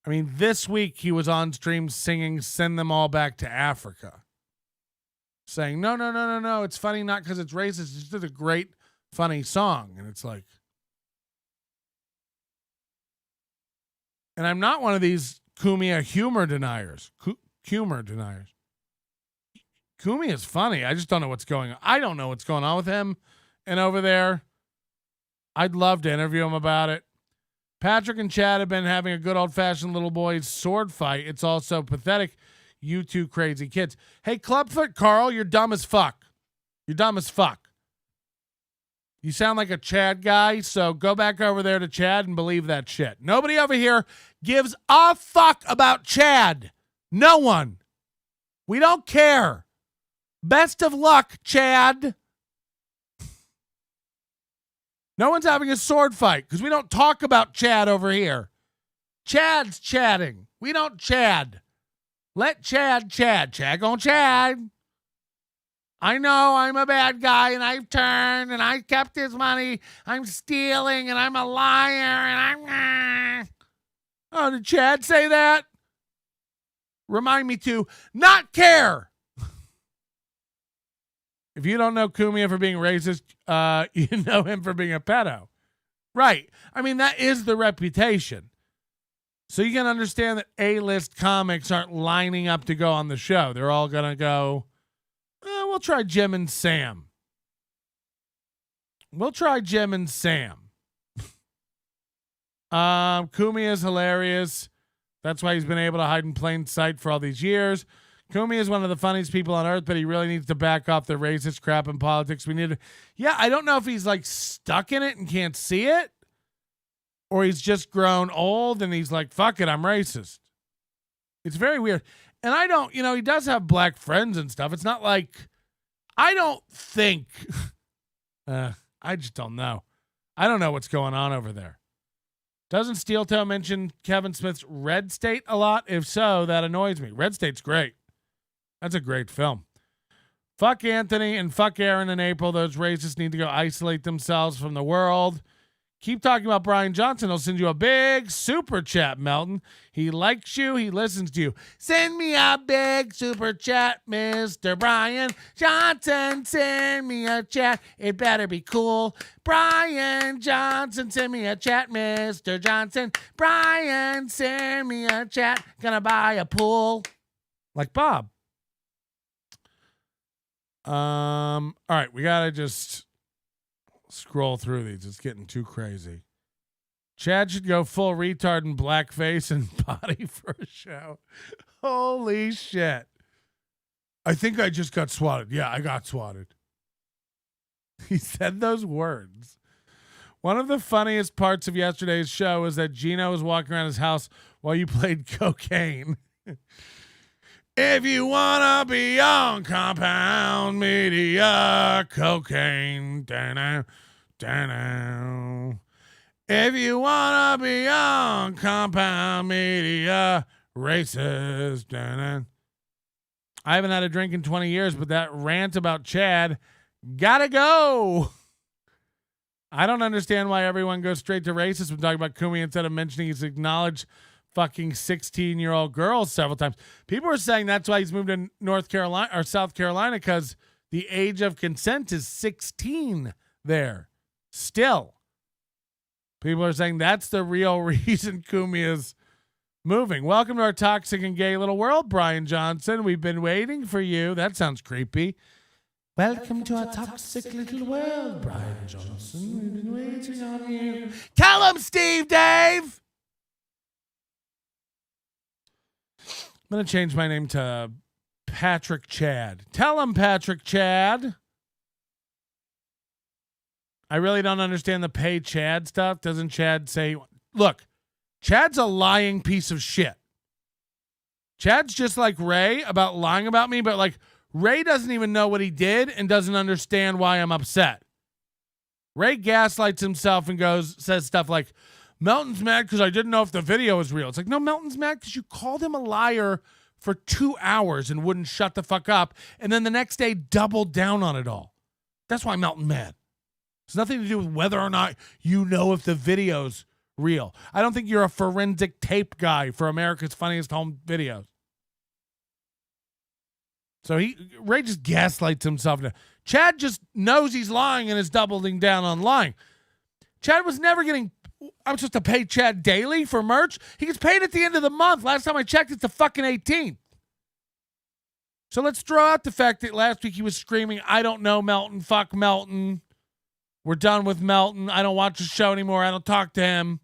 I mean, this week he was on stream singing "Send Them All Back to Africa," saying, no, it's funny not because it's racist, it's just a great, funny song. And it's like, and I'm not one of these Kumia humor deniers. Humor deniers. Kumi is funny. I just don't know what's going on. I don't know what's going on with him and over there. I'd love to interview him about it. Patrick and Chad have been having a good old-fashioned little boys sword fight. It's also pathetic. You two crazy kids. Hey, Clubfoot Carl, you're dumb as fuck. You're dumb as fuck. You sound like a Chad guy, so go back over there to Chad and believe that shit. Nobody over here gives a fuck about Chad. No one. We don't care. Best of luck, Chad. No one's having a sword fight because we don't talk about Chad over here. Chad's chatting. We don't Chad. Let Chad Chad. Chad gon' Chad. I know I'm a bad guy and I've turned and I kept his money. I'm stealing and I'm a liar and I'm... Oh, did Chad say that? Remind me to not care. If you don't know Kumia for being racist, you know him for being a pedo. Right. I mean, that is the reputation. So you can understand that A-list comics aren't lining up to go on the show. They're all going to go, we'll try Jim and Sam. We'll try Jim and Sam. Kumia is hilarious. That's why he's been able to hide in plain sight for all these years. Kumia is one of the funniest people on earth, but he really needs to back off the racist crap in politics. We need to, I don't know if he's like stuck in it and can't see it, or he's just grown old and he's like, fuck it, I'm racist. It's very weird. And I don't, he does have black friends and stuff. It's not like, I don't think, I just don't know. I don't know what's going on over there. Doesn't Steel Toe mention Kevin Smith's Red State a lot? If so, that annoys me. Red State's great. That's a great film. Fuck Anthony and fuck Aaron and April. Those racists need to go isolate themselves from the world. Keep talking about Brian Johnson. He'll send you a big super chat, Melton. He likes you. He listens to you. Send me a big super chat, Mr. Brian Johnson. Send me a chat. It better be cool. Brian Johnson, send me a chat, Mr. Johnson. Brian, send me a chat. Gonna buy a pool. Like Bob. All right, we gotta just scroll through these. It's getting too crazy. Chad should go full retard in blackface and body for a show. Holy shit. I think I just got swatted. Yeah, I got swatted. He said those words. One of the funniest parts of yesterday's show is that Gino was walking around his house while you played cocaine. If you wanna be on Compound Media, cocaine, da-na, da-na. If you wanna be on Compound Media, racist, da-na. I haven't had a drink in 20 years, but that rant about Chad, gotta go. I don't understand why everyone goes straight to racist when talking about Kumi instead of mentioning his acknowledged fucking 16-year-old girls several times. People are saying that's why he's moved to North Carolina or South Carolina, because the age of consent is 16 there. Still. People are saying that's the real reason Kumia's moving. Welcome to our toxic and gay little world, Brian Johnson. We've been waiting for you. That sounds creepy. Welcome to our toxic little world, Brian Johnson. We've been waiting on you. Tell him, Steve Dave! I'm going to change my name to Patrick Chad. Tell him, Patrick Chad. I really don't understand the pay Chad stuff. Doesn't Chad say, look, Chad's a lying piece of shit. Chad's just like Ray about lying about me, but like Ray doesn't even know what he did and doesn't understand why I'm upset. Ray gaslights himself and says stuff like, Melton's mad because I didn't know if the video was real. It's like, no, Melton's mad because you called him a liar for 2 hours and wouldn't shut the fuck up. And then the next day doubled down on it all. That's why Melton's mad. It's nothing to do with whether or not you know if the video's real. I don't think you're a forensic tape guy for America's Funniest Home Videos. So Ray just gaslights himself. Chad just knows he's lying and is doubling down on lying. Chad was never getting... I'm supposed to pay Chad daily for merch? He gets paid at the end of the month. Last time I checked, it's the fucking 18th. So let's throw out the fact that last week he was screaming, I don't know Melton, fuck Melton. We're done with Melton. I don't watch the show anymore. I don't talk to him.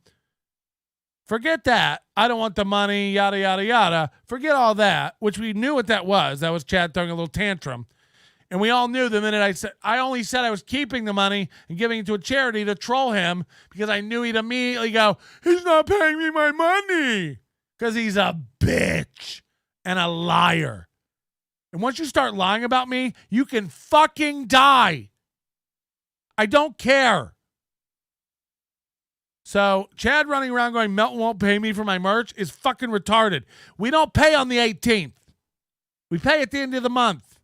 Forget that. I don't want the money, yada, yada, yada. Forget all that, which we knew what that was. That was Chad throwing a little tantrum. And we all knew the minute I only said I was keeping the money and giving it to a charity to troll him because I knew he'd immediately go, he's not paying me my money. Because he's a bitch and a liar. And once you start lying about me, you can fucking die. I don't care. So Chad running around going, Melton won't pay me for my merch is fucking retarded. We don't pay on the 18th. We pay at the end of the month.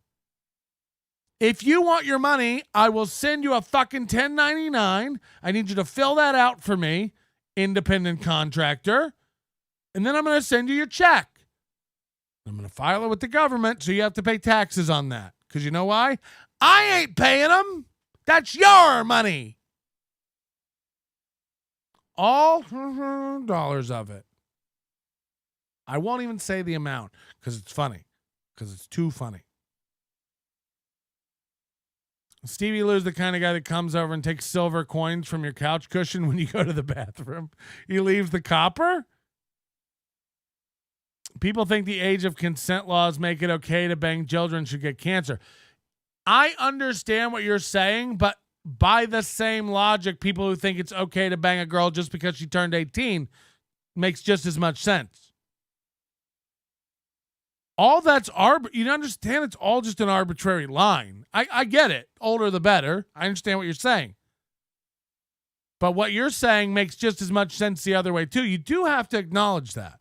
If you want your money, I will send you a fucking 1099. I need you to fill that out for me, independent contractor. And then I'm going to send you your check. I'm going to file it with the government, so you have to pay taxes on that. Because you know why? I ain't paying them. That's your money. All dollars of it. I won't even say the amount because it's funny. Because it's too funny. Stevie Lew is the kind of guy that comes over and takes silver coins from your couch cushion when you go to the bathroom. He leaves the copper. People think the age of consent laws make it okay to bang children should get cancer. I understand what you're saying, but by the same logic, people who think it's okay to bang a girl just because she turned 18 makes just as much sense. All that's you understand it's all just an arbitrary line. I get it. Older the better. I understand what you're saying. But what you're saying makes just as much sense the other way too. You do have to acknowledge that.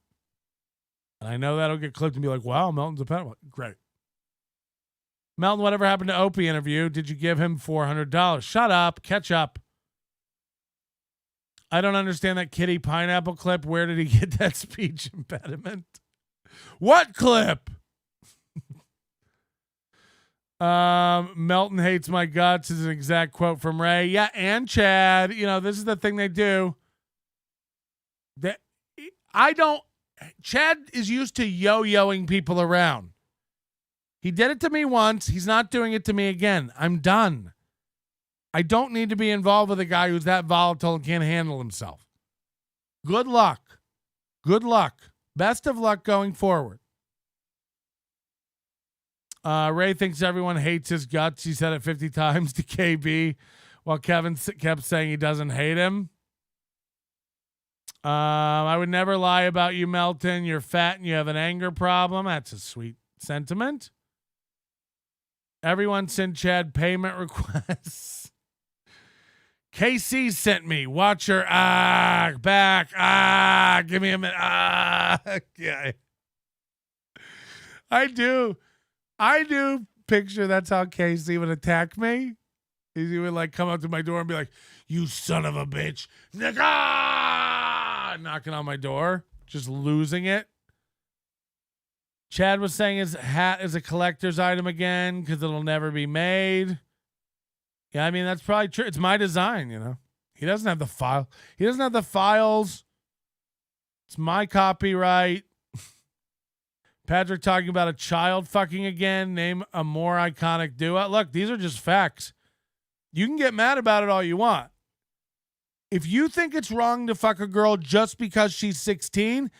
And I know that'll get clipped and be like, wow, Melton's a pedophile. Great. Melton, whatever happened to Opie interview? Did you give him $400? Shut up. Catch up. I don't understand that Kitty Pineapple clip. Where did he get that speech impediment? What clip? Melton hates my guts is an exact quote from Ray. Yeah, and Chad. You know, this is the thing they do. Chad is used to yo-yoing people around. He did it to me once. He's not doing it to me again. I'm done. I don't need to be involved with a guy who's that volatile and can't handle himself. Good luck. Good luck. Best of luck going forward. Ray thinks everyone hates his guts. He said it 50 times to KB while Kevin kept saying he doesn't hate him. I would never lie about you, Melton. You're fat and you have an anger problem. That's a sweet sentiment. Everyone send Chad payment requests. KC sent me. Watch her. Back. Give me a minute. Yeah. I do picture that's how KC would attack me. He would like come up to my door and be like, you son of a bitch. Knocking on my door. Just losing it. Chad was saying his hat is a collector's item again because it'll never be made. Yeah, I mean, that's probably true. It's my design, you know. He doesn't have the file. He doesn't have the files. It's my copyright. Patrick talking about a child fucking again. Name a more iconic duo. Look, these are just facts. You can get mad about it all you want. If you think it's wrong to fuck a girl just because she's 16,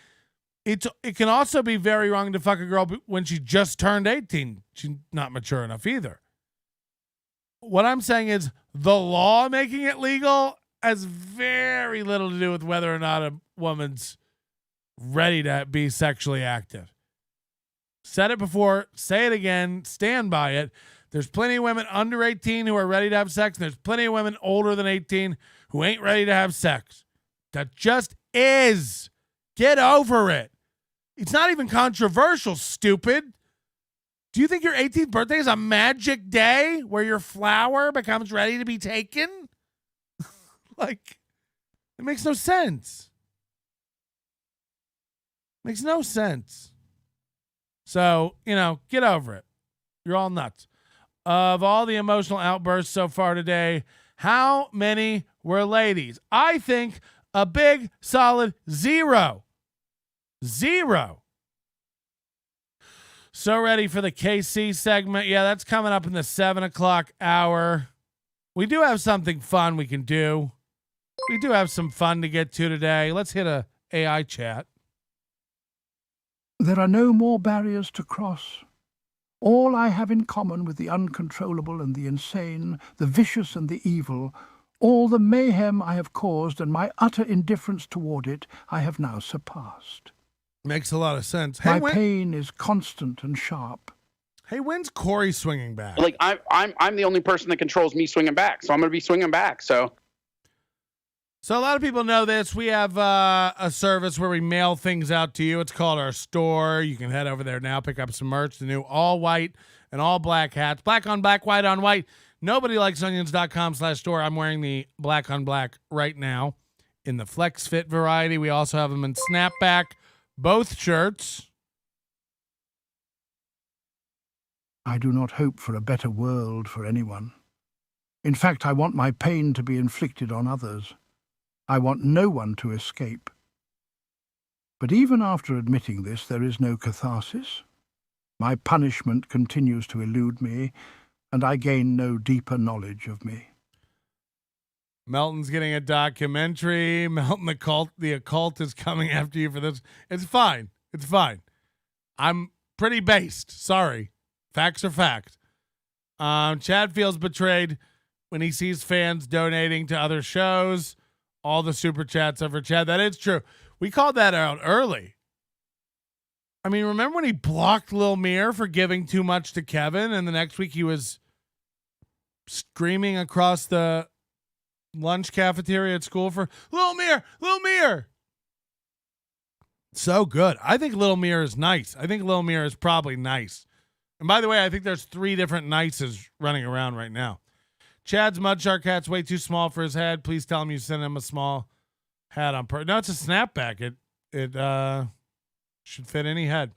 it can also be very wrong to fuck a girl when she just turned 18. She's not mature enough either. What I'm saying is the law making it legal has very little to do with whether or not a woman's ready to be sexually active. Said it before, say it again, stand by it. There's plenty of women under 18 who are ready to have sex, and there's plenty of women older than 18 who ain't ready to have sex. That just is. Get over it. It's not even controversial, stupid. Do you think your 18th birthday is a magic day where your flower becomes ready to be taken? Like, it makes no sense. Makes no sense. So, get over it. You're all nuts. Of all the emotional outbursts so far today, how many were ladies? I think a big, solid 0. 0. So ready for the KC segment. Yeah, that's coming up in the 7 o'clock hour. We do have something fun we can do. We do have some fun to get to today. Let's hit a AI chat. There are no more barriers to cross. All I have in common with the uncontrollable and the insane, the vicious and the evil, all the mayhem I have caused and my utter indifference toward it, I have now surpassed. Makes a lot of sense. My pain is constant and sharp. Hey, when's Corey swinging back? Like I'm the only person that controls me swinging back, so I'm going to be swinging back. So a lot of people know this. We have a service where we mail things out to you. It's called our store. You can head over there now, pick up some merch. The new all white and all black hats. Black on black, white on white. NobodyLikesOnions.com/store. I'm wearing the black on black right now in the Flex Fit variety. We also have them in snapback, both shirts. I do not hope for a better world for anyone. In fact, I want my pain to be inflicted on others. I want no one to escape. But even after admitting this, there is no catharsis. My punishment continues to elude me, and I gain no deeper knowledge of me. Melton's getting a documentary. Melton, the occult is coming after you for this. It's fine. It's fine. I'm pretty based. Sorry. Facts are fact. Chad feels betrayed when he sees fans donating to other shows. All the super chats are for Chad. That is true. We called that out early. I mean, remember when he blocked Lil Mir for giving too much to Kevin, and the next week he was screaming across the lunch cafeteria at school for Lil Mir, Lil Mir. So good. I think Lil Mir is nice. I think Lil Mir is probably nice. And by the way, I think there's 3 different nices running around right now. Chad's Mudshark hat's way too small for his head. Please tell him you sent him a small hat on purpose. No, it's a snapback. It should fit any head.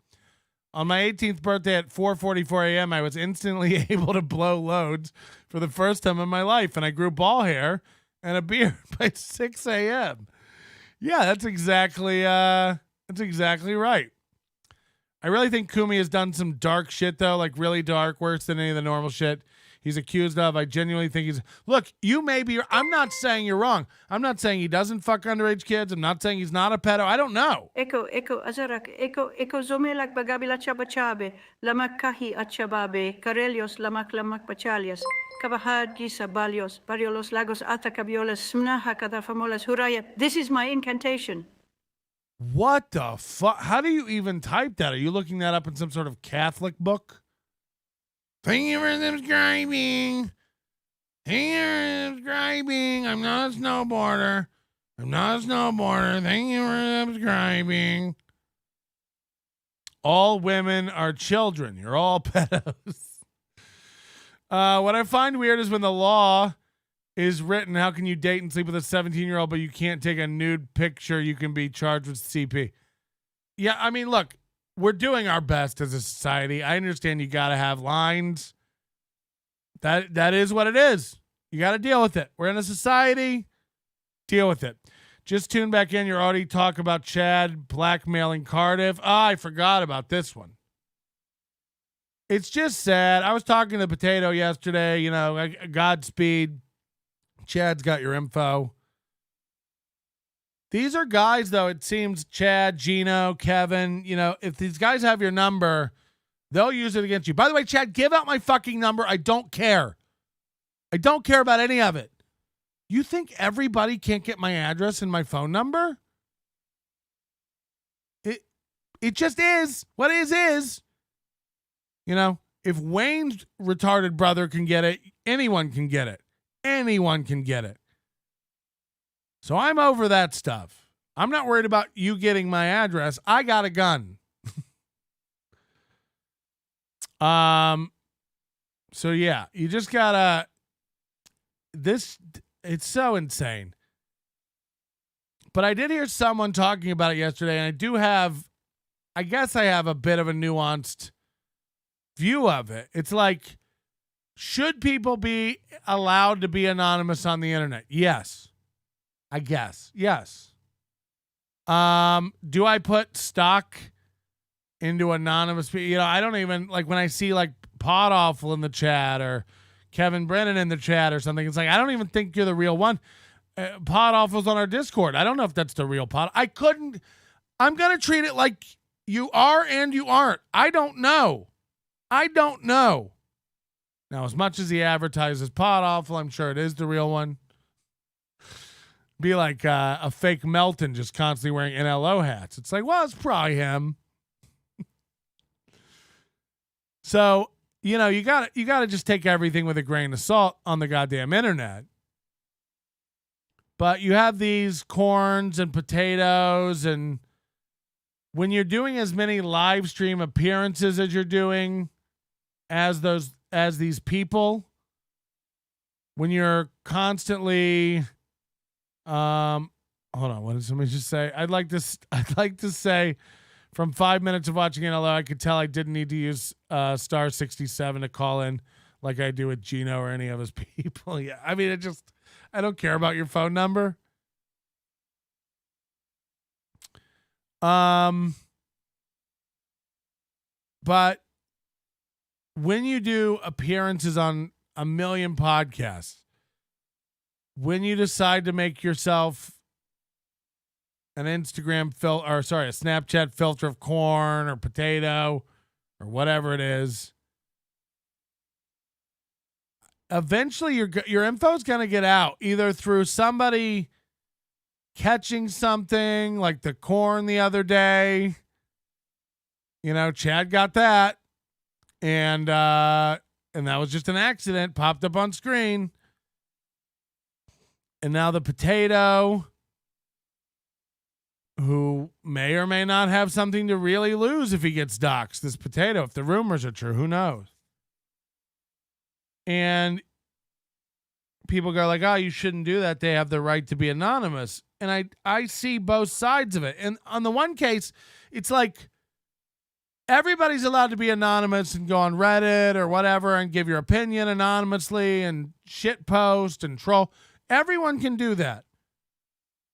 On my 18th birthday at 4:44 a.m., I was instantly able to blow loads for the first time in my life, and I grew ball hair and a beard by 6 a.m. Yeah, that's exactly right. I really think Kumi has done some dark shit, though, like really dark, worse than any of the normal shit he's accused of. I genuinely think he's... Look, you may be... I'm not saying you're wrong. I'm not saying he doesn't fuck underage kids. I'm not saying he's not a pedo. I don't know. Eko azarak, eko zomelak bagabila chabachabe, lamak kahi achababe, karelios lamak pachalias, kabahad gisa balios, bariolos lagos atacabiolas, smnaha kadafamolas huraya. This is my incantation. What the fuck? How do you even type that? Are you looking that up in some sort of Catholic book? Thank you for subscribing. Thank you for subscribing. I'm not a snowboarder. Thank you for subscribing. All women are children. You're all pedos. What I find weird is when the law is written, how can you date and sleep with a 17-year-old, but you can't take a nude picture? You can be charged with CP. Yeah, I mean, look. We're doing our best as a society. I understand you got to have lines. That is what it is. You got to deal with it. We're in a society. Deal with it. Just tune back in. You're already talking about Chad blackmailing Cardiff. I forgot about this one. It's just sad. I was talking to Potato yesterday. Godspeed. Chad's got your info. These are guys, though, it seems, Chad, Gino, Kevin, if these guys have your number, they'll use it against you. By the way, Chad, give out my fucking number. I don't care. I don't care about any of it. You think everybody can't get my address and my phone number? It just is. What is. If Wayne's retarded brother can get it, anyone can get it. Anyone can get it. So I'm over that stuff. I'm not worried about you getting my address. I got a gun. So yeah, you just gotta, it's so insane. But I did hear someone talking about it yesterday, and I guess I have a bit of a nuanced view of it. It's like, should people be allowed to be anonymous on the internet? Yes. I guess. Yes. Do I put stock into anonymous people? I don't even, like, when I see like Pod Awful in the chat or Kevin Brennan in the chat or something, it's like, I don't even think you're the real one. Pod Awful's on our Discord. I don't know if that's the real Pod. I'm going to treat it like you are and you aren't. I don't know. Now, as much as he advertises Pod Awful, I'm sure it is the real one. Be like a fake Melton just constantly wearing NLO hats. It's like, well, it's probably him. So, you gotta just take everything with a grain of salt on the goddamn internet. But you have these corns and potatoes, and when you're doing as many live stream appearances as you're doing as these people, when you're constantly hold on, what did somebody just say? I'd like to say from 5 minutes of watching NLO, I could tell I didn't need to use star 67 to call in like I do with Gino or any of his people. Yeah. I mean, I don't care about your phone number. But when you do appearances on a million podcasts, when you decide to make yourself an Instagram a Snapchat filter of corn or potato or whatever it is, eventually your info is going to get out, either through somebody catching something like the corn the other day. Chad got that, and that was just an accident, popped up on screen. And now the potato, who may or may not have something to really lose if he gets doxxed. This potato, if the rumors are true, who knows? And people go like, oh, you shouldn't do that. They have the right to be anonymous. And I see both sides of it. And on the one case, it's like everybody's allowed to be anonymous and go on Reddit or whatever and give your opinion anonymously and shit post and troll. Everyone can do that.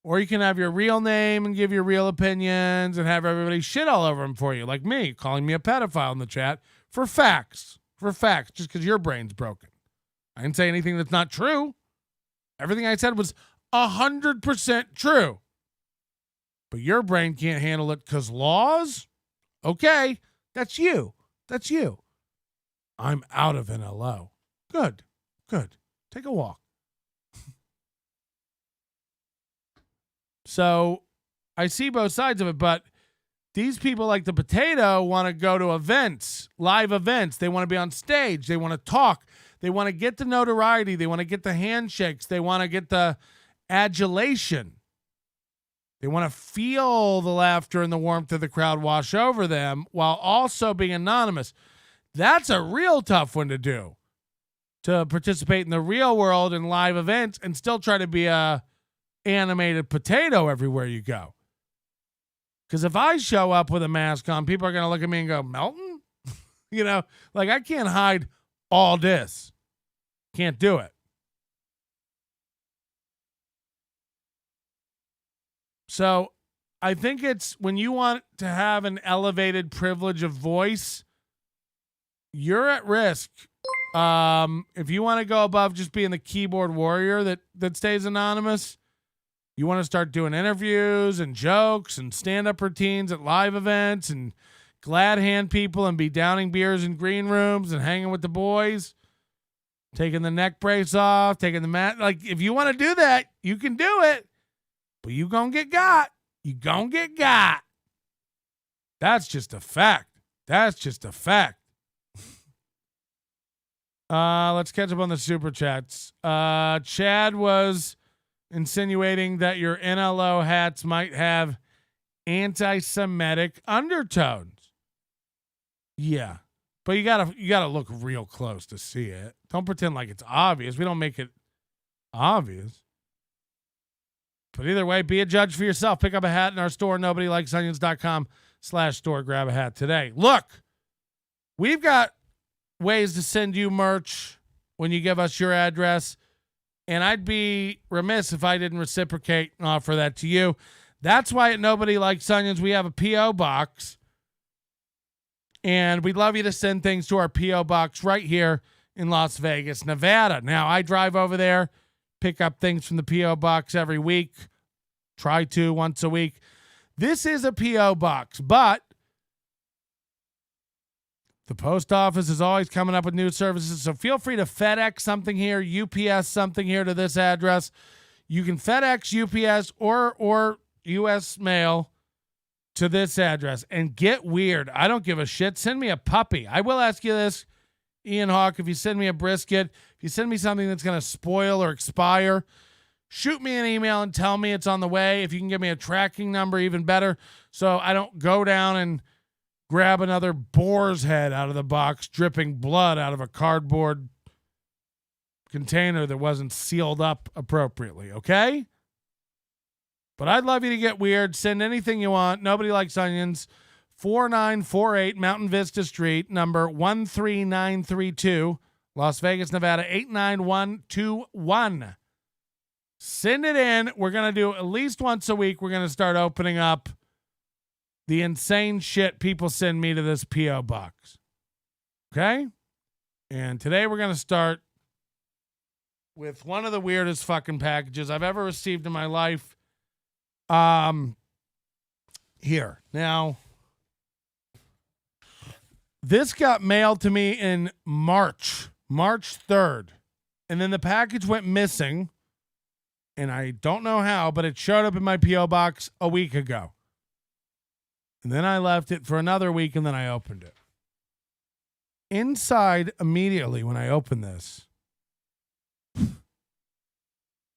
Or you can have your real name and give your real opinions and have everybody shit all over them for you, like me, calling me a pedophile in the chat for facts, just because your brain's broken. I didn't say anything that's not true. Everything I said was 100% true. But your brain can't handle it because laws? Okay, that's you. I'm out of NLO. Good. Take a walk. So I see both sides of it, but these people like the potato want to go to events, live events. They want to be on stage. They want to talk. They want to get the notoriety. They want to get the handshakes. They want to get the adulation. They want to feel the laughter and the warmth of the crowd wash over them while also being anonymous. That's a real tough one to do, to participate in the real world in live events and still try to be a animated potato everywhere you go. Because if I show up with a mask on, people are going to look at me and go, Melton? Like I can't hide all this. Can't do it. So I think it's when you want to have an elevated privilege of voice, you're at risk. If you want to go above just being the keyboard warrior that stays anonymous, you want to start doing interviews and jokes and stand-up routines at live events and glad hand people and be downing beers in green rooms and hanging with the boys, taking the neck brace off, taking the mat. Like, if you want to do that, you can do it, but you gonna get got. You gonna get got. That's just a fact. That's just a fact. Let's catch up on the super chats. Chad was insinuating that your NLO hats might have anti-Semitic undertones. Yeah, but you gotta look real close to see it. Don't pretend like it's obvious. We don't make it obvious. But either way, be a judge for yourself. Pick up a hat in our store, nobodylikesonions.com/store. Grab a hat today. Look, we've got ways to send you merch when you give us your address, and I'd be remiss if I didn't reciprocate and offer that to you. That's why at Nobody Likes Onions, we have a P.O. box, and we'd love you to send things to our P.O. box right here in Las Vegas, Nevada. Now, I drive over there, pick up things from the P.O. box every week, try to once a week. This is a P.O. box, but the post office is always coming up with new services, so feel free to FedEx something here, UPS something here to this address. You can FedEx, UPS, or U.S. mail to this address and get weird. I don't give a shit. Send me a puppy. I will ask you this, Ian Hawk, if you send me a brisket, if you send me something that's going to spoil or expire, shoot me an email and tell me it's on the way. If you can give me a tracking number, even better, so I don't go down and grab another boar's head out of the box, dripping blood out of a cardboard container that wasn't sealed up appropriately, okay? But I'd love you to get weird. Send anything you want. Nobody Likes Onions, 4948 Mountain Vista Street, number 13932, Las Vegas, Nevada, 89121. Send it in. We're going to do at least once a week. We're going to start opening up the insane shit people send me to this P.O. box. Okay? And today we're going to start with one of the weirdest fucking packages I've ever received in my life. Here. Now, this got mailed to me in March 3rd. And then the package went missing. And I don't know how, but it showed up in my P.O. box a week ago. And then I left it for another week, and then I opened it. Inside, immediately when I opened this,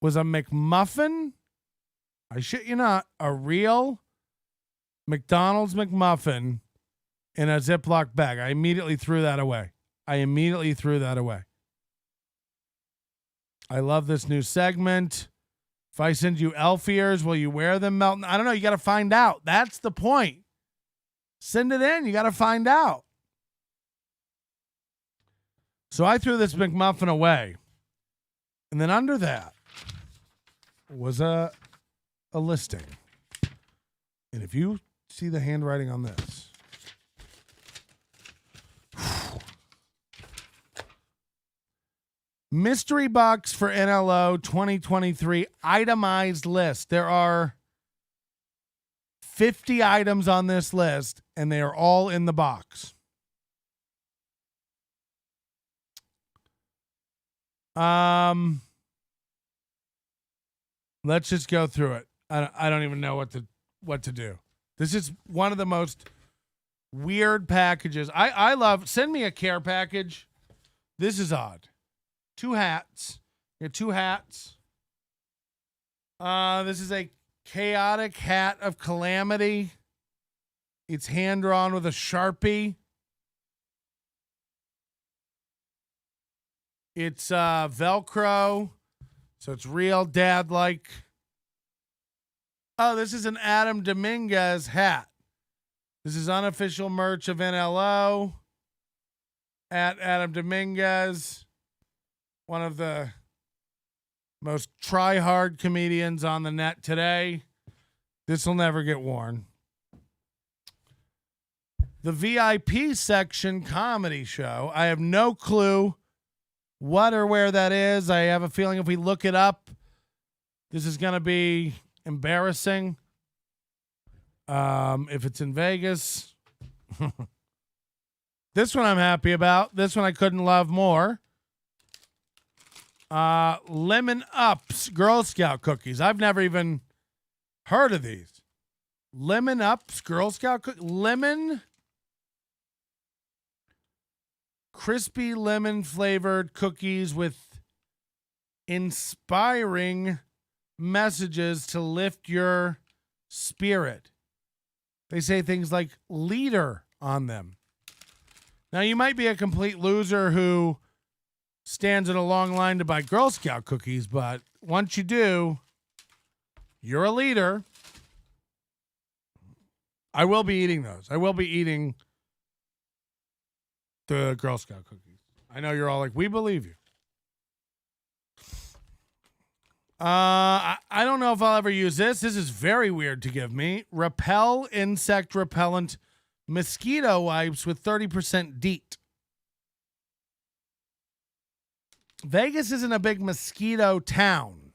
was a McMuffin. I shit you not, a real McDonald's McMuffin in a Ziploc bag. I immediately threw that away. I love this new segment. If I send you elf ears, will you wear them, Melton? I don't know. You got to find out. That's the point. Send it in. You got to find out. So I threw this McMuffin away. And then under that was a listing. And if you see the handwriting on this. Mystery box for NLO 2023 itemized list. There are 50 items on this list, and they are all in the box. Let's just go through it. I don't even know what to do. This is one of the most weird packages. I love, send me a care package. This is odd. 2 hats. You have 2 hats. This is a chaotic hat of calamity. It's hand drawn with a Sharpie. It's Velcro, so it's real dad-like. Oh, this is an Adam Dominguez hat. This is unofficial merch of NLO at Adam Dominguez, one of the most try-hard comedians on the net today. This will never get worn. The VIP section comedy show. I have no clue what or where that is. I have a feeling if we look it up, this is going to be embarrassing. If it's in Vegas. This one I'm happy about. This one I couldn't love more. Lemon Ups Girl Scout cookies. I've never even heard of these. Lemon Ups Girl Scout cookies. Lemon. Crispy lemon flavored cookies with inspiring messages to lift your spirit. They say things like leader on them. Now, you might be a complete loser who stands in a long line to buy Girl Scout cookies, but once you do, you're a leader. I will be eating those. I will be eating the Girl Scout cookies. I know you're all like, we believe you. I don't know if I'll ever use this. This is very weird to give me. Repel insect repellent mosquito wipes with 30% DEET. Vegas isn't a big mosquito town.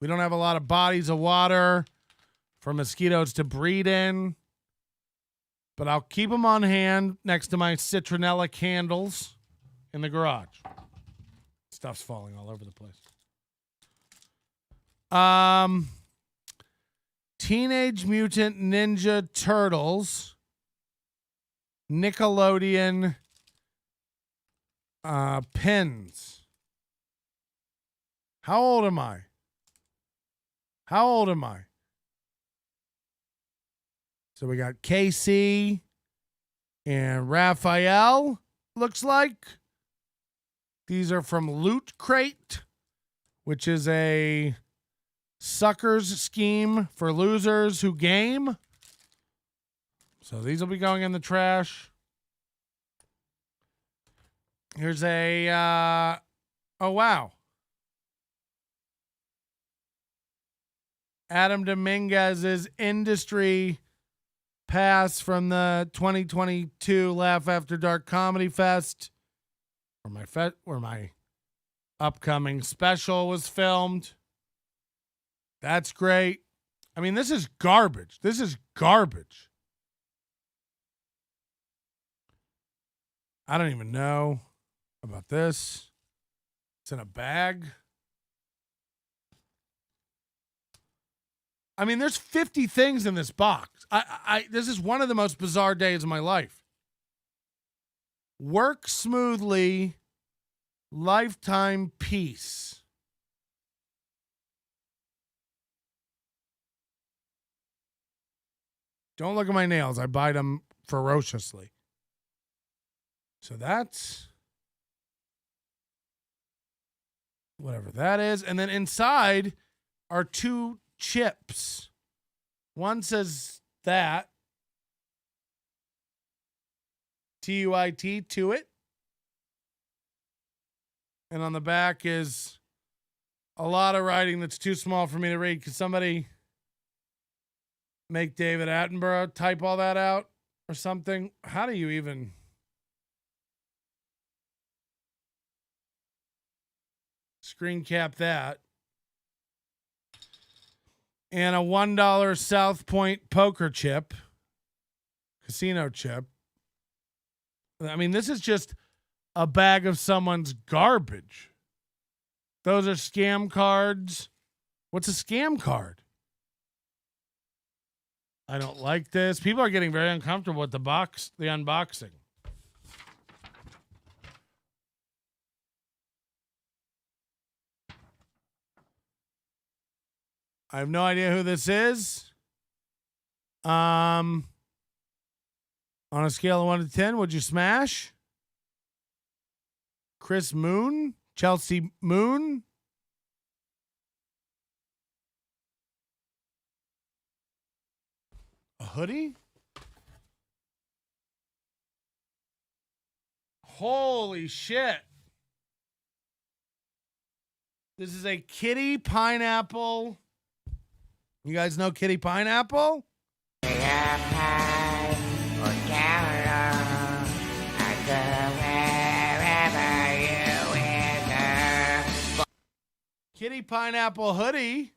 We don't have a lot of bodies of water for mosquitoes to breed in. But I'll keep them on hand next to my citronella candles in the garage. Stuff's falling all over the place. Teenage Mutant Ninja Turtles. Nickelodeon pins. How old am I? How old am I? So we got KC and Raphael, looks like. These are from Loot Crate, which is a suckers scheme for losers who game. So these will be going in the trash. Here's a, oh wow. Adam Dominguez's industry pass from the 2022 Laugh After Dark Comedy Fest, where my upcoming special was filmed. That's great. I mean, this is garbage. This is garbage. I don't even know about this. It's in a bag. I mean, there's 50 things in this box. This is one of the most bizarre days of my life. Work smoothly, lifetime peace. Don't look at my nails. I bite them ferociously. So that's whatever that is. And then inside are two chips. One says that. TUIT, to it. And on the back is a lot of writing that's too small for me to read. Could somebody make David Attenborough type all that out or something? How do you even... screen cap that? And a $1 South Point poker chip. Casino chip. I mean, this is just a bag of someone's garbage. Those are scam cards. What's a scam card? I don't like this. People are getting very uncomfortable with the unboxing. I have no idea who this is. On a scale of 1 to 10, would you smash? Chris Moon? Chelsea Moon? A hoodie? Holy shit. This is a kitty pineapple You guys know Kitty Pineapple? Kitty Pineapple hoodie.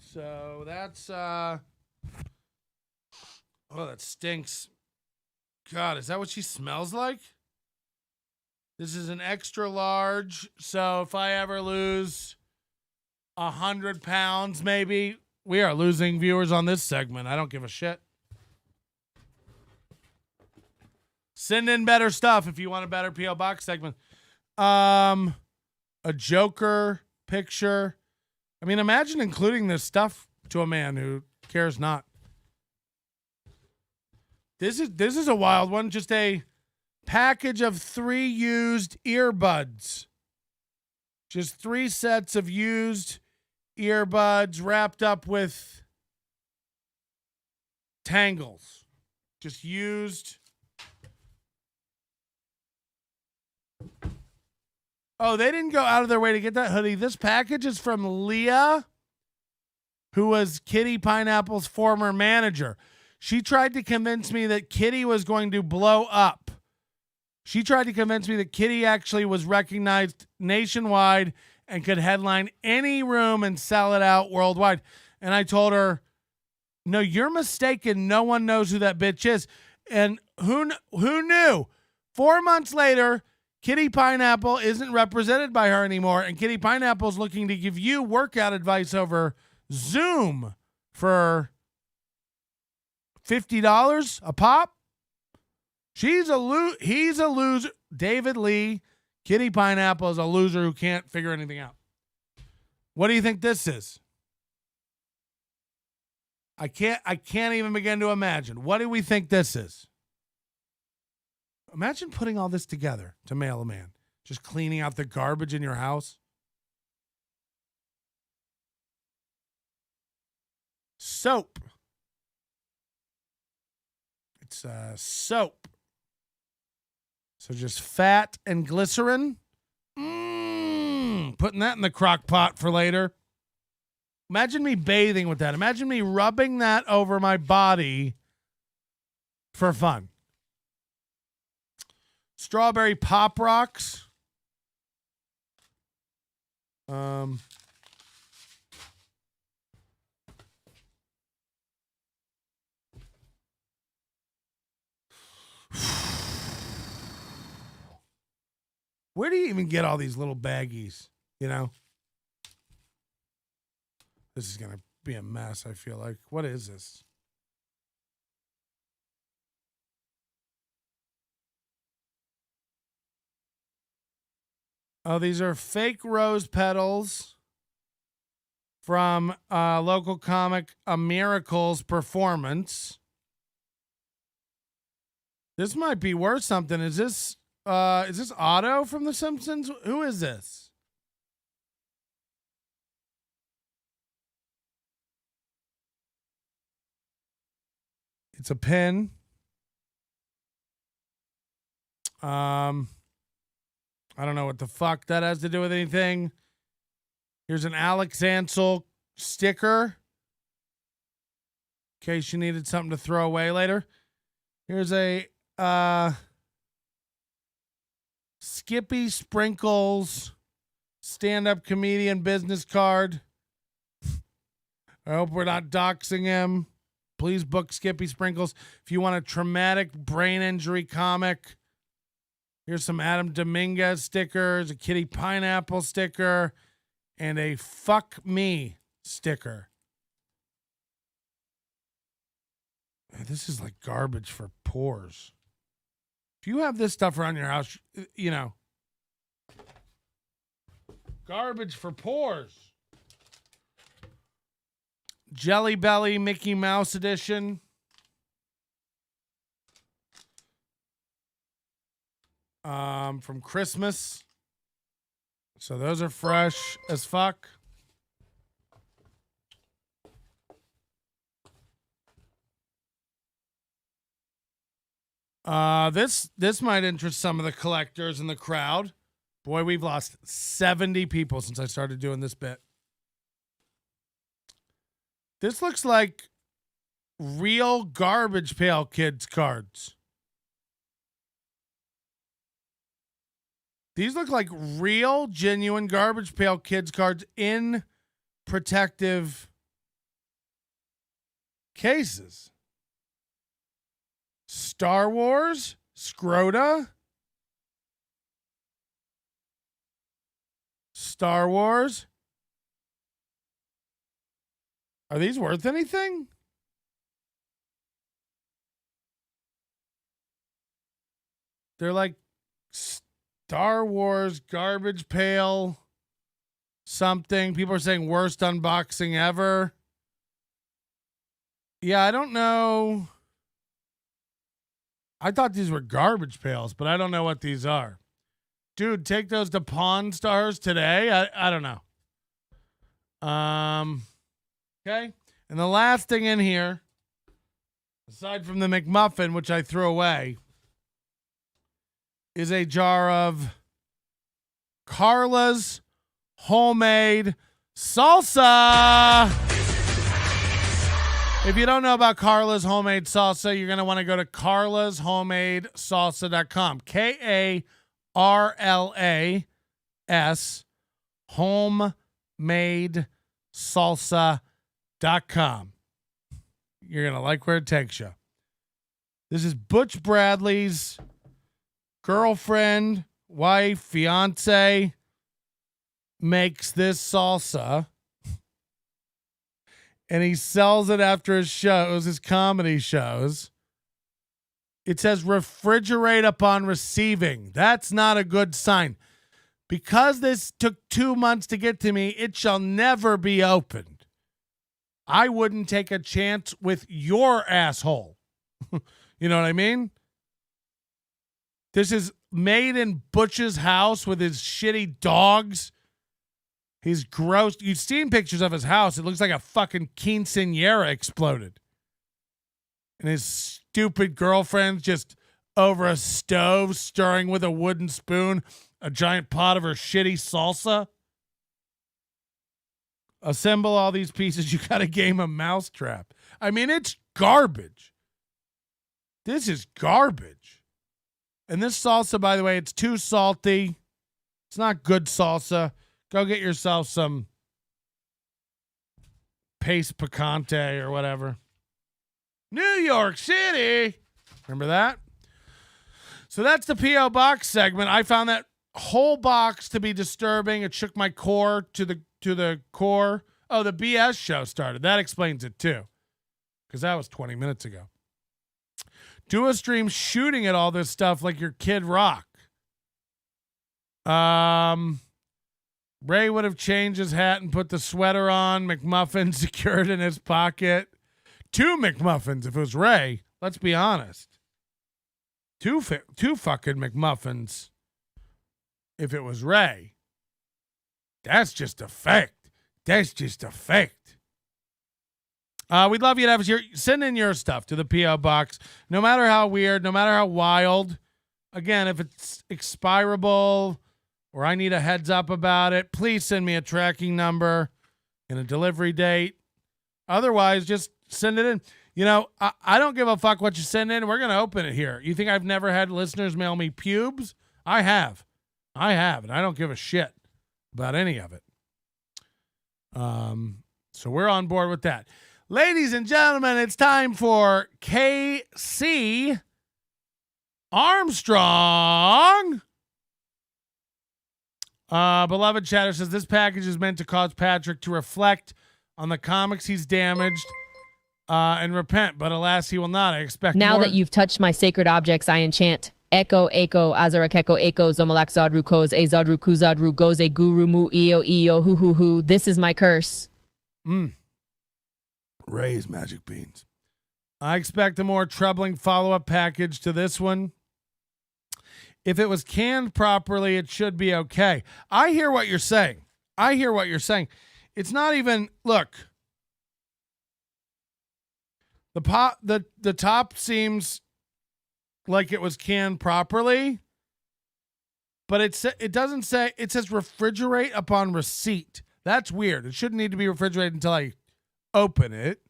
So that's oh, that stinks. God, is that what she smells like? This is an extra large. So if I ever lose 100 pounds, maybe, we are losing viewers on this segment. I don't give a shit. Send in better stuff if you want a better P.O. Box segment. A Joker picture. I mean, imagine including this stuff to a man who cares not. This is a wild one. Just a package of 3 used earbuds. Just 3 sets of used earbuds wrapped up with tangles. Just used. Oh, they didn't go out of their way to get that hoodie. This package is from Leah, who was Kitty Pineapple's former manager. She tried to convince me that Kitty was going to blow up. She tried to convince me that Kitty actually was recognized nationwide and could headline any room and sell it out worldwide. And I told her, no, you're mistaken. No one knows who that bitch is. And who knew? 4 months later, Kitty Pineapple isn't represented by her anymore, and Kitty Pineapple's looking to give you workout advice over Zoom for $50 a pop. He's a loser. David Lee, Kitty Pineapple is a loser who can't figure anything out. What do you think this is? I can't even begin to imagine. What do we think this is? Imagine putting all this together to mail a man. Just cleaning out the garbage in your house. Soap. It's soap. So just fat and glycerin. Putting that in the crock pot for later. Imagine me bathing with that. Imagine me rubbing that over my body for fun. Strawberry Pop Rocks. Where do you even get all these little baggies? You know? This is going to be a mess, I feel like. What is this? Oh, these are fake rose petals from local comic A Miracle's performance. This might be worth something. Is this Otto from The Simpsons? Who is this? It's a pin. I don't know what the fuck that has to do with anything. Here's an Alex Ansel sticker. In case you needed something to throw away later. Here's a Skippy Sprinkles stand-up comedian business card. I hope we're not doxing him. Please book Skippy Sprinkles. If you want a traumatic brain injury comic, here's some Adam Dominguez stickers, a Kitty Pineapple sticker, and a Fuck Me sticker. This is like garbage for pores. If you have this stuff around your house, you know, garbage for pores. Jelly Belly Mickey Mouse edition. From Christmas. So those are fresh as fuck. This might interest some of the collectors in the crowd. Boy, we've lost 70 people since I started doing this bit. This looks like real Garbage Pail Kids cards. These look like real, genuine Garbage Pail Kids cards in protective cases. Star Wars, Scrota, Star Wars. Are these worth anything? They're like Star Wars Garbage Pail something. People are saying worst unboxing ever. Yeah, I don't know. I thought these were garbage pails, but I don't know what these are. Dude, take those to Pawn Stars today. I don't know. Okay. And the last thing in here, aside from the McMuffin, which I threw away, is a jar of Carla's homemade salsa. If you don't know about Carla's homemade salsa, you're going to want to go to carlasHomemadeSalsa.com. KARLAS HomemadeSalsa.com. You're going to like where it takes you. This is Butch Bradley's girlfriend, wife, fiance makes this salsa. And he sells it after his shows, his comedy shows. It says refrigerate upon receiving. That's not a good sign. Because this took 2 months to get to me, it shall never be opened. I wouldn't take a chance with your asshole. You know what I mean? This is made in Butch's house with his shitty dogs. He's gross. You've seen pictures of his house. It looks like a fucking quinceañera exploded. And his stupid girlfriend's just over a stove stirring with a wooden spoon a giant pot of her shitty salsa. Assemble all these pieces. You got a game of mousetrap. I mean, it's garbage. This is garbage. And this salsa, by the way, it's too salty. It's not good salsa. Go get yourself some paste picante or whatever. New York City. Remember that? So that's the P.O. Box segment. I found that whole box to be disturbing. It shook my core to the core. Oh, the BS show started. That explains it too. Because that was 20 minutes ago. Do a stream shooting at all this stuff like your Kid Rock. Ray would have changed his hat and put the sweater on. McMuffin secured in his pocket. 2 McMuffins if it was Ray. Let's be honest. Two fucking McMuffins if it was Ray. That's just a fact. That's just a fact. We'd love you to have send in your stuff to the P.O. Box. No matter how weird, no matter how wild. Again, if it's expirable or I need a heads up about it, please send me a tracking number and a delivery date. Otherwise, just send it in. You know, I don't give a fuck what you send in. We're going to open it here. You think I've never had listeners mail me pubes? I have. And I don't give a shit about any of it. So we're on board with that. Ladies and gentlemen, it's time for KC Armstrong. Beloved Chatter says this package is meant to cause Patrick to reflect on the comics he's damaged and repent, but alas, he will not. I expect now more. That you've touched my sacred objects, I enchant. Echo, Azarakeko, Eko, Zomalak, Zadru, Koz, A Zadru, Kuzadru, Goze, Guru, Mu, Io, Hu. This is my curse. Ray's magic beans. I expect a more troubling follow-up package to this one. If it was canned properly, it should be okay. I hear what you're saying. It's not even, look. The top seems like it was canned properly. But it doesn't say, it says refrigerate upon receipt. That's weird. It shouldn't need to be refrigerated until I open it.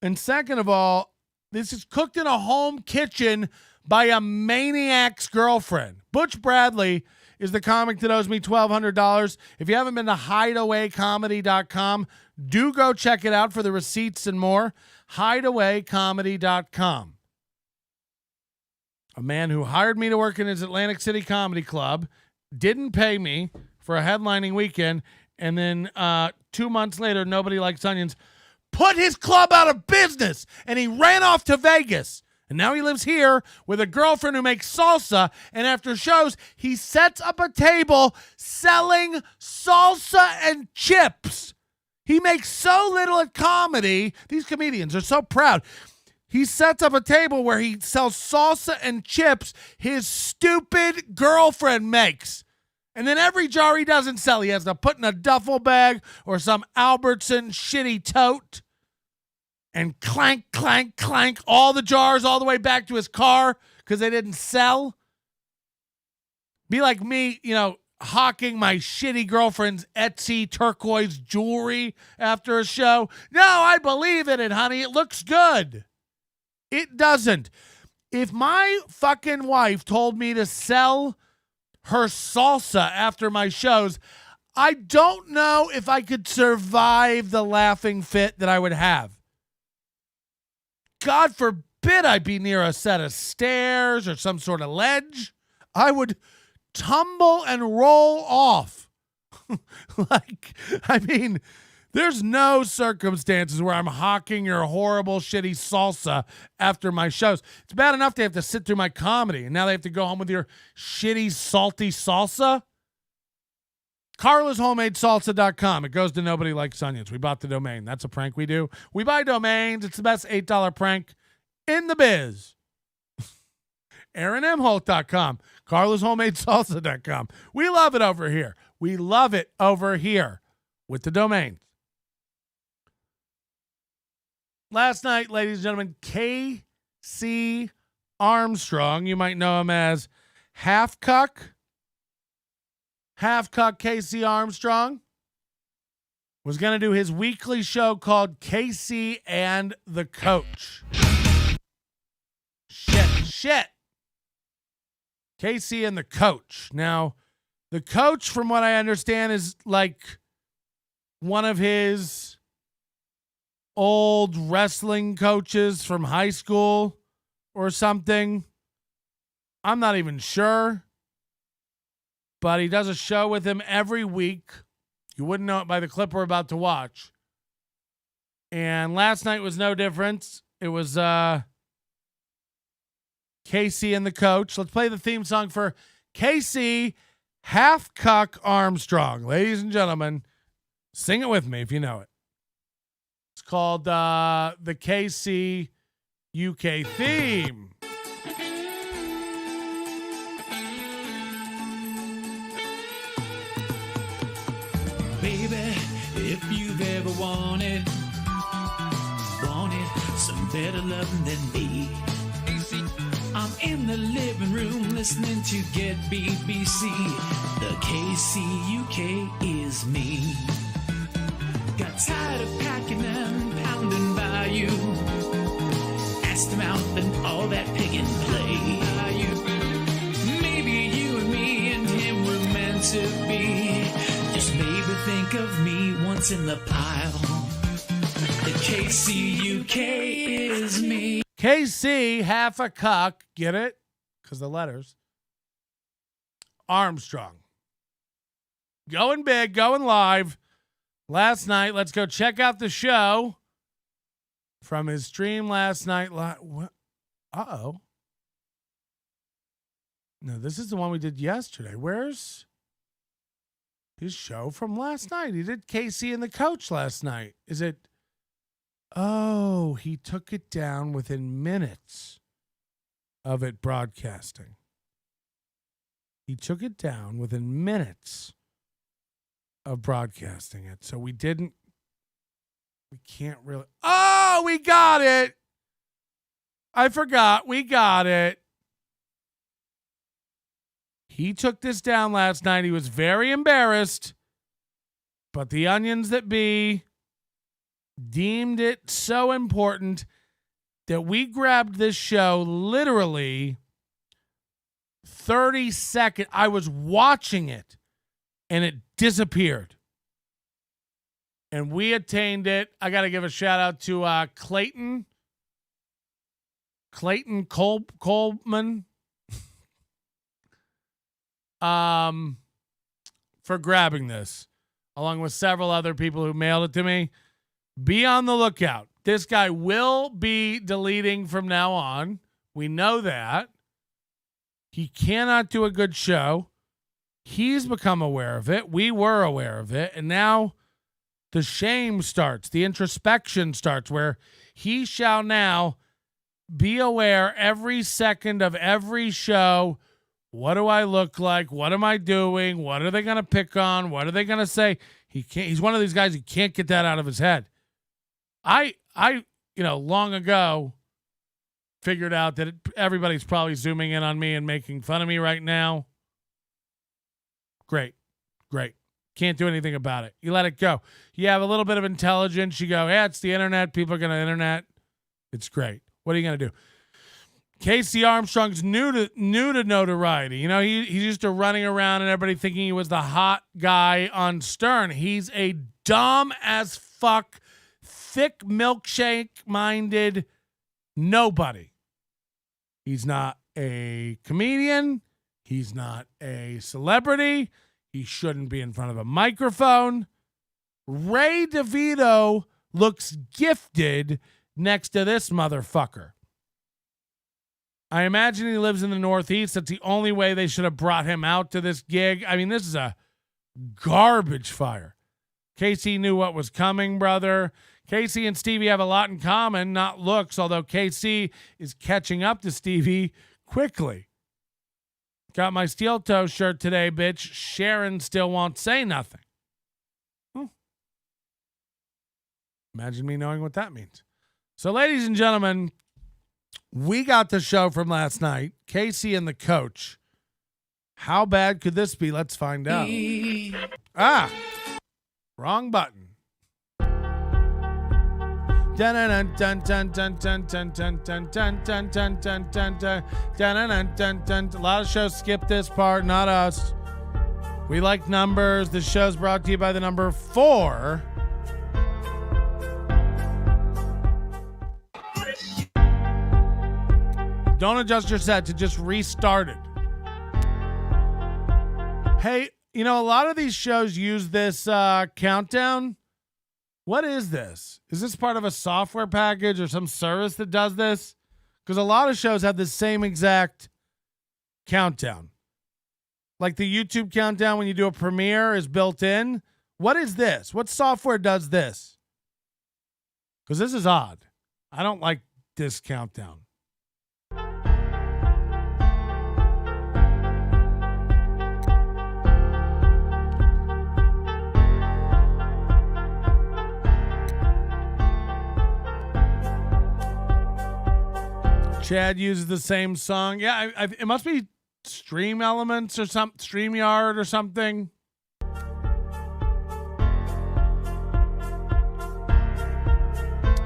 And second of all, this is cooked in a home kitchen by a maniac's girlfriend. Butch Bradley is the comic that owes me $1,200. If you haven't been to hideawaycomedy.com, do go check it out for the receipts and more. hideawaycomedy.com. A man who hired me to work in his Atlantic City Comedy Club, didn't pay me for a headlining weekend, and then 2 months later, Nobody Likes Onions put his club out of business, and he ran off to Vegas. And now he lives here with a girlfriend who makes salsa, and after shows, he sets up a table selling salsa and chips. He makes so little at comedy. These comedians are so proud. He sets up a table where he sells salsa and chips his stupid girlfriend makes. And then every jar he doesn't sell, he has to put in a duffel bag or some Albertson shitty tote and clank, clank, clank all the jars all the way back to his car because they didn't sell. Be like me, hawking my shitty girlfriend's Etsy turquoise jewelry after a show. No, I believe in it, honey. It looks good. It doesn't. If my fucking wife told me to sell her salsa after my shows, I don't know if I could survive the laughing fit that I would have. God forbid I be near a set of stairs or some sort of ledge. I would tumble and roll off. There's no circumstances where I'm hawking your horrible, shitty salsa after my shows. It's bad enough they have to sit through my comedy, and now they have to go home with your shitty, salty salsa. Carla'sHomemadeSalsa.com. It goes to Nobody Likes Onions. We bought the domain. That's a prank we do. We buy domains. It's the best $8 prank in the biz. AaronMHolt.com. Carla'sHomemadeSalsa.com. We love it over here. We love it over here with the domains. Last night, ladies and gentlemen, K.C. Armstrong, you might know him as Half Cuck K.C. Armstrong, was going to do his weekly show called K.C. and the Coach. Shit. K.C. and the Coach. Now, the Coach, from what I understand, is like one of his old wrestling coaches from high school or something. I'm not even sure. But he does a show with him every week. You wouldn't know it by the clip we're about to watch. And last night was no difference. It was K.C. and the Coach. Let's play the theme song for K.C. Half Cuck Armstrong. Ladies and gentlemen, sing it with me if you know it. It's called the KC UK theme. Baby, if you've ever wanted some better loving than me, I'm in the living room listening to Get BBC. The KCUK is me. Got tired of packing and pounding by you. Asked him out and all that pig and play. Maybe you and me and him were meant to be. Just maybe think of me once in the pile. The KCUK is me. KC, half a cuck. Get it? Because the letters. Armstrong. Going big, going live. Last night, let's go check out the show from his stream last night. What? Uh-oh. No, this is the one we did yesterday. Where's his show from last night? He did KC and the Coach last night. Is it? Oh, he took it down within minutes of it broadcasting. He took it down within minutes of broadcasting it. So we can't really. Oh, we got it. I forgot. We got it. He took this down last night. He was very embarrassed. But the onions that be deemed it so important that we grabbed this show literally 30 seconds. I was watching it and it disappeared. And we attained it. I got to give a shout out to Clayton Coleman for grabbing this, along with several other people who mailed it to me. Be on the lookout. This guy will be deleting from now on. We know that. He cannot do a good show. He's become aware of it. We were aware of it. And now the shame starts. The introspection starts, where he shall now be aware every second of every show. What do I look like? What am I doing? What are they going to pick on? What are they going to say? He's one of these guys who can't get that out of his head. I long ago figured out that everybody's probably zooming in on me and making fun of me right now. Great. Can't do anything about it. You let it go. You have a little bit of intelligence. You go, yeah, it's the internet. People are going to internet. It's great. What are you going to do? Casey Armstrong's new to notoriety. He's used to running around and everybody thinking he was the hot guy on Stern. He's a dumb as fuck, thick milkshake-minded nobody. He's not a comedian. He's not a celebrity. He shouldn't be in front of a microphone. Ray DeVito looks gifted next to this motherfucker. I imagine he lives in the Northeast. That's the only way they should have brought him out to this gig. I mean, this is a garbage fire. Casey knew what was coming, brother. Casey and Stevie have a lot in common, not looks, although Casey is catching up to Stevie quickly. Got my steel toe shirt today, bitch. Sharon still won't say nothing. Imagine me knowing what that means. So, ladies and gentlemen, we got the show from last night. Casey and the coach. How bad could this be? Let's find out. Wrong button. A lot of shows skip this part, not us. We like numbers. This show's brought to you by the number 4. Don't adjust your set to just restart it. Hey, a lot of these shows use this countdown. What is this? Is this part of a software package or some service that does this? Because a lot of shows have the same exact countdown. Like the YouTube countdown when you do a premiere is built in. What is this? What software does this? Because this is odd. I don't like this countdown. Chad uses the same song. Yeah, it must be Stream Elements or StreamYard or something.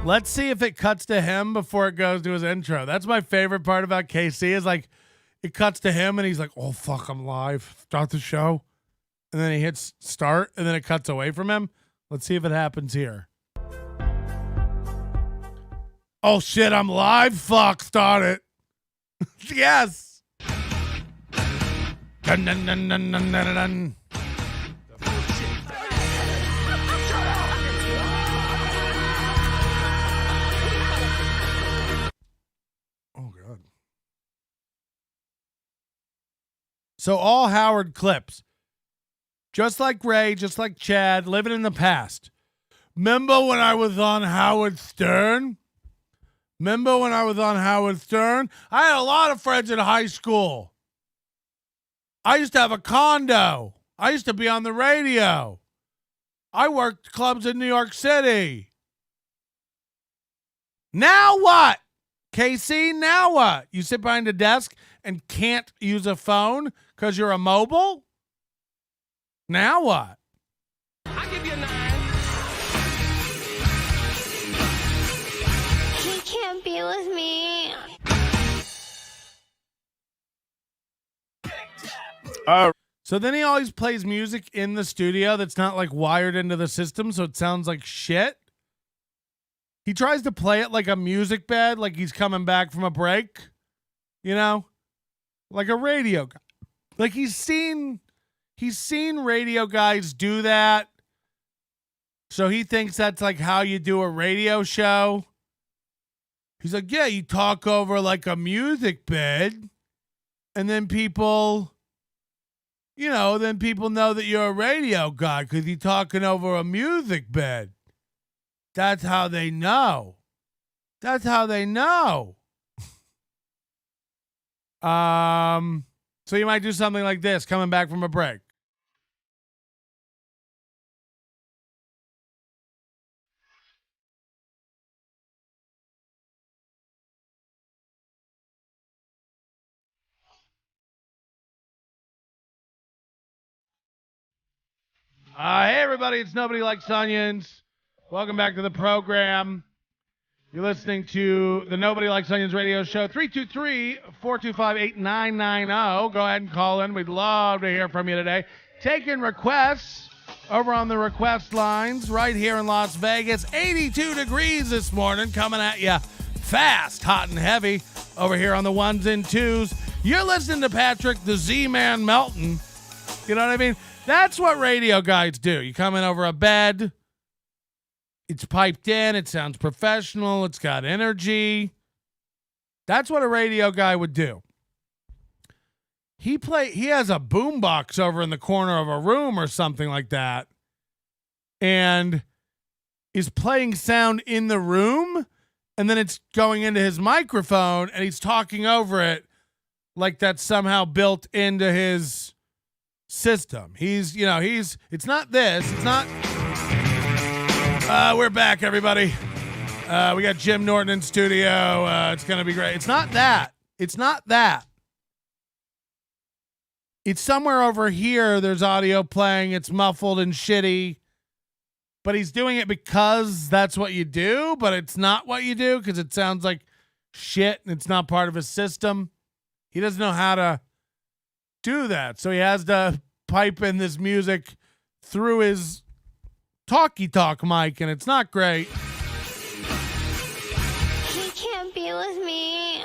Let's see if it cuts to him before it goes to his intro. That's my favorite part about KC is like it cuts to him and he's like, oh, fuck, I'm live. Start the show. And then he hits start and then it cuts away from him. Let's see if it happens here. Oh, shit, I'm live? Fuck, start it. Yes. Dun, dun, dun, dun, dun, dun, dun. Oh, God. So all Howard clips. Just like Ray, just like Chad, living in the past. Remember when I was on Howard Stern? I had a lot of friends in high school. I used to have a condo. I used to be on the radio. I worked clubs in New York City. Now what? KC, now what? You sit behind a desk and can't use a phone because you're a mobile? Now what? I'll give you a 9. He can't be with me. So then he always plays music in the studio that's not like wired into the system, so it sounds like shit. He tries to play it like a music bed, like he's coming back from a break, you know, like a radio guy. Like he's seen radio guys do that. So he thinks that's like how you do a radio show. He's like, yeah, you talk over like a music bed, and then people, you know, then people know that you're a radio guy because you're talking over a music bed. That's how they know. That's how they know. So you might do something like this, coming back from a break. Hey everybody, it's Nobody Likes Onions. Welcome back to the program. You're listening to the Nobody Likes Onions radio show, 323-425-8990. Go ahead and call in. We'd love to hear from you today. Taking requests over on the request lines right here in Las Vegas. 82 degrees this morning, coming at you fast, hot and heavy over here on the ones and twos. You're listening to Patrick, the Z-Man Melton. You know what I mean? That's what radio guys do. You come in over a bed. It's piped in. It sounds professional. It's got energy. That's what a radio guy would do. He has a boombox over in the corner of a room or something like that, and is playing sound in the room, and then it's going into his microphone, and he's talking over it like that's somehow built into his system. It's not this. It's not. We're back, everybody. We got Jim Norton in studio. It's going to be great. It's not that. It's not that. It's somewhere over here. There's audio playing. It's muffled and shitty. But he's doing it because that's what you do, but it's not what you do because it sounds like shit and it's not part of his system. He doesn't know how to do that. So he has to pipe in this music through his talkie-talk mic, and it's not great. He can't be with me.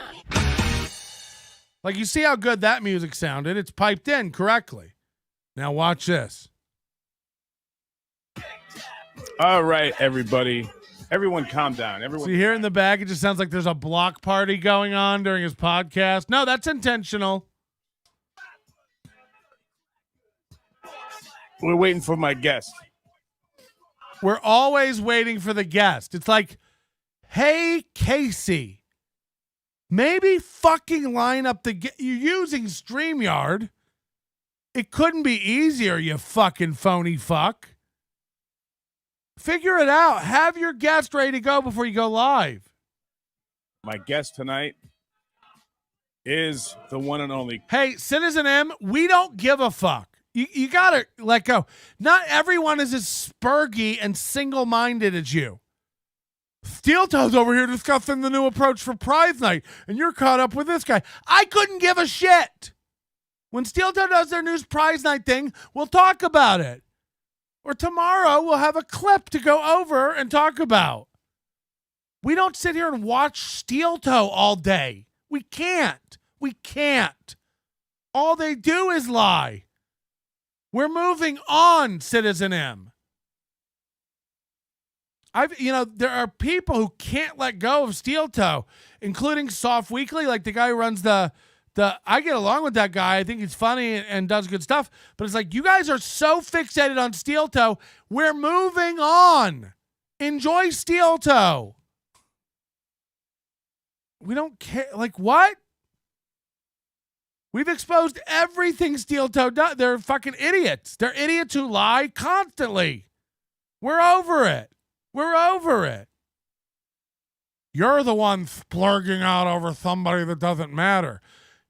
Like, you see how good that music sounded? It's piped in correctly. Now watch this. All right, everybody. Everyone calm down. So you hear in the back, it just sounds like there's a block party going on during his podcast. No, that's intentional. We're waiting for my guest. We're always waiting for the guest. It's like, hey, Casey, maybe fucking line up you're using StreamYard. It couldn't be easier, you fucking phony fuck. Figure it out. Have your guest ready to go before you go live. My guest tonight is the one and only. Hey, Citizen M, we don't give a fuck. You got to let go. Not everyone is as spurgy and single-minded as you. Steel Toe's over here discussing the new approach for prize night, and you're caught up with this guy. I couldn't give a shit. When Steel Toe does their new prize night thing, we'll talk about it. Or tomorrow, we'll have a clip to go over and talk about. We don't sit here and watch Steel Toe all day. We can't. We can't. All they do is lie. We're moving on, Citizen M. There are people who can't let go of Steel Toe, including Soft Weekly, like the guy who runs I get along with that guy. I think he's funny and does good stuff. But it's like, you guys are so fixated on Steel Toe. We're moving on. Enjoy Steel Toe. We don't care. Like, what? We've exposed everything Steel Toe does. They're fucking idiots. They're idiots who lie constantly. We're over it. We're over it. You're the one splurging out over somebody that doesn't matter.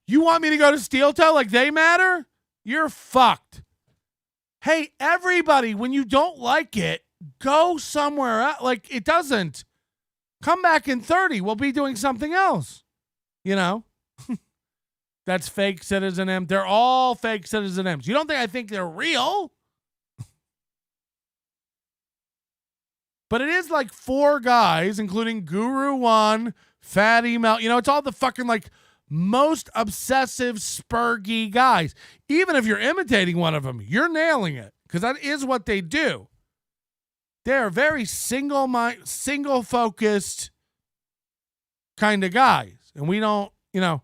You want me to go to Steel Toe like they matter? You're fucked. Hey, everybody, when you don't like it, go somewhere else. Like, it doesn't. Come back in 30. We'll be doing something else. You know? That's fake Citizen M. They're all fake Citizen M's. You don't think I think they're real? But it is like 4 guys, including Guru One, Fatty Mel. You know, it's all the fucking like most obsessive, spurgy guys. Even if you're imitating one of them, you're nailing it because that is what they do. They're very single-focused kind of guys. And we don't, you know,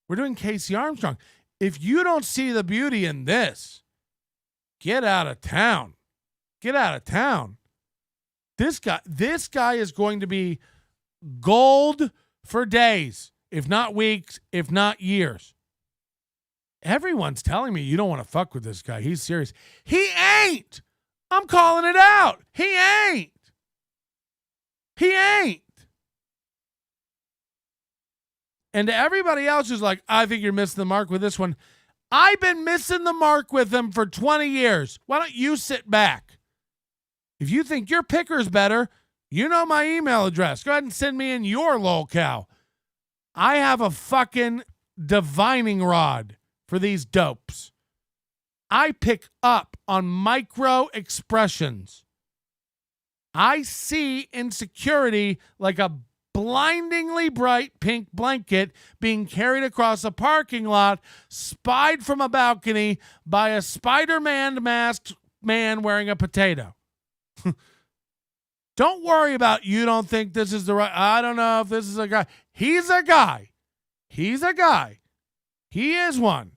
we're doing Casey Armstrong. If you don't see the beauty in this, get out of town. Get out of town. This guy is going to be gold for days, if not weeks, if not years. Everyone's telling me you don't want to fuck with this guy. He's serious. He ain't. I'm calling it out. He ain't. He ain't. And to everybody else who's like, I think you're missing the mark with this one. I've been missing the mark with him for 20 years. Why don't you sit back? If you think your picker's better, you know my email address. Go ahead and send me in your lolcow. I have a fucking divining rod for these dopes. I pick up on micro expressions. I see insecurity like a blindingly bright pink blanket being carried across a parking lot, spied from a balcony by a Spider-Man masked man wearing a potato. Don't worry about you don't think this is the right. I don't know if this is a guy. He's a guy. He's a guy. He is one.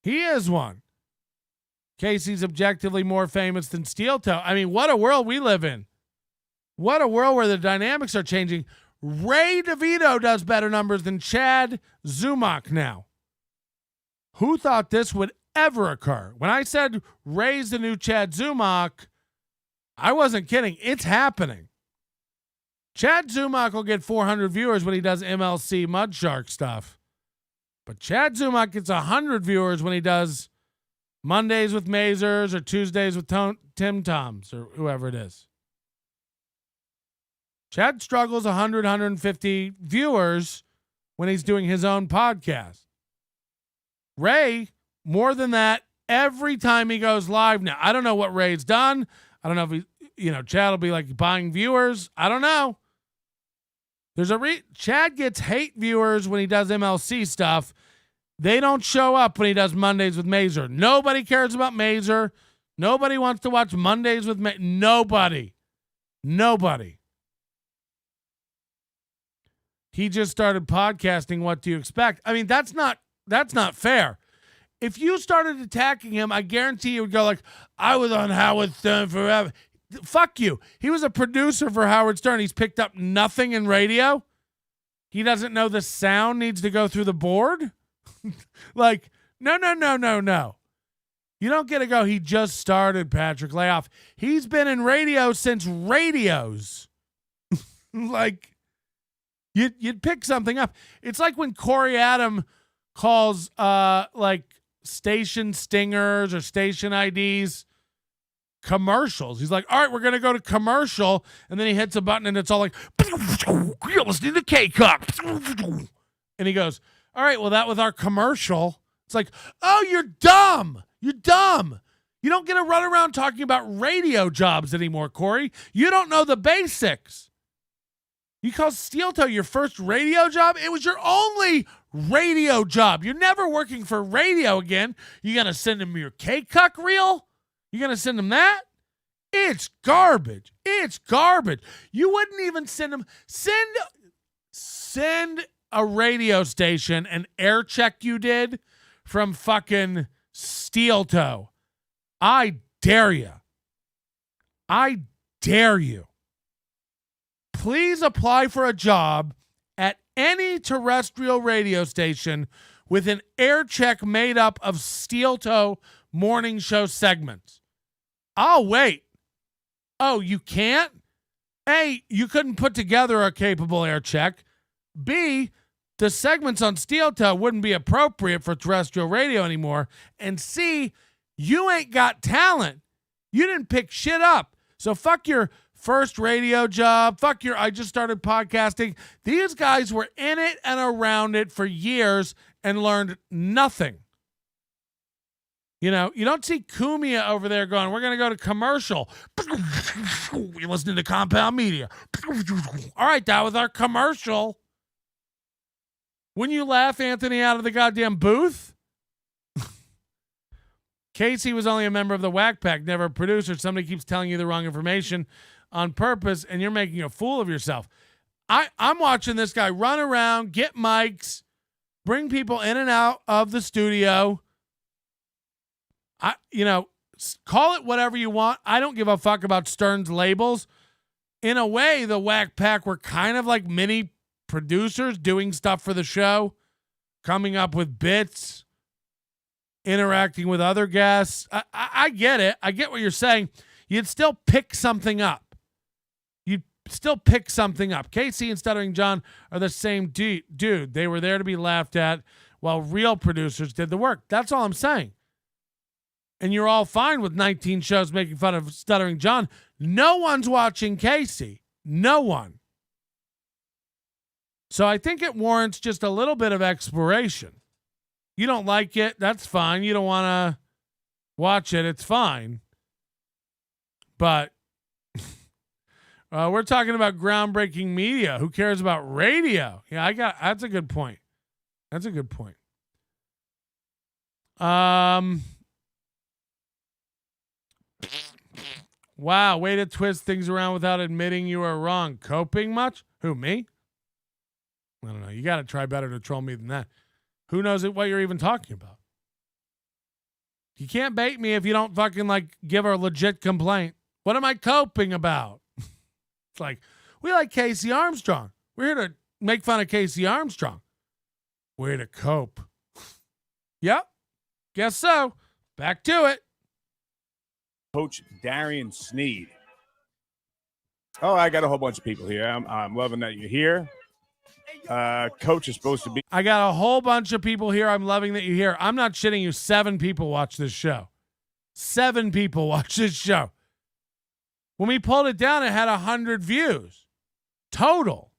He is one. Casey's objectively more famous than Steel Toe. I mean, what a world we live in. What a world where the dynamics are changing. Ray DeVito does better numbers than Chad Zumach now. Who thought this would ever occur? When I said Ray's the new Chad Zumach, I wasn't kidding. It's happening. Chad Zumach will get 400 viewers when he does MLC Mud Shark stuff. But Chad Zumach gets 100 viewers when he does Mondays with Mazers or Tuesdays with Tim Toms or whoever it is. Chad struggles 100, 150 viewers when he's doing his own podcast. Ray, more than that, every time he goes live now. I don't know what Ray's done. I don't know if he, Chad will be like buying viewers. I don't know. There's Chad gets hate viewers when he does MLC stuff. They don't show up when he does Mondays with Mazer. Nobody cares about Mazer. Nobody wants to watch Mondays with Mazer. Nobody. He just started podcasting. What do you expect? I mean, that's not fair. If you started attacking him, I guarantee you would go like, I was on Howard Stern forever. Fuck you. He was a producer for Howard Stern. He's picked up nothing in radio. He doesn't know the sound needs to go through the board. Like, no. You don't get to go, he just started, Patrick. Lay off. He's been in radio since radios. Like, you'd pick something up. It's like when Corey Adam calls like station stingers or station IDs commercials. He's like, all right, we're going to go to commercial. And then he hits a button and it's all like, you're listening to K-Cock. And he goes, all right, well, that was our commercial. It's like, oh, you're dumb. You're dumb. You don't get to run around talking about radio jobs anymore, Corey. You don't know the basics. You call Steel Toe your first radio job? It was your only radio job. You're never working for radio again. You going to send him your K-Cuck reel? You going to send him that? It's garbage. It's garbage. You wouldn't even send him. Send a radio station an air check you did from fucking Steel Toe. I dare you. I dare you. Please apply for a job at any terrestrial radio station with an air check made up of Steel Toe morning show segments. I'll wait. Oh, you can't? A, you couldn't put together a capable air check. B, the segments on Steel Toe wouldn't be appropriate for terrestrial radio anymore. And C, you ain't got talent. You didn't pick shit up. So fuck your first radio job. Fuck your I just started podcasting. These guys were in it and around it for years and learned nothing. You know, you don't see Kumia over there going, we're going to go to commercial. You're listening to Compound Media. All right, that was our commercial. Wouldn't you laugh Anthony out of the goddamn booth? Casey was only a member of the Whack Pack, never a producer. Somebody keeps telling you the wrong information on purpose, and you're making a fool of yourself. I'm watching this guy run around, get mics, bring people in and out of the studio. Call it whatever you want. I don't give a fuck about Stern's labels. In a way, the Whack Pack were kind of like mini producers doing stuff for the show, coming up with bits, interacting with other guests. I get it. I get what you're saying. You'd still pick something up. Casey and Stuttering John are the same dude. They were there to be laughed at while real producers did the work. That's all I'm saying. And you're all fine with 19 shows making fun of Stuttering John. No one's watching Casey. No one. So I think it warrants just a little bit of exploration. You don't like it, that's fine. You don't want to watch it, it's fine. But we're talking about groundbreaking media. Who cares about radio? Yeah, that's a good point. Wow, way to twist things around without admitting you are wrong. Coping much? Who, me? I don't know. You got to try better to troll me than that. Who knows what you're even talking about? You can't bait me if you don't fucking give a legit complaint. What am I coping about? It's like, we like Casey Armstrong. We're here to make fun of Casey Armstrong. Way to cope. Yep. Guess so. Back to it. Coach Darian Sneed. Oh, I got a whole bunch of people here. I'm loving that you're here. Coach is supposed to be. I got a whole bunch of people here. I'm loving that you're here. I'm not shitting you. 7 people watch this show. 7 people watch this show. When we pulled it down, it had 100 views total.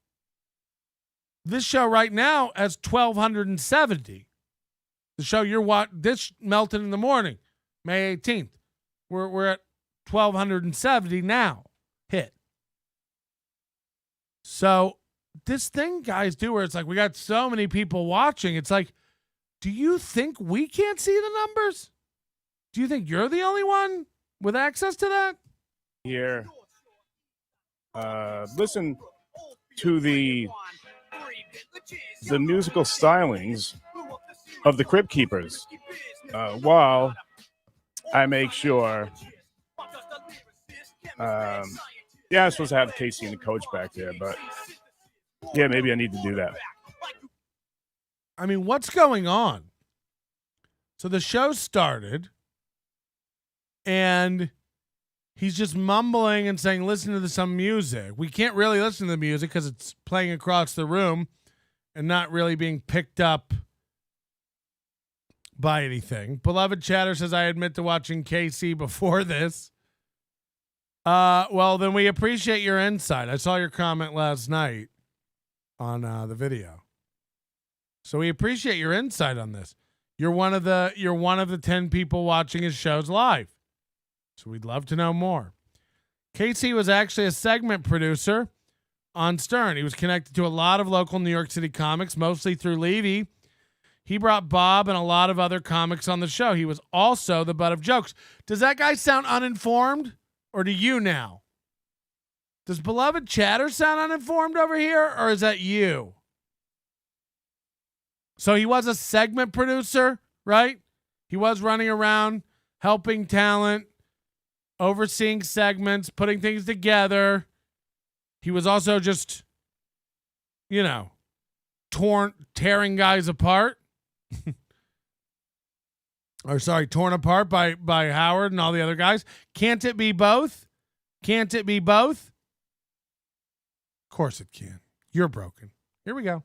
This show right now has 1,270. The show you're watching, this Melton in the Morning, May 18th. We're at 1,270 now. Hit. So this thing guys do where it's like we got so many people watching. It's like, do you think we can't see the numbers? Do you think you're the only one with access to that? Here. Listen to the musical stylings of the Crypt Keepers while I make sure. I'm supposed to have Casey and the coach back there, but yeah, maybe I need to do that. I mean, what's going on? So the show started, and he's just mumbling and saying, listen to some music. We can't really listen to the music because it's playing across the room and not really being picked up by anything. Beloved Chatter says, I admit to watching KC before this. Well, then we appreciate your insight. I saw your comment last night on the video. So we appreciate your insight on this. You're one of the 10 people watching his shows live. So we'd love to know more. Casey was actually a segment producer on Stern. He was connected to a lot of local New York City comics, mostly through Levy. He brought Bob and a lot of other comics on the show. He was also the butt of jokes. Does that guy sound uninformed? Or do you now? Does Beloved Chatter sound uninformed over here? Or is that you? So he was a segment producer, right? He was running around, helping talent, overseeing segments, putting things together. He was also just, tearing guys apart. Torn apart by Howard and all the other guys. Can't it be both? Can't it be both? course it can. You're broken. Here we go.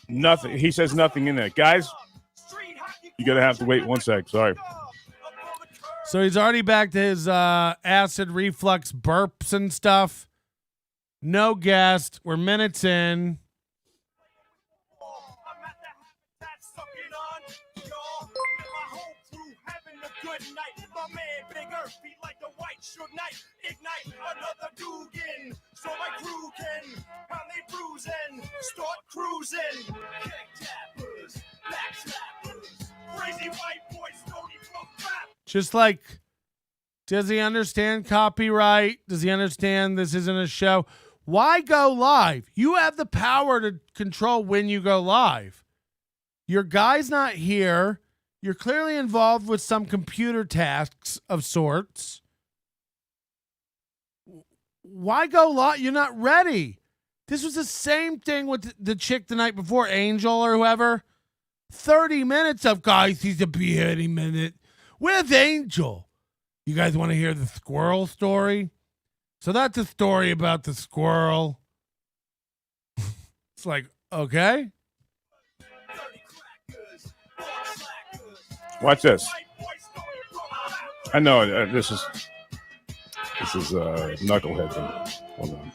Nothing. He says nothing in there. Guys, you're going to have to wait 1 sec. Sorry. So he's already back to his acid reflux burps and stuff. No guest. We're minutes in. Start cruising. Crazy white boys, Just like, does he understand copyright? Does he understand this isn't a show? Why go live? You have the power to control when you go live. Your guy's not here. You're clearly involved with some computer tasks of sorts. Why go live? You're not ready. This was the same thing with the chick the night before, Angel or whoever. 30 minutes of, guys, he's to be here any minute. Where's Angel? You guys want to hear the squirrel story? So that's a story about the squirrel. It's like, okay. Watch this. I know this is knucklehead thing. Hold on.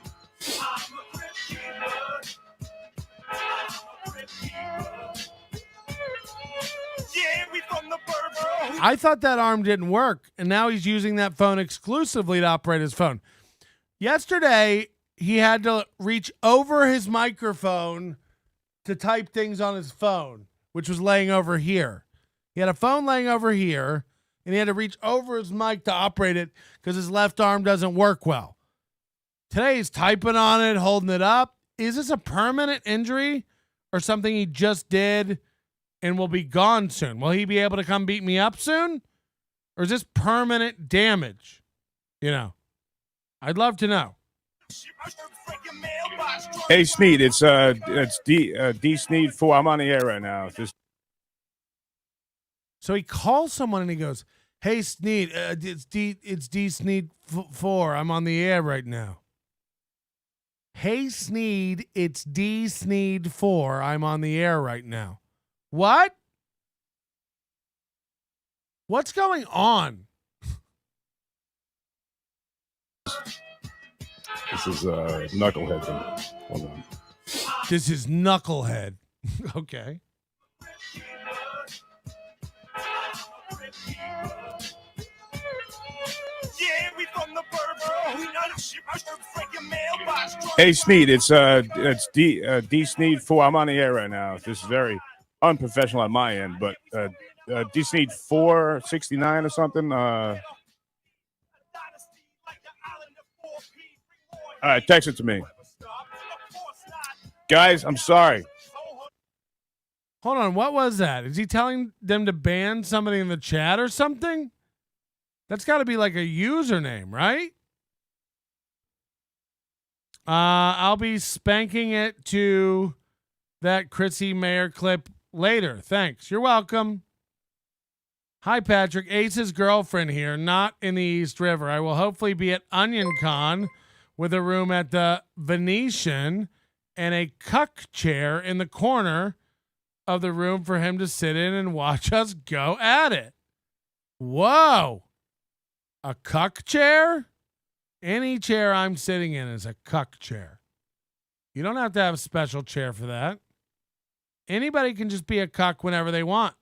I thought that arm didn't work, and now he's using that phone exclusively to operate his phone. Yesterday, he had to reach over his microphone to type things on his phone, which was laying over here. He had a phone laying over here, and he had to reach over his mic to operate it because his left arm doesn't work well. Today, he's typing on it, holding it up. Is this a permanent injury or something he just did and will be gone soon? Will he be able to come beat me up soon? Or is this permanent damage? You know, I'd love to know. Hey, Sneed, it's D Sneed 4. I'm on the air right now. So he calls someone and he goes, "Hey, Sneed, it's D Sneed 4. I'm on the air right now." Hey, Sneed, it's D Sneed 4. I'm on the air right now. What? What's going on? This is knucklehead thing. Hold on. This is knucklehead. Okay. Hey, Sneed, it's D Sneed 4. I'm on the air right now. This is very unprofessional on my end, but D Sneed 469 or something. All right, text it to me. Guys, I'm sorry. Hold on, what was that? Is he telling them to ban somebody in the chat or something? That's got to be like a username, right? I'll be spanking it to that Chrissy Mayer clip later. Thanks. You're welcome. Hi, Patrick. Ace's girlfriend here, not in the East River. I will hopefully be at Onion Con with a room at the Venetian and a cuck chair in the corner of the room for him to sit in and watch us go at it. Whoa. A cuck chair? Any chair I'm sitting in is a cuck chair. You don't have to have a special chair for that. Anybody can just be a cuck whenever they want.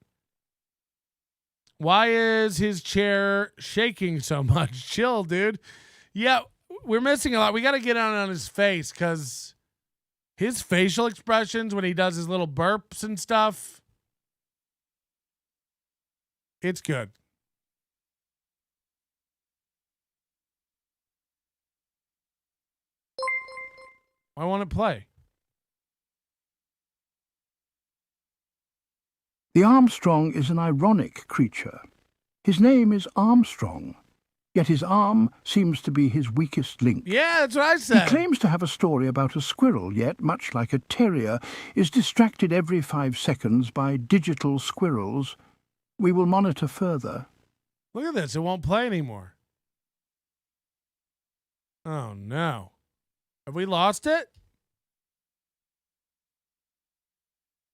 Why is his chair shaking so much? Chill, dude. Yeah, we're missing a lot. We got to get on his face because his facial expressions when he does his little burps and stuff, it's good. I want to play. The Armstrong is an ironic creature. His name is Armstrong, yet his arm seems to be his weakest link. Yeah, that's what I said. He claims to have a story about a squirrel, yet, much like a terrier, is distracted every 5 seconds by digital squirrels. We will monitor further. Look at this. It won't play anymore. Oh, no. Have we lost it?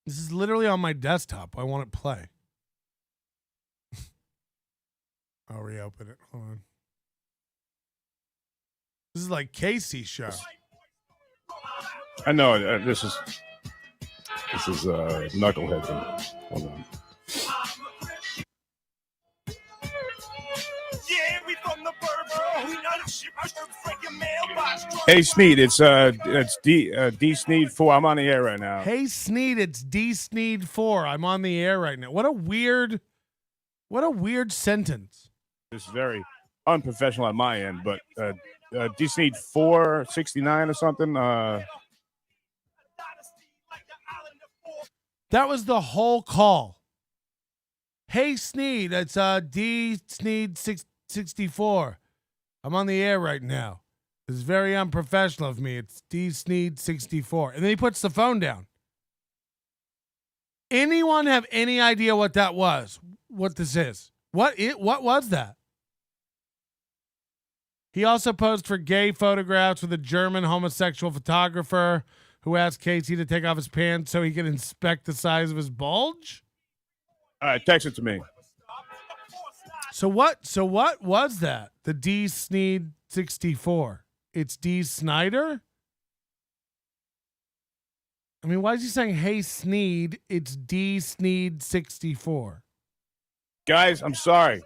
This is literally on my desktop. I want it play. I'll reopen it. Hold on. This is like Casey's show. I know this is Knucklehead thing. Hold on. Hey Sneed, it's D Sneed 4. I'm on the air right now. Hey Sneed, it's D Sneed 4. I'm on the air right now. What a weird sentence. This is very unprofessional on my end, but D Sneed 469 or something. That was the whole call. Hey Sneed, it's D Sneed 664. I'm on the air right now. This is very unprofessional of me. It's D Sneed 64. And then he puts the phone down. Anyone have any idea what that was? What this is? What was that? He also posed for gay photographs with a German homosexual photographer who asked Casey to take off his pants so he could inspect the size of his bulge. All right, text it to me. So what was that? The D Sneed 64. It's D Snyder? I mean, why is he saying, hey, Sneed, it's D Sneed 64? Guys, I'm sorry.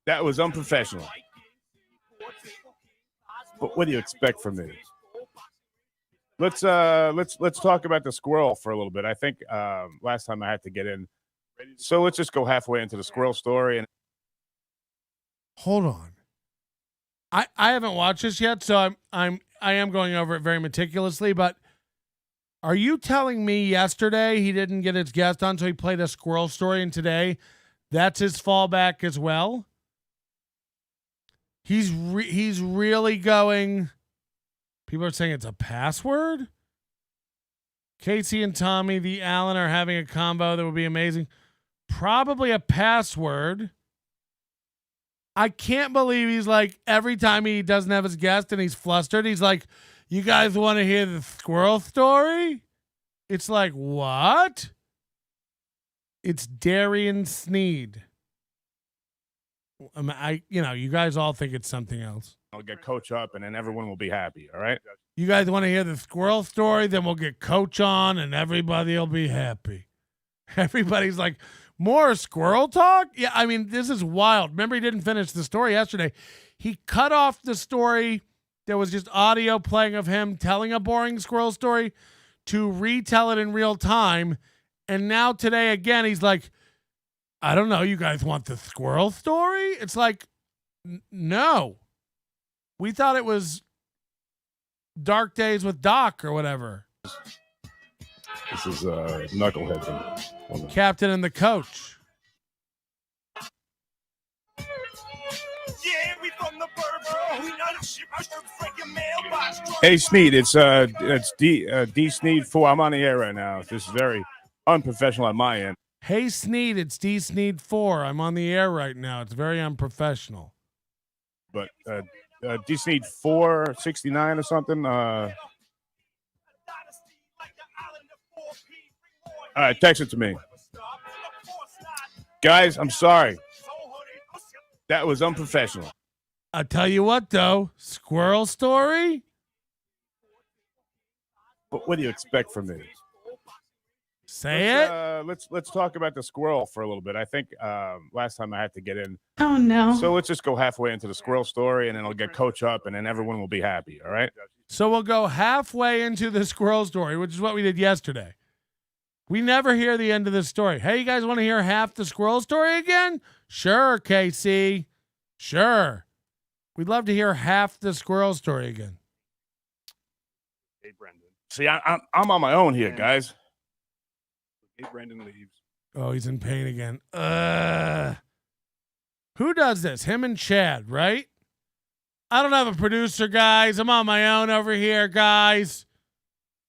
That was unprofessional. But what do you expect from me? Let's talk about the squirrel for a little bit. I think last time I had to get in. So let's just go halfway into the squirrel story. And hold on. I haven't watched this yet, so I am going over it very meticulously, but are you telling me yesterday he didn't get his guest on, so he played a squirrel story, and today that's his fallback as well? He's really going. People are saying it's a password. Casey and Tommy, the Allen, are having a combo that would be amazing. Probably a password. I can't believe he's like, every time he doesn't have his guest and he's flustered, he's like, you guys want to hear the squirrel story? It's like, what? It's Darian Sneed. You guys all think it's something else. I'll get Coach up and then everyone will be happy, all right? You guys want to hear the squirrel story? Then we'll get Coach on and everybody will be happy. Everybody's like, more squirrel talk? Yeah, I mean, this is wild. Remember, he didn't finish the story yesterday. He cut off the story. There was just audio playing of him telling a boring squirrel story to retell it in real time. And now today, again, he's like, I don't know, you guys want the squirrel story? It's like, no. We thought it was Dark Days with Doc or whatever. This is Knucklehead thing. Captain and the coach. Hey Sneed, it's D Sneed 4. I'm on the air right now. This is very unprofessional on my end. Hey Sneed, it's D Sneed 4. I'm on the air right now. It's very unprofessional. But D Sneed 469 or something. All right, text it to me. Guys, I'm sorry. That was unprofessional. I'll tell you what, though. Squirrel story? But what do you expect from me? Say it. Let's talk about the squirrel for a little bit. I think last time I had to get in. Oh, no. So let's just go halfway into the squirrel story, and then I'll get Coach up, and then everyone will be happy, all right? So we'll go halfway into the squirrel story, which is what we did yesterday. We never hear the end of the story. Hey, you guys want to hear half the squirrel story again? Sure, Casey. Sure. We'd love to hear half the squirrel story again. Hey, Brendan. See, I'm on my own here, guys. Hey, Brendan leaves. Oh, he's in pain again. Who does this? Him and Chad, right? I don't have a producer, guys. I'm on my own over here, guys.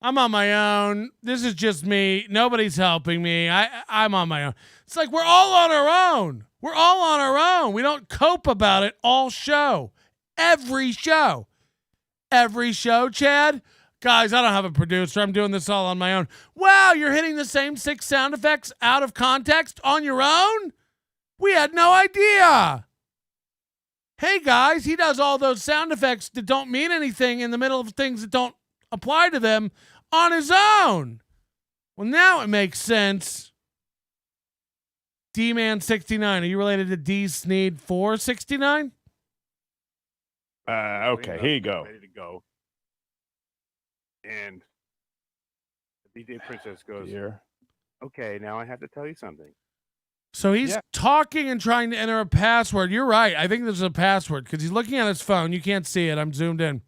I'm on my own. This is just me. Nobody's helping me. I'm on my own. It's like we're all on our own. We're all on our own. We don't cope about it all show. Every show. every show, Chad? Guys, I don't have a producer. I'm doing this all on my own. Wow, you're hitting the same 6 sound effects out of context on your own? We had no idea. Hey, guys, he does all those sound effects that don't mean anything in the middle of things that don't apply to them on his own. Well, now it makes sense. D-Man69, are you related to D-Sneed 469? Okay, here you go. Ready to go. And the DJ Princess goes, here. Okay, now I have to tell you something. So he's talking and trying to enter a password. You're right. I think there's a password because he's looking at his phone. You can't see it. I'm zoomed in.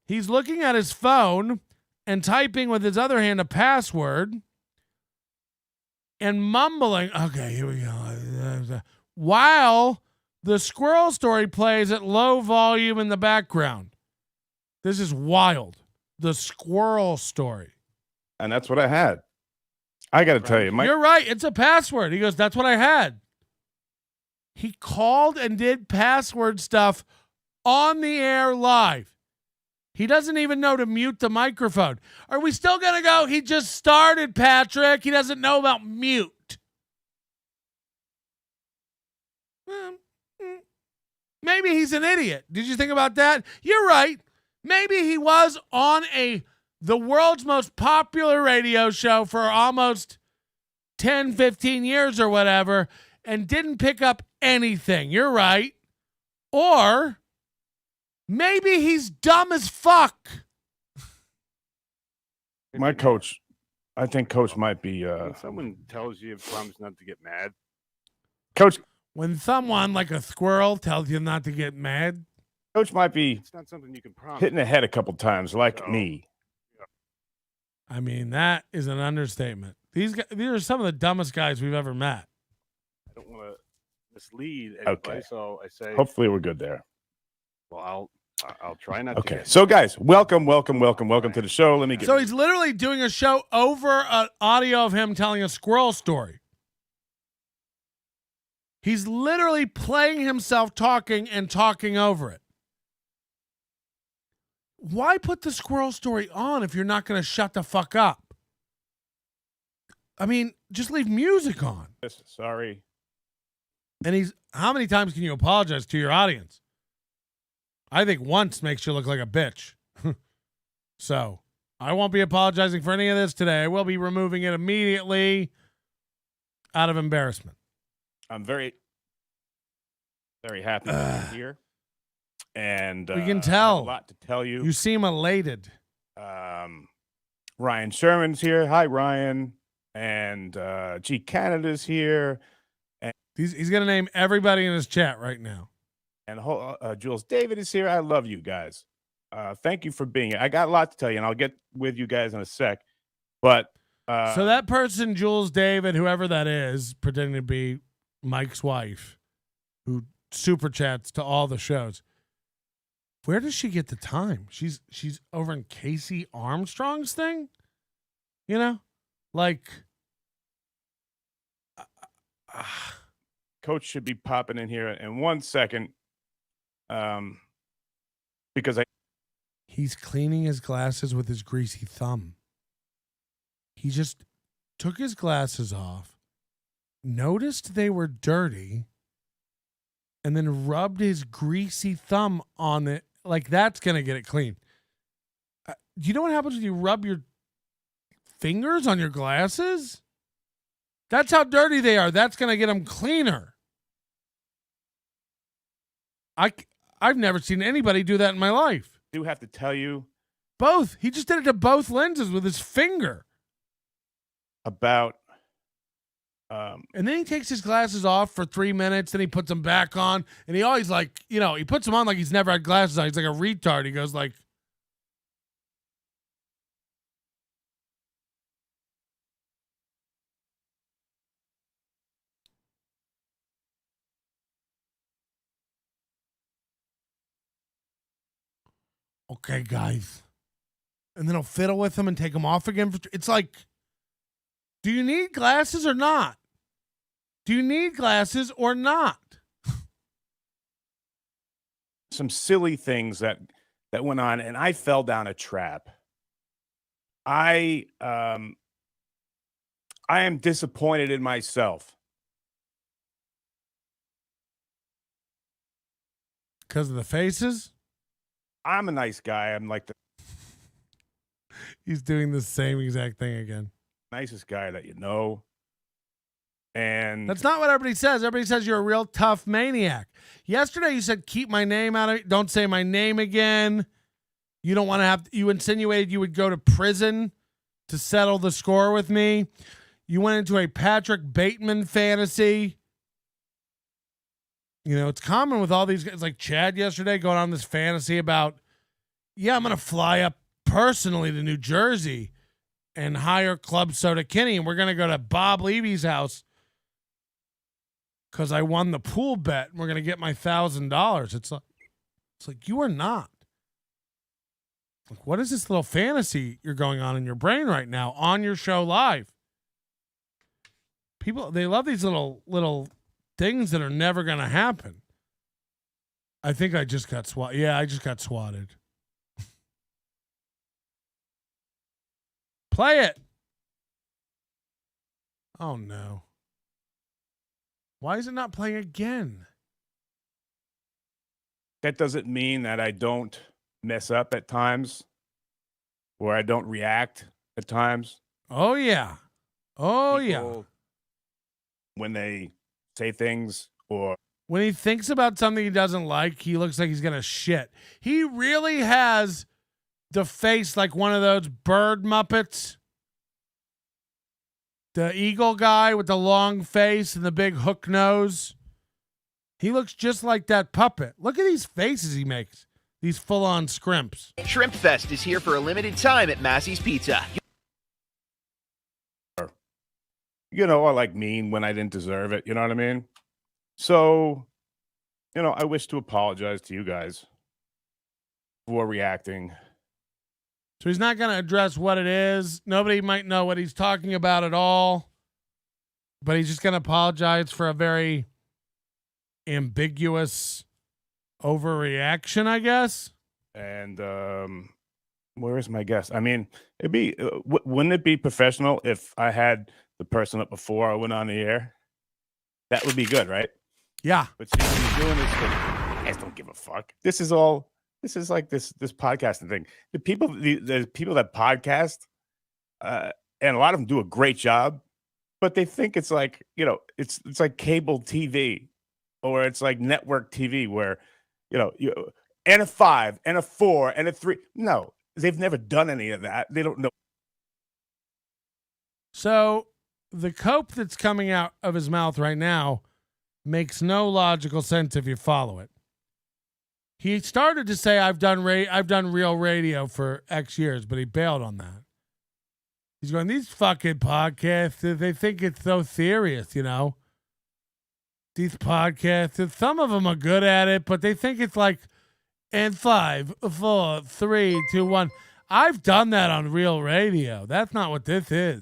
He's looking at his phone and typing with his other hand a password and mumbling. Okay, here we go. While the squirrel story plays at low volume in the background. This is wild. The squirrel story. And that's what I had. I got to tell you, Mike. You're right. It's a password. He goes, that's what I had. He called and did password stuff on the air live. He doesn't even know to mute the microphone. Are we still going to go? He just started, Patrick. He doesn't know about mute. Maybe he's an idiot. Did you think about that? You're right. Maybe he was on the world's most popular radio show for almost 10, 15 years or whatever and didn't pick up anything. You're right. Or maybe he's dumb as fuck. My coach, I think Coach might be. When someone tells you, promise not to get mad. Coach. When someone like a squirrel tells you not to get mad. Coach might be it's not something you can promise. Hitting the head a couple times like me. I mean, that is an understatement. These are some of the dumbest guys we've ever met. I don't want to mislead anybody, Okay. so I say. Hopefully we're good there. Well, I'll try not to. Okay. Get So guys, welcome to the show. Let me get. So he's literally doing a show over an audio of him telling a squirrel story. He's literally playing himself talking and talking over it. Why put the squirrel story on if you're not going to shut the fuck up? I mean, just leave music on. Sorry. And how many times can you apologize to your audience? I think once makes you look like a bitch. So I won't be apologizing for any of this today. I will be removing it immediately out of embarrassment. I'm very, very happy to be here. And we can I tell. have a lot to tell you. You seem elated. Ryan Sherman's here. Hi, Ryan. And G Canada's here. And he's going to name everybody in his chat right now. And Jules David is here. I love you guys. Thank you for being here. I got a lot to tell you, and I'll get with you guys in a sec. But so that person, Jules David, whoever that is, pretending to be Mike's wife, who super chats to all the shows. Where does she get the time? She's over in Casey Armstrong's thing, you know, like. Coach should be popping in here in 1 second, because he's cleaning his glasses with his greasy thumb. He just took his glasses off, noticed they were dirty, and then rubbed his greasy thumb on it. Like, that's going to get it clean. Do you know what happens when you rub your fingers on your glasses? That's how dirty they are. That's going to get them cleaner. I've never seen anybody do that in my life. I do have to tell you. Both. He just did it to both lenses with his finger. About. And then he takes his glasses off for 3 minutes, then he puts them back on, and he always he puts them on like he's never had glasses on. He's like a retard. He goes like, okay, guys. And then he'll fiddle with them and take them off again. It's like, do you need glasses or not? Do you need glasses or not? Some silly things that that went on, and I fell down a trap. I am disappointed in myself. Because of the faces? I'm a nice guy. I'm like the He's doing the same exact thing again. nicest guy that you know. And That's not what everybody says. Everybody says you're a real tough maniac. Yesterday you said, keep my name out of it. Don't say my name again. You don't want to have, you insinuated you would go to prison to settle the score with me. You went into a Patrick Bateman fantasy. You know, it's common with all these guys, like Chad yesterday going on this fantasy about, yeah, I'm going to fly up personally to New Jersey and hire Club Soda Kenny, and we're going to go to Bob Levy's house because I won the pool bet, and we're going to get my $1,000. It's like you are not. Like, what is this little fantasy you're going on in your brain right now on your show live? People, they love these little things that are never going to happen. I think I just got swatted. Yeah, I just got swatted. Play it. Oh, no. Why is it not playing again? that doesn't mean that I don't mess up at times or I don't react at times. Oh, yeah. Oh, yeah. People, when they say things or when he thinks about something he doesn't like, he looks like he's going to shit. He really has the face like one of those bird Muppets. The eagle guy with the long face and the big hook nose. He looks just like that puppet. Look at these faces he makes. These full-on scrimps. Shrimp Fest is here for a limited time at Massey's Pizza. you know, or like mean when I didn't deserve it. You know what I mean? So, you know, I wish to apologize to you guys for reacting. So he's not going to address what it is. Nobody might know what he's talking about at all. But he's just going to apologize for a very ambiguous overreaction, I guess. And where is my guess? I mean, it'd be wouldn't it be professional if I had the person up before I went on the air? That would be good, right? Yeah. But see, he's doing this thing. You guys don't give a fuck. This is like this podcasting thing. The people that podcast, and a lot of them do a great job, but they think it's like, you know, it's like cable TV, or it's like network TV where, you know, and a 5 and a 4 and a 3. No, they've never done any of that. They don't know. So the cope that's coming out of his mouth right now makes no logical sense if you follow it. He started to say, I've done real radio for X years, but he bailed on that. He's going, these fucking podcasts, they think it's so serious, you know? These podcasts, some of them are good at it, but they think it's like, and 5, 4, 3, 2, 1. I've done that on real radio. That's not what this is.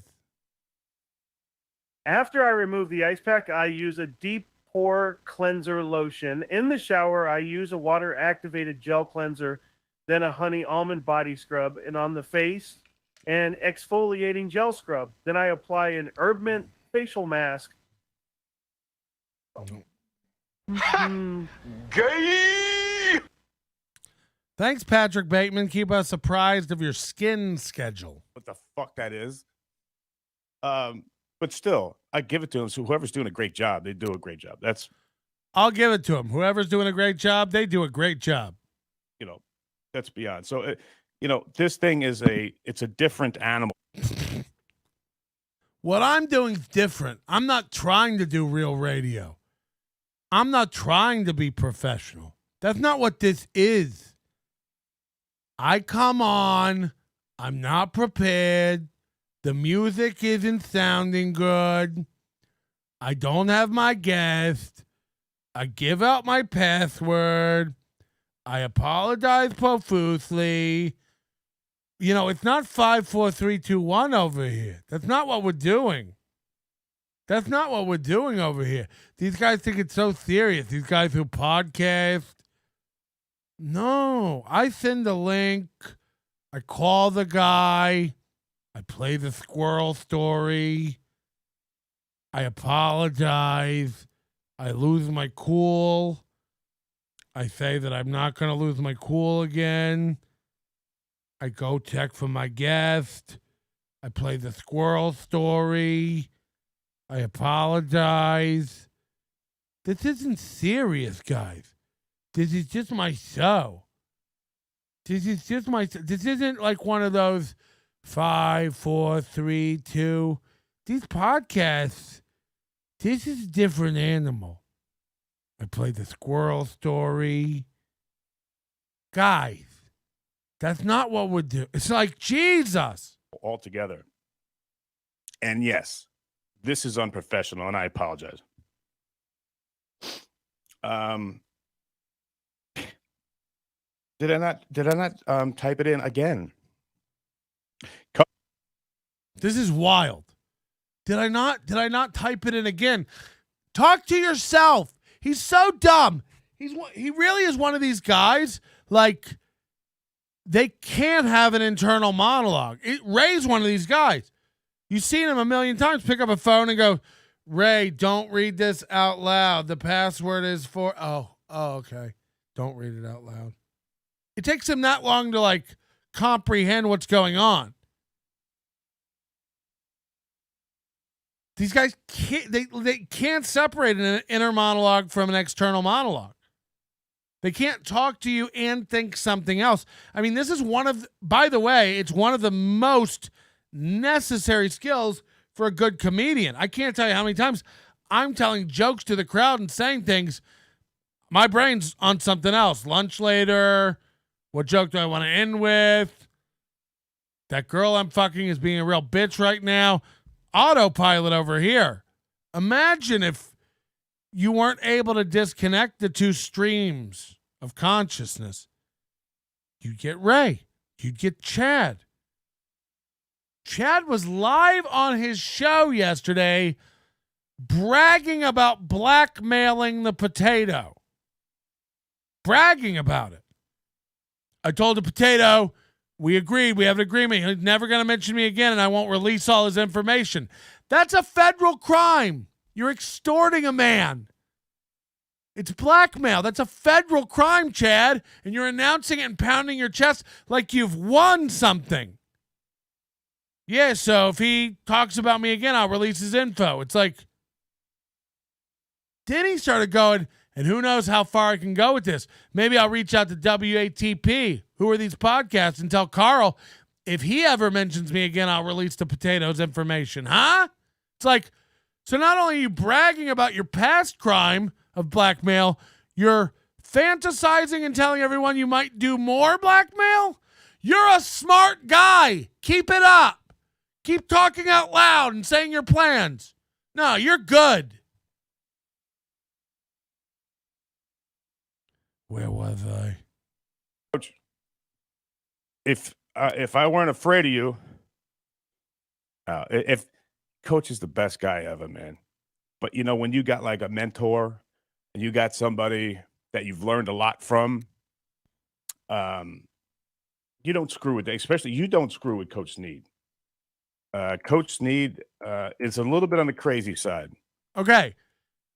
After I remove the ice pack, I use a deep pore cleanser lotion. In the shower, I use a water-activated gel cleanser, then a honey almond body scrub, and on the face, an exfoliating gel scrub. Then I apply an herb mint facial mask. Gay! Thanks, Patrick Bateman. Keep us apprised of your skin schedule. What the fuck that is. But still, I give it to him. So whoever's doing a great job, they do a great job. I'll give it to him. Whoever's doing a great job, they do a great job. You know, that's beyond. So, you know, this thing it's a different animal. What I'm doing is different. I'm not trying to do real radio. I'm not trying to be professional. That's not what this is. I come on. I'm not prepared. The music isn't sounding good. I don't have my guest. I give out my password. I apologize profusely. You know, it's not 5, 4, 3, 2, 1 over here. That's not what we're doing. That's not what we're doing over here. These guys think it's so serious. These guys who podcast. No, I send the link. I call the guy. I play the squirrel story. I apologize. I lose my cool. I say that I'm not going to lose my cool again. I go check for my guest. I play the squirrel story. I apologize. This isn't serious, guys. This is just my show. This isn't like one of those 5, 4, 3, 2. These podcasts, this is a different animal. I play the squirrel story. Guys, that's not what we're doing. It's like Jesus. Altogether. And yes, this is unprofessional, and I apologize. Did I not type it in again? This is wild. Did I not type it in again? Talk to yourself. He's so dumb. He really is one of these guys, like, they can't have an internal monologue. Ray's one of these guys. You've seen him a million times pick up a phone and go, Ray, don't read this out loud. The password is for... Oh, okay. Don't read it out loud. It takes him that long to, like, comprehend what's going on. These guys can't separate an inner monologue from an external monologue. They can't talk to you and think something else. I mean, this is by the way, it's one of the most necessary skills for a good comedian. I can't tell you how many times I'm telling jokes to the crowd and saying things. My brain's on something else. Lunch later. What joke do I want to end with? That girl I'm fucking is being a real bitch right now. Autopilot over here. Imagine if you weren't able to disconnect the two streams of consciousness. You'd get Ray. You'd get Chad. Chad was live on his show yesterday bragging about blackmailing the potato. Bragging about it. I told the potato, we agreed, we have an agreement. He's never going to mention me again, and I won't release all his information. That's a federal crime. You're extorting a man. It's blackmail. That's a federal crime, Chad. And you're announcing it and pounding your chest like you've won something. Yeah, so if he talks about me again, I'll release his info. It's like, then he started going, and who knows how far I can go with this. Maybe I'll reach out to WATP. Who are these podcasts? And tell Carl, if he ever mentions me again, I'll release the potatoes information. Huh? It's like, so not only are you bragging about your past crime of blackmail, you're fantasizing and telling everyone you might do more blackmail? You're a smart guy. Keep it up. Keep talking out loud and saying your plans. No, you're good. Where was I? Coach, if I weren't afraid of you, if Coach is the best guy ever, man. But, you know, when you got like a mentor and you got somebody that you've learned a lot from, you don't screw with that. Especially you don't screw with Coach Sneed. Coach Sneed is a little bit on the crazy side. Okay.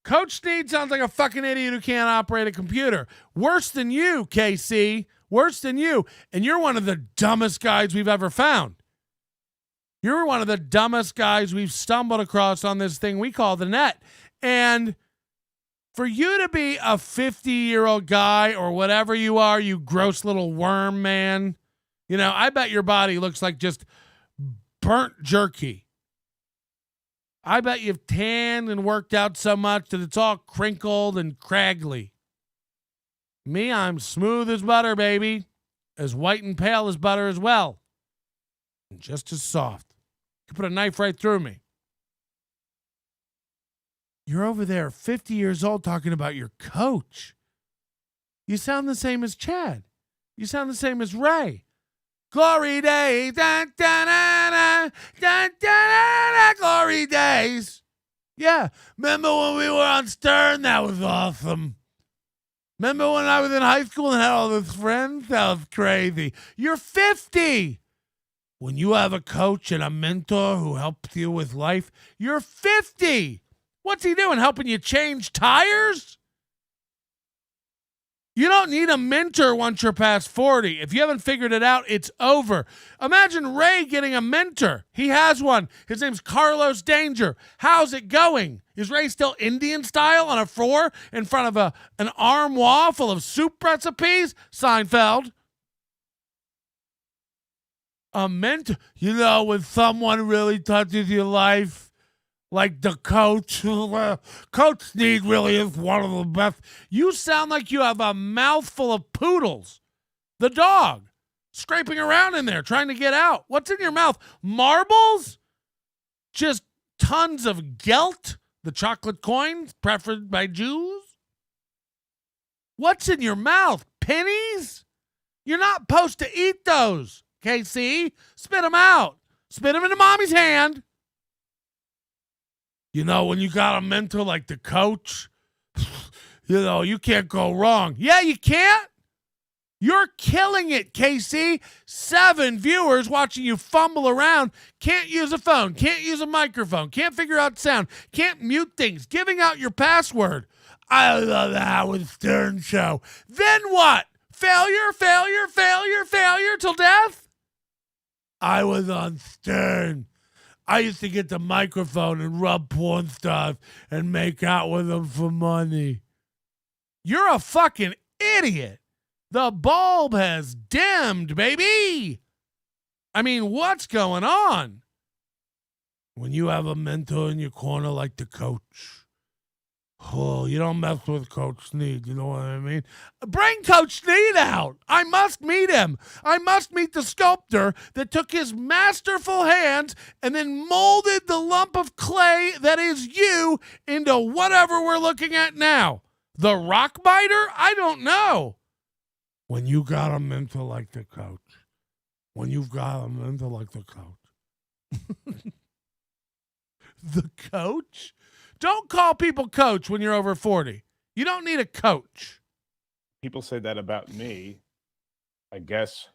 Coach Sneed sounds like a fucking idiot who can't operate a computer. Worse than you, KC. Worse than you. And you're one of the dumbest guys we've ever found. You're one of the dumbest guys we've stumbled across on this thing we call the net. And for you to be a 50-year-old guy or whatever you are, you gross little worm man, you know, I bet your body looks like just burnt jerky. I bet you've tanned and worked out so much that it's all crinkled and craggly. Me, I'm smooth as butter, baby. As white and pale as butter as well. And just as soft. You put a knife right through me. You're over there, 50 years old, talking about your coach. You sound the same as Chad. You sound the same as Ray. Glory days, da, da, da, da, da, da, da, glory days. Yeah, remember when we were on Stern? That was awesome. Remember when I was in high school and had all those friends? That was crazy. You're 50. When you have a coach and a mentor who helps you with life, you're 50. What's he doing? Helping you change tires? You don't need a mentor once you're past 40. If you haven't figured it out, it's over. Imagine Ray getting a mentor. He has one. His name's Carlos Danger. How's it going? Is Ray still Indian style on a floor in front of an armoire full of soup recipes? Seinfeld. A mentor. You know, when someone really touches your life, like the coach. Coach Sneed really is one of the best. You sound like you have a mouthful of poodles. The dog. Scraping around in there, trying to get out. What's in your mouth? Marbles? Just tons of gelt? The chocolate coins preferred by Jews? What's in your mouth? Pennies? You're not supposed to eat those, KC. Spit them out. Spit them into mommy's hand. You know, when you got a mentor like the coach, you know, you can't go wrong. Yeah, you can't. You're killing it, KC. 7 viewers watching you fumble around. Can't use a phone. Can't use a microphone. Can't figure out sound. Can't mute things. Giving out your password. I love the Howard Stern show. Then what? Failure, failure, failure, failure till death? I was on Stern. I used to get the microphone and rub porn stars and make out with them for money. You're a fucking idiot. The bulb has dimmed, baby. I mean, what's going on? When you have a mentor in your corner like the coach, oh, you don't mess with Coach Sneed, you know what I mean? Bring Coach Sneed out. I must meet him. I must meet the sculptor that took his masterful hands and then molded the lump of clay that is you into whatever we're looking at now. The rock biter? I don't know. When you got a mentor like the coach. When you've got a mentor like the coach. The coach? Don't call people coach when you're over 40. You don't need a coach. People say that about me. I guess.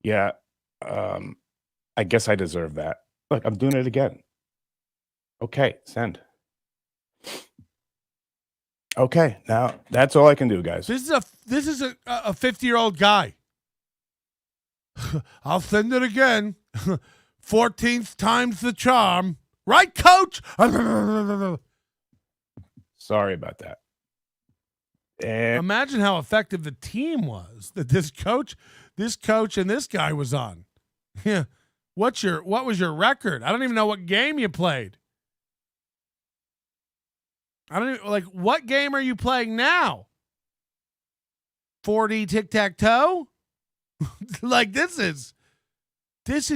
Yeah. I guess I deserve that. Look, I'm doing it again. Okay, send. Okay, now that's all I can do, guys. This is a 50-year-old guy. I'll send it again. 14th time's the charm. Right, coach? Sorry about that. And imagine how effective the team was that this coach and this guy was on. Yeah. What was your record? I don't even know what game you played. I don't even, like, what game are you playing now? 4D tic-tac-toe? Like, this is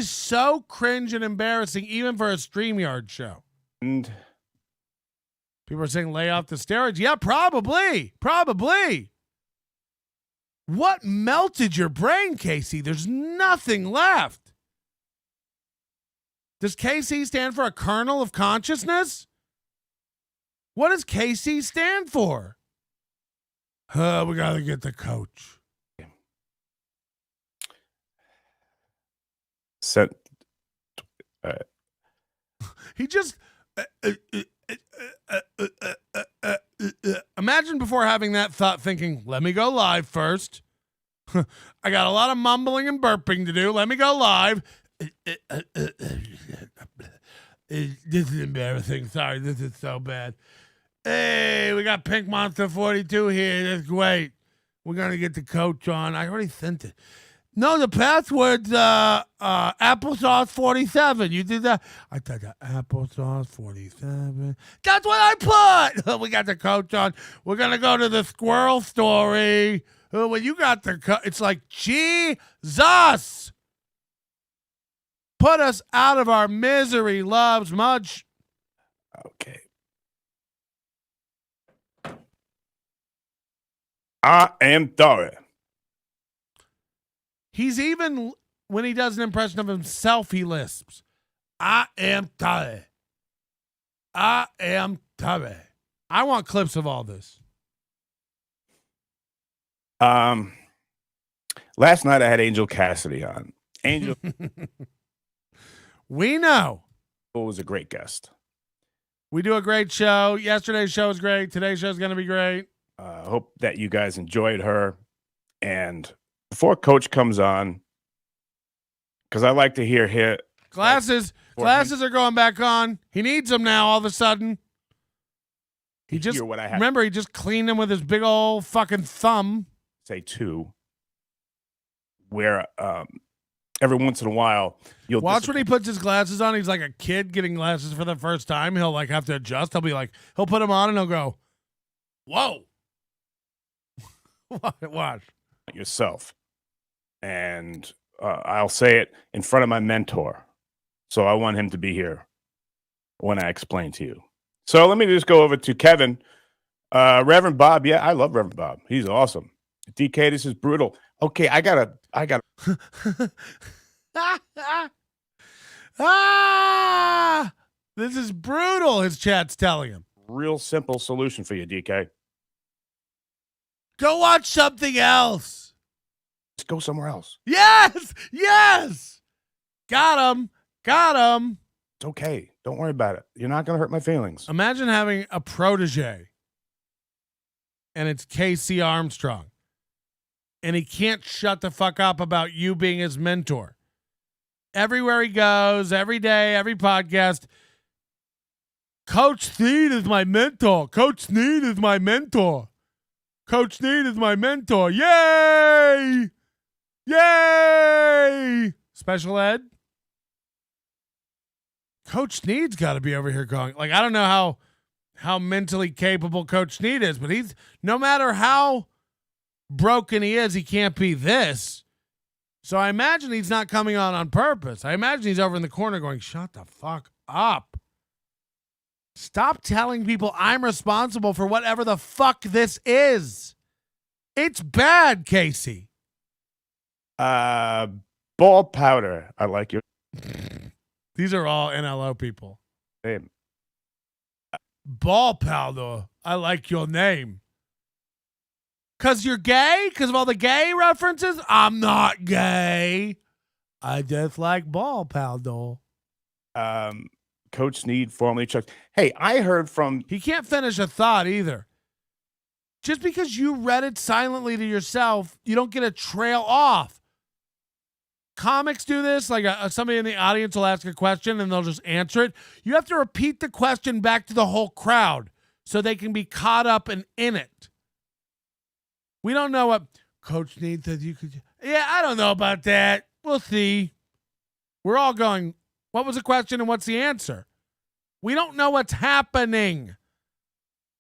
so cringe and embarrassing, even for a StreamYard show. And people are saying lay off the steroids. Yeah, probably. What melted your brain, Casey? There's nothing left. Does KC stand for a kernel of consciousness? What does KC stand for? We got to get the coach. Set. He just imagine before having that thought thinking, let me go live first. I got a lot of mumbling and burping to do. Let me go live. This is embarrassing. Sorry, this is so bad. Hey, we got Pink Monster 42 here. That's great. We're going to get the coach on. I already sent it. No, the password's applesauce 47. You did that? I thought that applesauce 47. That's what I put. We got the coach on. We're going to go to the squirrel story. When you got the it's like, Jesus. Put us out of our misery, loves much. Okay. I am sorry. He's even, when he does an impression of himself, he lisps. I am sorry. I am sorry. I want clips of all this. Last night I had Angel Cassidy on. Angel We know. was a great guest. We do a great show. Yesterday's show was great. Today's show is going to be great. Hope that you guys enjoyed her. And before Coach comes on, because I like to hear his Glasses are going back on. He needs them now all of a sudden. He just hear what I have remember he just cleaned them with his big old fucking thumb. say too, where every once in a while you'll Watch when he puts his glasses on. He's like a kid getting glasses for the first time. He'll like have to adjust. He'll put them on and he'll go, "Whoa!" Watch yourself, and I'll say it in front of my mentor. So I want him to be here when I explain to you. So let me just go over to Kevin, Reverend Bob. Yeah, I love Reverend Bob. He's awesome. DK, this is brutal. Okay, I gotta. This is brutal. His chat's telling him. Real simple solution for you, DK. Go watch something else. Just go somewhere else. Yes. Got him. It's okay. Don't worry about it. You're not gonna hurt my feelings. Imagine having a protege, and it's Casey Armstrong, and he can't shut the fuck up about you being his mentor. Everywhere he goes, every day, every podcast, Coach Sneed is my mentor. Coach Sneed is my mentor. Coach Sneed is my mentor. Yay! Yay! Special ed? Coach Sneed's got to be over here going, like, I don't know how mentally capable Coach Sneed is, but he's, no matter how broken he is, he can't be this. So I imagine he's not coming on purpose. I imagine he's over in the corner going, shut the fuck up. Stop telling people I'm responsible for whatever the fuck this is. It's bad, Casey. Ball powder. I like your. These are all NLO people. Name. Ball powder. I like your name. Because you're gay? Because of all the gay references? I'm not gay. I just like ball powder. Coach Sneed, formerly Chuck. Hey, I heard from. He can't finish a thought either. Just because you read it silently to yourself, you don't get to trail off. Comics do this. Like somebody in the audience will ask a question and they'll just answer it. You have to repeat the question back to the whole crowd so they can be caught up and in it. We don't know what Coach Sneed said you could. Yeah, I don't know about that. We'll see. We're all going, what was the question and what's the answer? We don't know what's happening.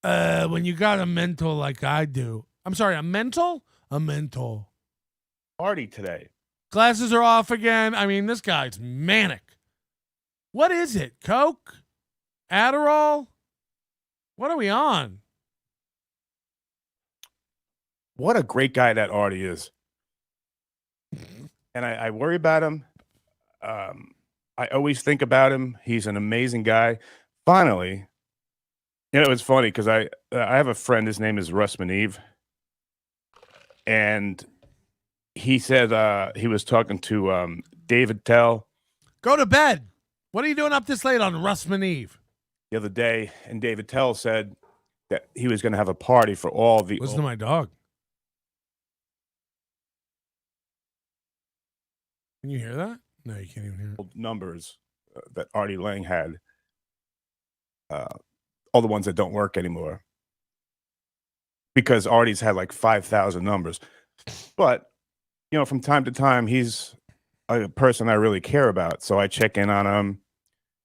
When you got a mental like I do. I'm sorry, a mental? A mental. Party today. Glasses are off again. I mean, this guy's manic. What is it? Coke? Adderall? What are we on? What a great guy that Artie is. And I worry about him. I always think about him. He's an amazing guy. Finally, you know, it's funny because I have a friend. His name is Russ Maneve. And he said he was talking to David Tell. Go to bed. What are you doing up this late on Russ Maneve? The other day, and David Tell said that he was going to have a party for all the. Listen to my dog. Can you hear that? No, you can't even hear it. Numbers that Artie Lang had. All the ones that don't work anymore. Because Artie's had like 5,000 numbers. But, you know, from time to time, he's a person I really care about. So I check in on him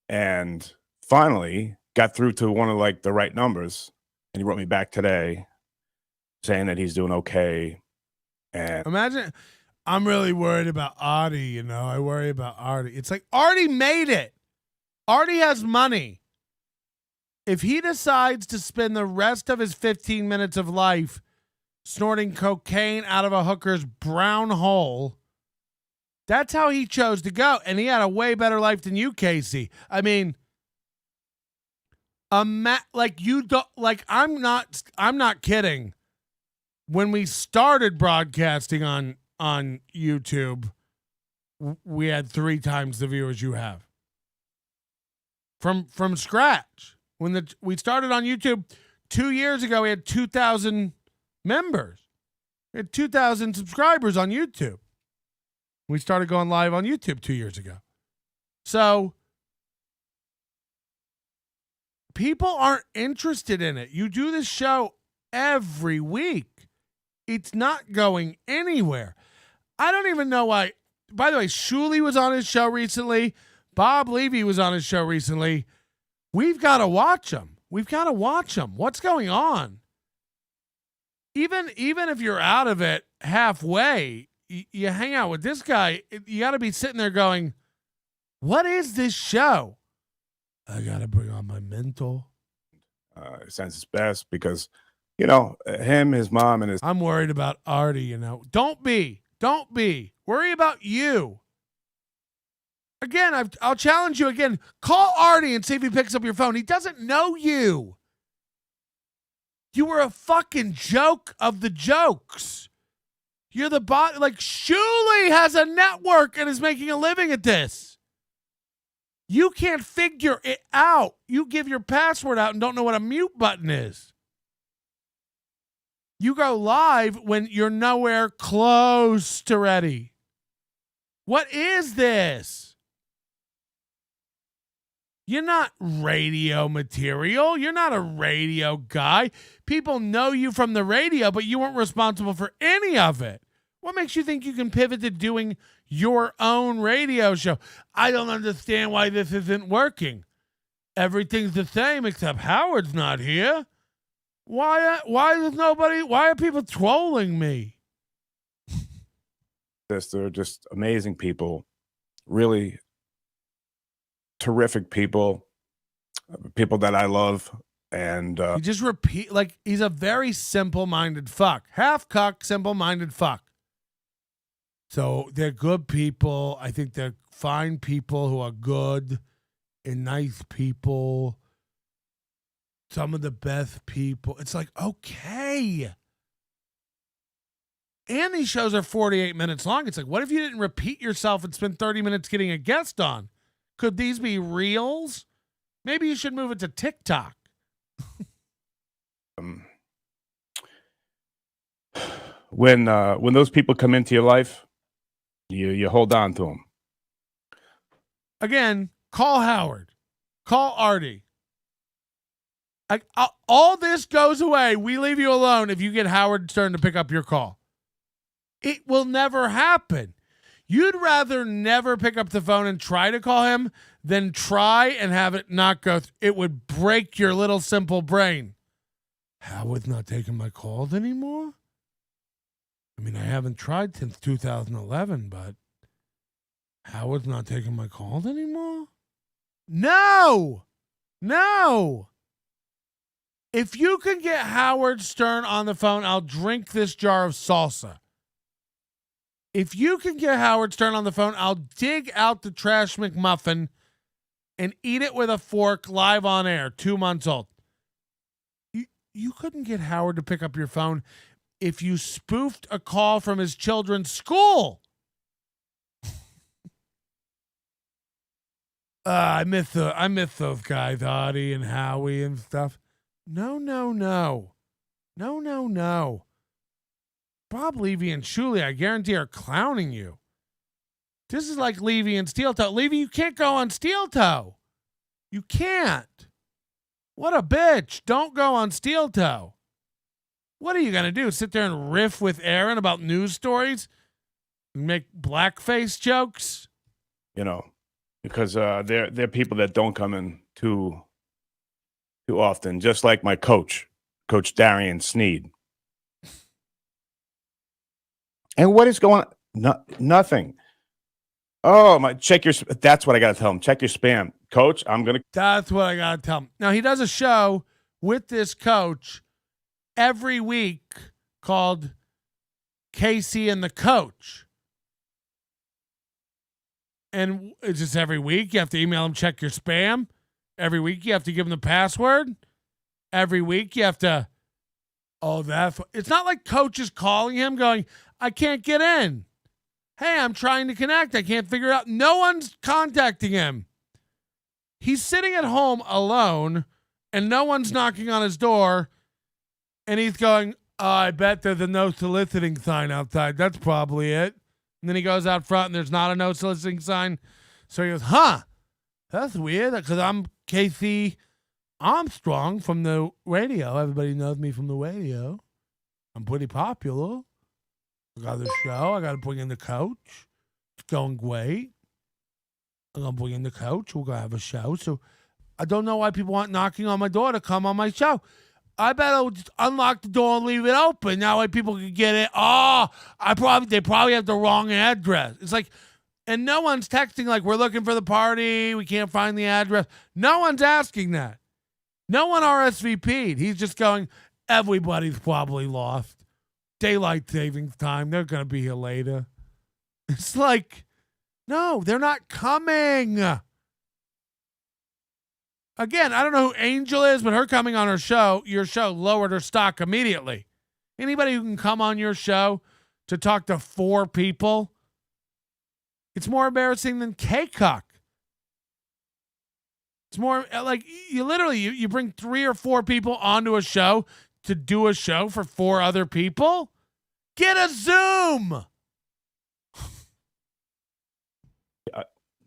and finally got through to one of like the right numbers. And he wrote me back today saying that he's doing okay. And imagine, I'm really worried about Artie, you know. I worry about Artie. It's like Artie made it. Artie has money. If he decides to spend the rest of his 15 minutes of life snorting cocaine out of a hooker's brown hole, that's how he chose to go. And he had a way better life than you, Casey. I mean, like you don't, like I'm not kidding. when we started broadcasting on YouTube, we had 3 times the viewers you have. From scratch. When we started on YouTube 2 years ago, we had 2,000 members. We had 2,000 subscribers on YouTube. We started going live on YouTube 2 years ago. So people aren't interested in it. You do this show every week. It's not going anywhere. I don't even know why. By the way, Shuley was on his show recently. Bob Levy was on his show recently. We've got to watch them. We've got to watch them. What's going on? Even if you're out of it halfway, you hang out with this guy, you got to be sitting there going, what is this show? I got to bring on my mental. Sense is best because, you know, him, his mom, and his... I'm worried about Artie, you know. Don't be. Worry about you. Again, I'll challenge you again. Call Artie and see if he picks up your phone. He doesn't know you. You were a fucking joke of the jokes. You're the bot. Like, Shuley has a network and is making a living at this. You can't figure it out. You give your password out and don't know what a mute button is. You go live when you're nowhere close to ready. What is this? You're not radio material. You're not a radio guy. People know you from the radio, but you weren't responsible for any of it. What makes you think you can pivot to doing your own radio show? I don't understand why this isn't working. Everything's the same except Howard's not here. Why are people trolling me? They're just amazing people, really terrific people that I love. And you just repeat, like, he's a very simple-minded fuck. Half cuck, simple-minded fuck. So they're good people. I think they're fine people who are good and nice people. Some of the best people. It's like, okay. And these shows are 48 minutes long. It's like, what if you didn't repeat yourself and spend 30 minutes getting a guest on? Could these be reels? Maybe you should move it to TikTok. When those people come into your life, you hold on to them. Again, call Howard. Call Artie. All this goes away. We leave you alone if you get Howard Stern to pick up your call. It will never happen. You'd rather never pick up the phone and try to call him than try and have it not go. It would break your little simple brain. Howard's not taking my calls anymore? I mean, I haven't tried since 2011, but Howard's not taking my calls anymore? No! If you can get Howard Stern on the phone, I'll drink this jar of salsa. If you can get Howard Stern on the phone, I'll dig out the trash McMuffin and eat it with a fork live on air, 2 months old. You couldn't get Howard to pick up your phone if you spoofed a call from his children's school. I miss those guys, Artie and Howie and stuff. No. Bob Levy and Shuley, I guarantee, are clowning you. This is like Levy and Steel Toe. Levy, you can't go on Steel Toe. You can't. What a bitch. Don't go on Steel Toe. What are you going to do? Sit there and riff with Aaron about news stories? Make blackface jokes? You know, because they're people that don't come in too often, just like my coach, Coach Darian Sneed. And what is going on? Nothing. Oh, that's what I got to tell him. Check your spam. Coach, That's what I got to tell him. Now, he does a show with this coach every week called Casey and the Coach. And it's just every week. You have to email him, check your spam. Every week you have to give him the password. Every week you have to Oh, it's not like Coach is calling him going, I can't get in. Hey, I'm trying to connect. I can't figure it out. No one's contacting him. He's sitting at home alone and no one's knocking on his door. And he's going, oh, I bet there's a no soliciting sign outside. That's probably it. And then he goes out front and there's not a no soliciting sign. So he goes, that's weird because I'm Casey Armstrong from the radio. Everybody knows me from the radio. I'm pretty popular. I got the show. I got to bring in the coach. It's going great. I'm going to bring in the coach. We're going to have a show. So I don't know why people aren't knocking on my door to come on my show. I better just unlock the door and leave it open. That way people can get it. Oh, they probably have the wrong address. It's like, and no one's texting like, we're looking for the party. We can't find the address. No one's asking that. No one RSVP'd. He's just going, everybody's probably lost. Daylight savings time. They're going to be here later. It's like, no, they're not coming. Again, I don't know who Angel is, but her coming on your show, lowered her stock immediately. Anybody who can come on your show to talk to 4 people, it's more embarrassing than K-Cuck. It's more like you bring 3 or 4 people onto a show to do a show for 4 other people. Get a Zoom.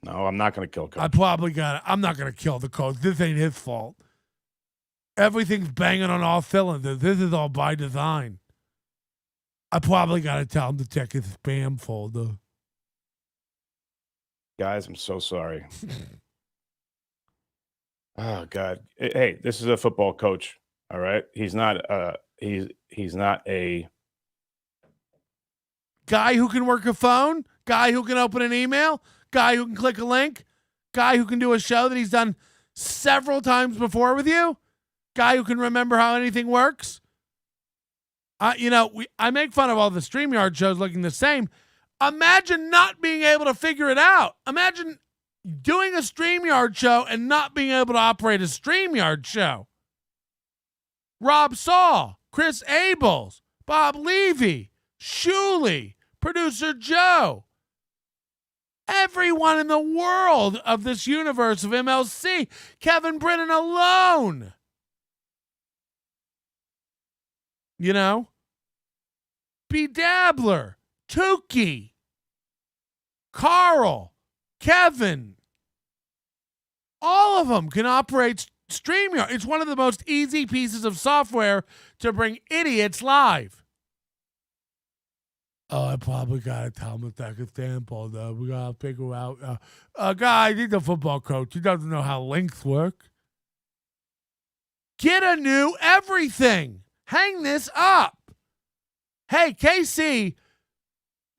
No, I'm not going to kill Coach. I probably got it. I'm not going to kill the coach. This ain't his fault. Everything's banging on all cylinders. This is all by design. I probably got to tell him to check his spam folder. Guys, I'm so sorry. Oh God. Hey, this is a football coach. All right. He's not a guy who can work a phone, guy who can open an email, guy who can click a link, guy who can do a show that he's done several times before with you, guy who can remember how anything works. I make fun of all the StreamYard shows looking the same. Imagine not being able to figure it out. Imagine doing a StreamYard show and not being able to operate a StreamYard show. Rob Saul, Chris Abels, Bob Levy, Shuley, producer Joe. Everyone in the world of this universe of MLC. Kevin Brennan alone. B. Dabbler, Tukey, Carl, Kevin. All of them can operate StreamYard. It's one of the most easy pieces of software to bring idiots live. Oh, I probably got to tell him to take a sample, though. We got to figure out. Guy, he's a football coach. He doesn't know how links work. Get a new everything. Hang this up. Hey, KC,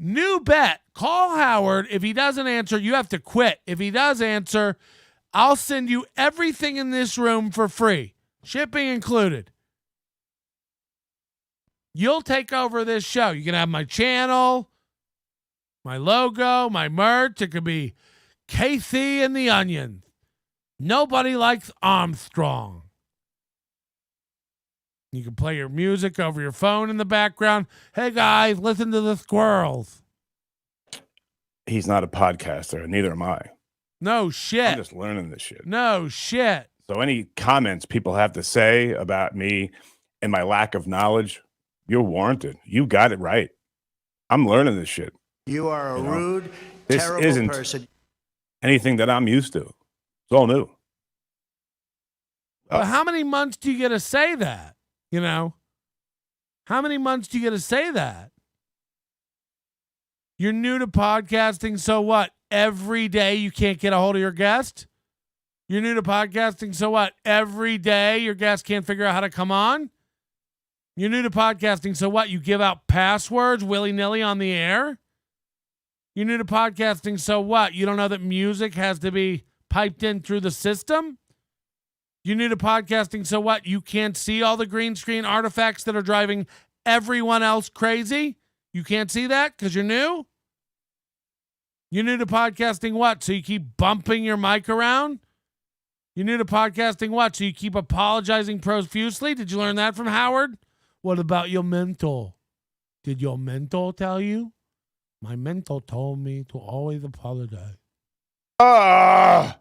new bet. Call Howard. If he doesn't answer, you have to quit. If he does answer, I'll send you everything in this room for free. Shipping included. You'll take over this show. You can have my channel, my logo, my merch. It could be KC and the Onion. Nobody likes Armstrong. You can play your music over your phone in the background. Hey, guys, listen to the squirrels. He's not a podcaster, and neither am I. No shit. I'm just learning this shit. No shit. So any comments people have to say about me and my lack of knowledge, you're warranted. You got it right. I'm learning this shit. You are a rude, this terrible isn't person. Anything that I'm used to. It's all new. But how many months do you get to say that? How many months do you get to say that? You're new to podcasting, so what? Every day you can't get a hold of your guest? You're new to podcasting, so what? Every day your guest can't figure out how to come on? You're new to podcasting, so what? You give out passwords willy-nilly on the air? You're new to podcasting, so what? You don't know that music has to be piped in through the system? You're new to podcasting, so what? You can't see all the green screen artifacts that are driving everyone else crazy? You can't see that because you're new? You're new to podcasting what? So you keep bumping your mic around? You're new to podcasting what? So you keep apologizing profusely? Did you learn that from Howard? What about your mentor? Did your mentor tell you? My mentor told me to always apologize. Ah!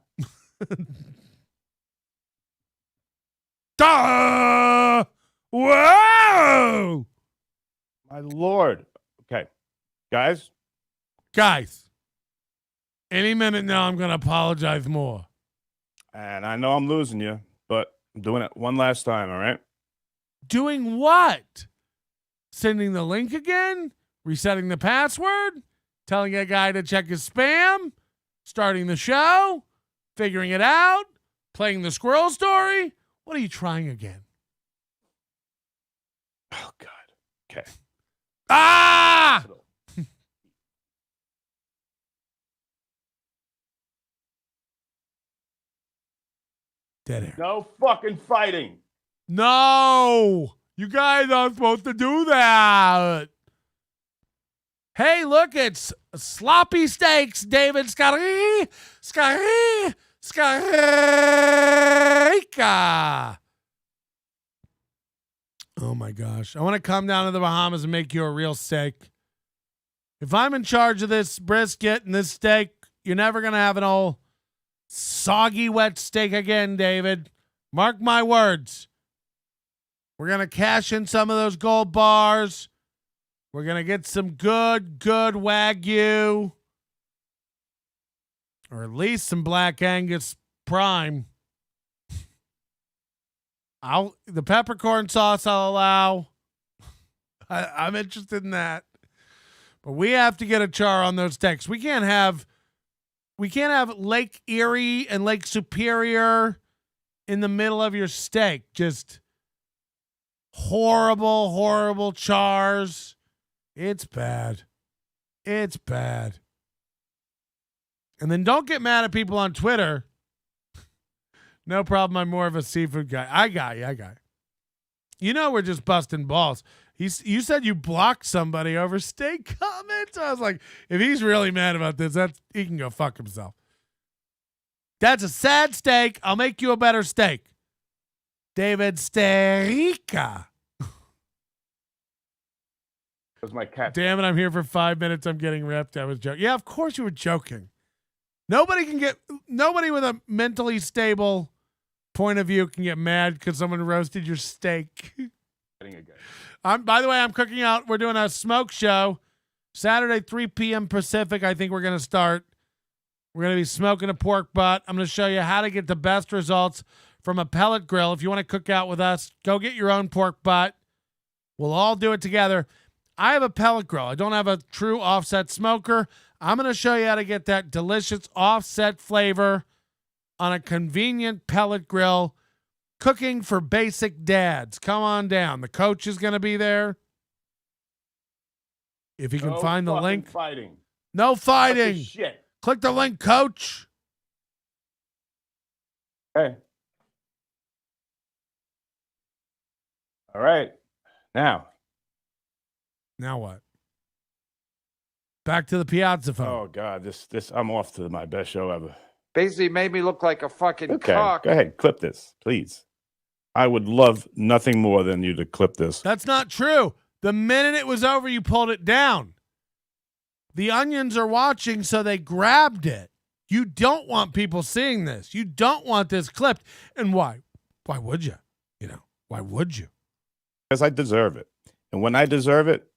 Whoa! My Lord. Okay. Guys? Guys, any minute now I'm going to apologize more. And I know I'm losing you, but I'm doing it one last time, all right? Doing what? Sending the link again? Resetting the password? Telling a guy to check his spam? Starting the show? Figuring it out? Playing the squirrel story? What are you trying again? Oh, God. Okay. Ah! Dead air. No fucking fighting. No! You guys aren't supposed to do that. Hey, look, it's sloppy steaks, David Scarica. Oh my gosh. I want to come down to the Bahamas and make you a real steak. If I'm in charge of this brisket and this steak, you're never going to have an old soggy wet steak again, David. Mark my words. We're going to cash in some of those gold bars. We're going to get some good Wagyu. Or at least some Black Angus prime. The peppercorn sauce I'll allow. I'm interested in that. But we have to get a char on those steaks. We can't have Lake Erie and Lake Superior in the middle of your steak. Just horrible chars. It's bad. It's bad. And then don't get mad at people on Twitter. No problem. I'm more of a seafood guy. I got you. You know we're just busting balls. You said you blocked somebody over steak comments. I was like, if he's really mad about this, he can go fuck himself. That's a sad steak. I'll make you a better steak. David Sterica. That was my cat. Damn it, I'm here for 5 minutes. I'm getting ripped. I was joking. Yeah, of course you were joking. Nobody with a mentally stable point of view can get mad because someone roasted your steak. By the way, I'm cooking out. We're doing a smoke show Saturday, 3 p.m. Pacific. I think we're going to start. We're going to be smoking a pork butt. I'm going to show you how to get the best results from a pellet grill. If you want to cook out with us, go get your own pork butt. We'll all do it together. I have a pellet grill. I don't have a true offset smoker. I'm going to show you how to get that delicious offset flavor on a convenient pellet grill. Cooking for basic dads. Come on down. The coach is going to be there. If you can find the link. Fighting. No fighting. Shit. Click the link, coach. Hey. All right. Now what? Back to the Piazza phone. Oh God, this I'm off to my best show ever. Basically made me look like a fucking Okay, cock. go ahead, clip this, please. I would love nothing more than you to clip this. That's not true. The minute it was over, you pulled it down. The onions are watching, so they grabbed it. You don't want people seeing this. You don't want this clipped. And why? Why would you? Why would you? Because I deserve it. And when I deserve it,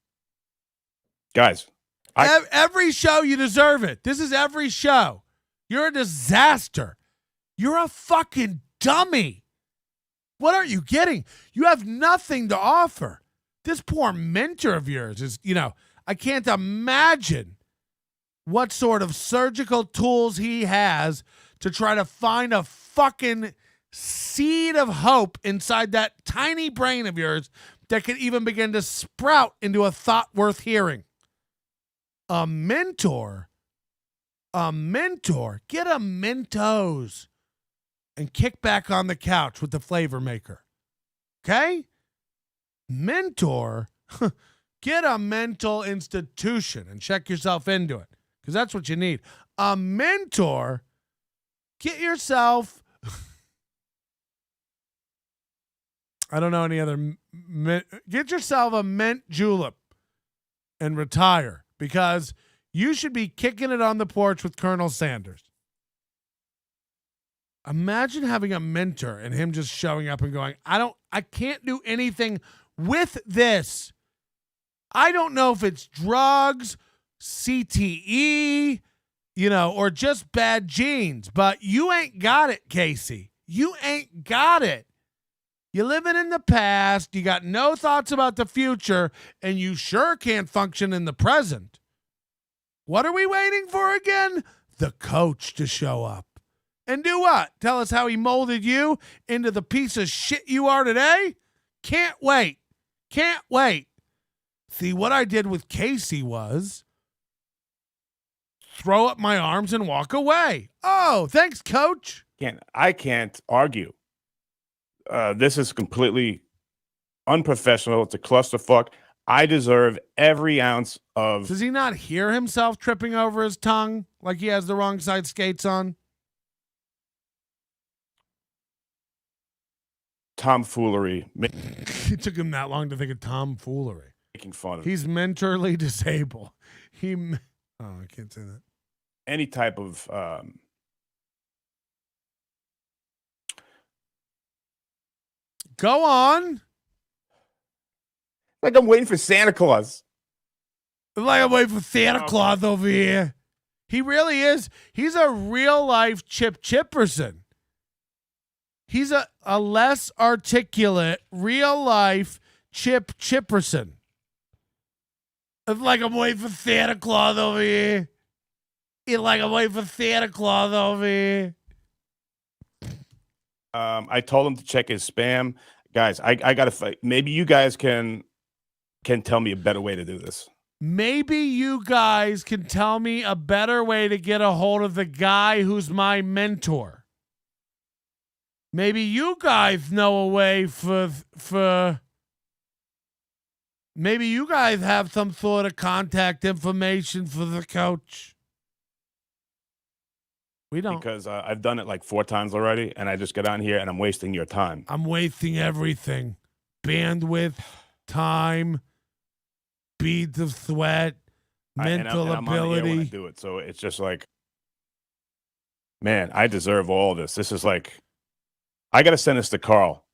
guys. Every show you deserve it. This is every show. You're a disaster. You're a fucking dummy. What are you getting? You have nothing to offer. This poor mentor of yours is, I can't imagine what sort of surgical tools he has to try to find a fucking seed of hope inside that tiny brain of yours that could even begin to sprout into a thought worth hearing. A mentor. Get a Mentos and kick back on the couch with the flavor maker. Okay? Mentor. Get a mental institution and check yourself into it, because that's what you need. A mentor. Get yourself I don't know any other. Get yourself a mint julep and retire, because you should be kicking it on the porch with Colonel Sanders. Imagine having a mentor and him just showing up and going, I can't do anything with this. I don't know if it's drugs, CTE, or just bad genes, but you ain't got it, Casey. You ain't got it. You're living in the past. You got no thoughts about the future, and you sure can't function in the present. What are we waiting for again? The coach to show up. And do what? Tell us how he molded you into the piece of shit you are today? Can't wait. Can't wait. See, what I did with Casey was throw up my arms and walk away. Oh, thanks, coach. I can't argue. This is completely unprofessional. It's a clusterfuck. I deserve every ounce of... Does he not hear himself tripping over his tongue like he has the wrong side skates on? Tomfoolery. It took him that long to think of tomfoolery. Making fun of He's mentally disabled. I can't say that. any type of Go on. like I'm waiting for Santa Claus. Like I'm waiting for Santa Claus over here. He really is. He's a real life Chip Chipperson. He's a less articulate, real life Chip Chipperson. It's like I'm waiting for Santa Claus over here. It's like I'm waiting for Santa Claus over here. I told him to check his spam. Guys, I gotta fight. Maybe you guys can tell me a better way to do this. Maybe you guys can tell me a better way to get a hold of the guy who's my mentor. Maybe you guys know a way for maybe you guys have some sort of contact information for the coach. We don't. Because I've done it like 4 times already, and I just get on here and I'm wasting your time. I'm wasting everything. Bandwidth, time, beads of sweat, mental I'm on the air when I ability. do it, so it's just like, man, I deserve all this. This is like, I got to send this to Carl.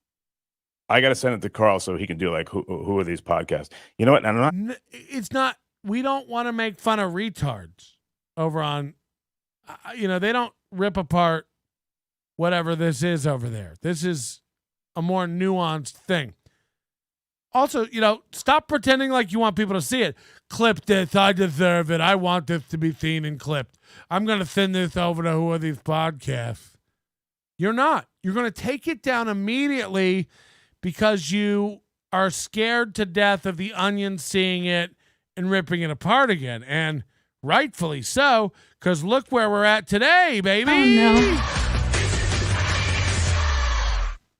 I got to send it to Carl so he can do like, who are these podcasts? You know what? I'm not. It's not. We don't want to make fun of retards over on. They don't rip apart whatever this is over there. This is a more nuanced thing. Also, stop pretending like you want people to see it. Clip this. I deserve it. I want this to be seen and clipped. I'm going to send this over to who are these podcasts. You're not. You're going to take it down immediately because you are scared to death of the Onion seeing it and ripping it apart again. And rightfully so, because look where we're at today, baby. Oh, no.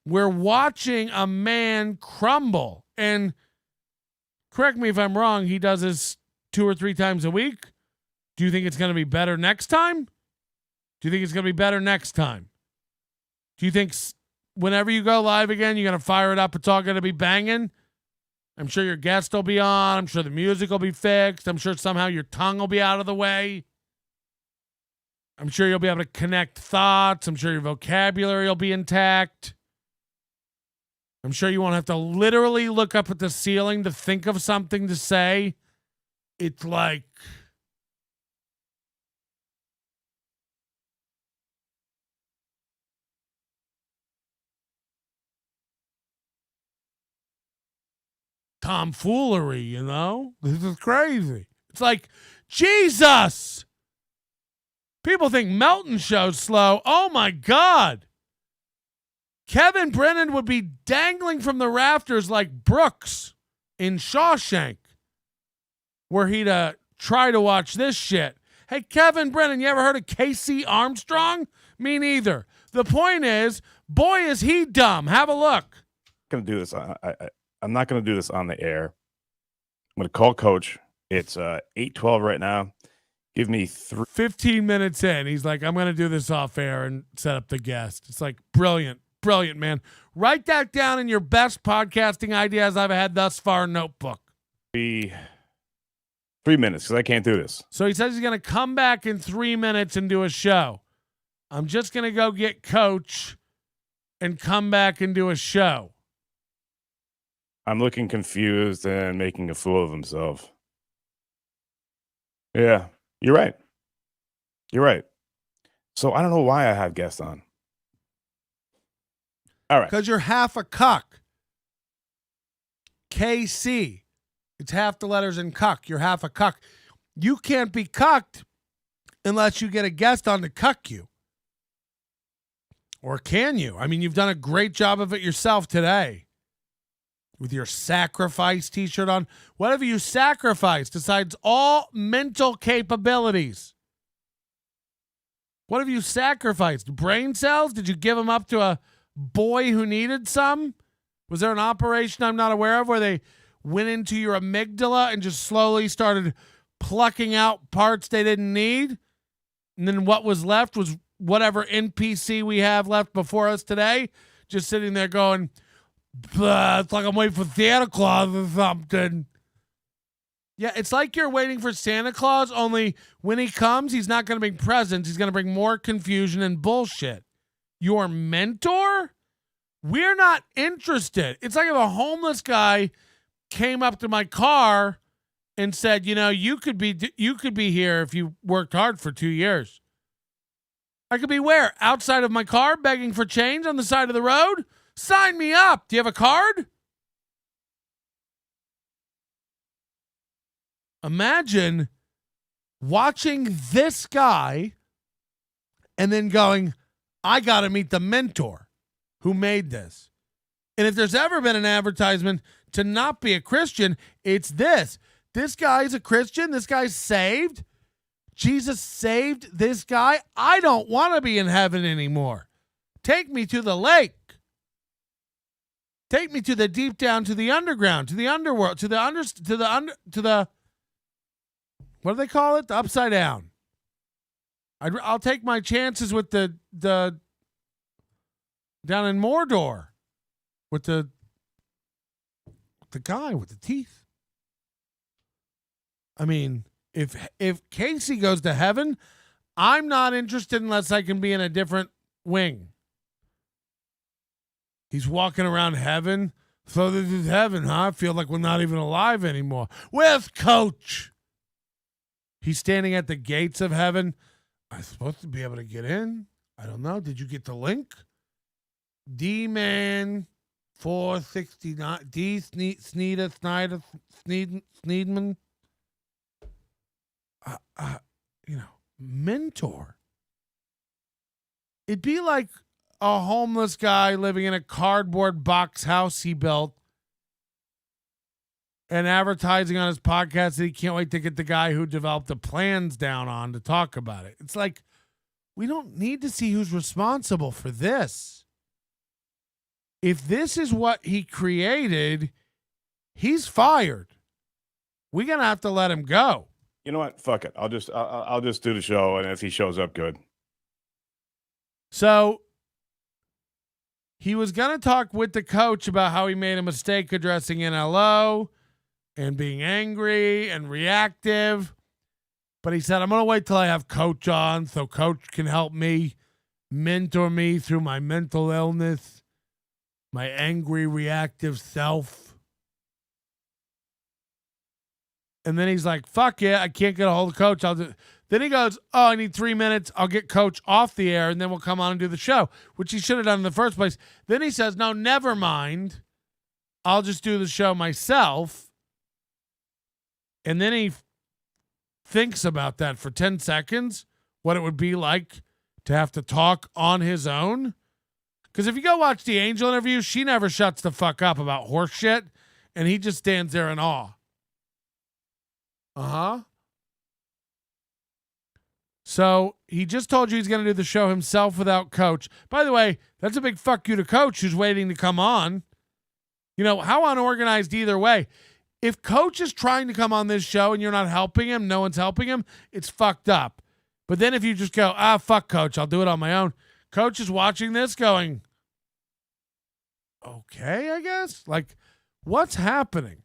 We're watching a man crumble. And correct me if I'm wrong, he does this 2 or 3 times a week. Do you think it's going to be better next time? Do you think it's going to be better next time? Do you think whenever you go live again, you're going to fire it up, it's all going to be banging? I'm sure your guest will be on. I'm sure the music will be fixed. I'm sure somehow your tongue will be out of the way. I'm sure you'll be able to connect thoughts. I'm sure your vocabulary will be intact. I'm sure you won't have to literally look up at the ceiling to think of something to say. It's like... tomfoolery, This is crazy. It's like, Jesus! People think Melton show's slow. Oh, my God. Kevin Brennan would be dangling from the rafters like Brooks in Shawshank were he to try to watch this shit. Hey, Kevin Brennan, you ever heard of Casey Armstrong? Me neither. The point is, boy, is he dumb. Have a look. I'm going to do this. I'm not going to do this on the air. I'm going to call Coach. It's 8:12 right now. Give me 15 minutes in. He's like, I'm going to do this off air and set up the guest. It's like, brilliant. brilliant, man. Write that down in your best podcasting ideas I've had thus far notebook. 3 minutes, because I can't do this. So he says he's going to come back in 3 minutes and do a show. I'm just going to go get Coach and come back and do a show. I'm looking confused and making a fool of himself. Yeah, you're right. You're right. So I don't know why I have guests on. All right. Because you're half a cuck. KC. It's half the letters in cuck. You're half a cuck. You can't be cucked unless you get a guest on to cuck you. Or can you? I mean, you've done a great job of it yourself today. With your sacrifice t-shirt on. What have you sacrificed besides all mental capabilities? What have you sacrificed? Brain cells? Did you give them up to a boy who needed some? Was there an operation I'm not aware of where they went into your amygdala and just slowly started plucking out parts they didn't need? And then what was left was whatever NPC we have left before us today, just sitting there going, it's like I'm waiting for Santa Claus or something. Yeah, it's like you're waiting for Santa Claus, only when he comes, he's not going to bring presents. He's going to bring more confusion and bullshit. Your mentor? We're not interested. It's like if a homeless guy came up to my car and said, you know, you could be here if you worked hard for 2 years. I could be where? Outside of my car begging for change on the side of the road? Sign me up. Do you have a card? Imagine watching this guy and then going, I got to meet the mentor who made this. And if there's ever been an advertisement to not be a Christian, it's this. This guy's a Christian. This guy's saved. Jesus saved this guy. I don't want to be in heaven anymore. Take me to the lake. Take me to the deep down, to the underground, to the underworld, to the what do they call it? The upside down. I'll take my chances with the down in Mordor with the guy with the teeth. I mean, if Casey goes to heaven, I'm not interested unless I can be in a different wing. He's walking around heaven. So this is heaven, huh? I feel like we're not even alive anymore. Where's Coach? He's standing at the gates of heaven. I'm supposed to be able to get in. I don't know. Did you get the link? D-Man 469. D. Sneedman. Mentor. It'd be like a homeless guy living in a cardboard box house he built and advertising on his podcast that he can't wait to get the guy who developed the plans down on to talk about it. It's like, we don't need to see who's responsible for this. If this is what he created, he's fired. We're going to have to let him go. You know what? Fuck it. I'll just do the show, and if he shows up, good. So he was going to talk with the coach about how he made a mistake addressing NLO and being angry and reactive. But he said, I'm going to wait till I have Coach on so Coach can help me, mentor me through my mental illness, my angry, reactive self. And then he's like, fuck yeah, I can't get a hold of Coach. Then he goes, oh, I need 3 minutes. I'll get Coach off the air, and then we'll come on and do the show, which he should have done in the first place. Then he says, no, never mind. I'll just do the show myself. And then he thinks about that for 10 seconds, what it would be like to have to talk on his own. Because if you go watch the Angel interview, she never shuts the fuck up about horse shit, and he just stands there in awe. Uh-huh. So he just told you he's going to do the show himself without Coach. By the way, that's a big fuck you to Coach who's waiting to come on. You know, how unorganized either way. If Coach is trying to come on this show and you're not helping him, no one's helping him, it's fucked up. But then if you just go, fuck Coach, I'll do it on my own. Coach is watching this going, okay, I guess. Like, what's happening?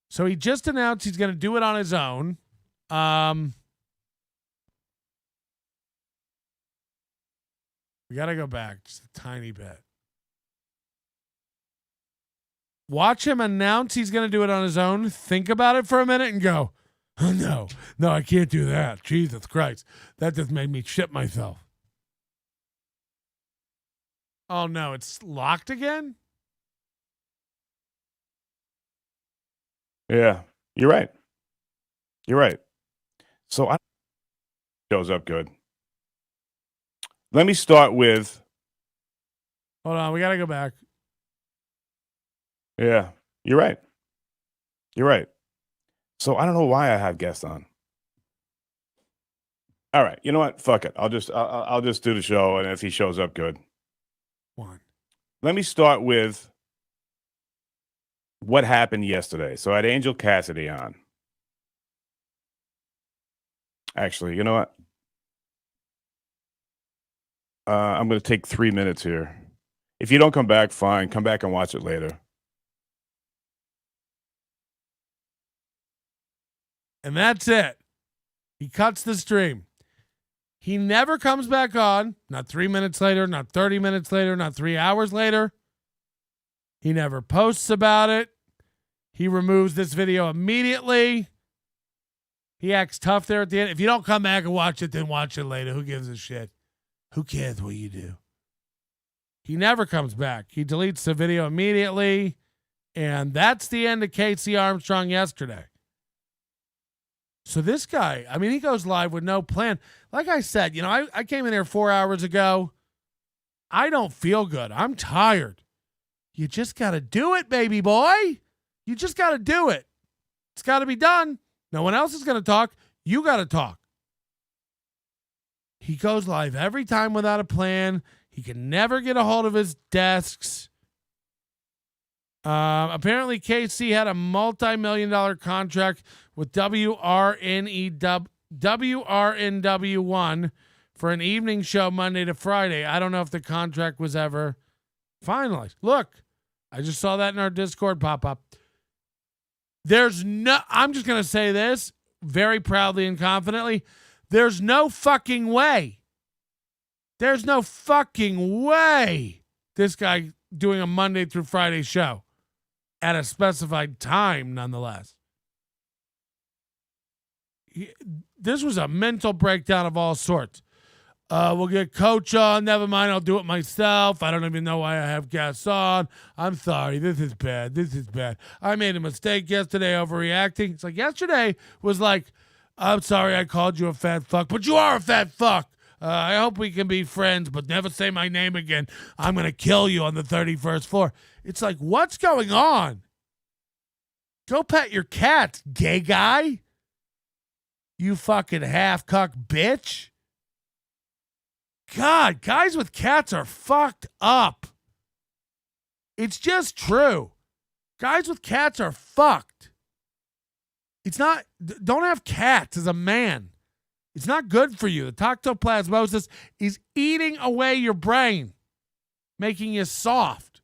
So he just announced he's going to do it on his own. We got to go back just a tiny bit. Watch him announce he's going to do it on his own. Think about it for a minute and go, oh, no, I can't do that. Jesus Christ. That just made me shit myself. Oh, no, it's locked again? Yeah, you're right. You're right. So I shows up good. Let me start with. Hold on, we got to go back. Yeah, you're right. You're right. So I don't know why I have guests on. All right, you know what? Fuck it. I'll just do the show, and if he shows up, good. One. Let me start with what happened yesterday. So I had Angel Cassidy on. Actually, you know what? I'm going to take 3 minutes here. If you don't come back, fine. Come back and watch it later. And that's it. He cuts the stream. He never comes back on. Not 3 minutes later, not 30 minutes later, not 3 hours later. He never posts about it. He removes this video immediately. He acts tough there at the end. If you don't come back and watch it, then watch it later. Who gives a shit? Who cares what you do? He never comes back. He deletes the video immediately. And that's the end of Casey Armstrong yesterday. So this guy, I mean, he goes live with no plan. Like I said, I came in here 4 hours ago. I don't feel good. I'm tired. You just got to do it, baby boy. You just got to do it. It's got to be done. No one else is going to talk. You got to talk. He goes live every time without a plan. He can never get a hold of his desks. Apparently, KC had a multi-million-dollar contract with WRNW1 for an evening show Monday to Friday. I don't know if the contract was ever finalized. Look, I just saw that in our Discord pop up. I'm just going to say this very proudly and confidently. There's no fucking way. There's no fucking way this guy doing a Monday through Friday show at a specified time, nonetheless. This was a mental breakdown of all sorts. We'll get Coach on. Never mind, I'll do it myself. I don't even know why I have guests on. I'm sorry. This is bad. This is bad. I made a mistake yesterday overreacting. It's like yesterday was like, I'm sorry I called you a fat fuck, but you are a fat fuck. I hope we can be friends, but never say my name again. I'm going to kill you on the 31st floor. It's like, what's going on? Go pet your cat, gay guy. You fucking half-cuck bitch. God, guys with cats are fucked up. It's just true. Guys with cats are fucked. Don't have cats as a man. It's not good for you. The toxoplasmosis is eating away your brain, making you soft.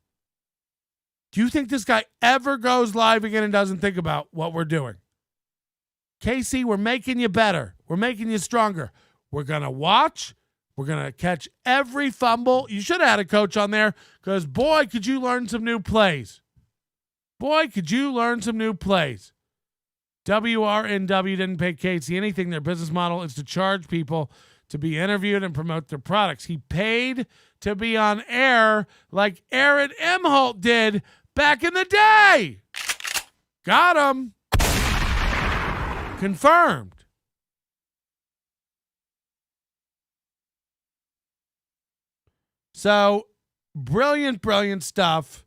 Do you think this guy ever goes live again and doesn't think about what we're doing? Casey, we're making you better. We're making you stronger. We're going to watch. We're going to catch every fumble. You should have had a coach on there because, boy, could you learn some new plays. Boy, could you learn some new plays. WRNW didn't pay Casey anything. Their business model is to charge people to be interviewed and promote their products. He paid to be on air like Aaron Emholt did back in the day. Got him. Confirmed. So, brilliant, brilliant stuff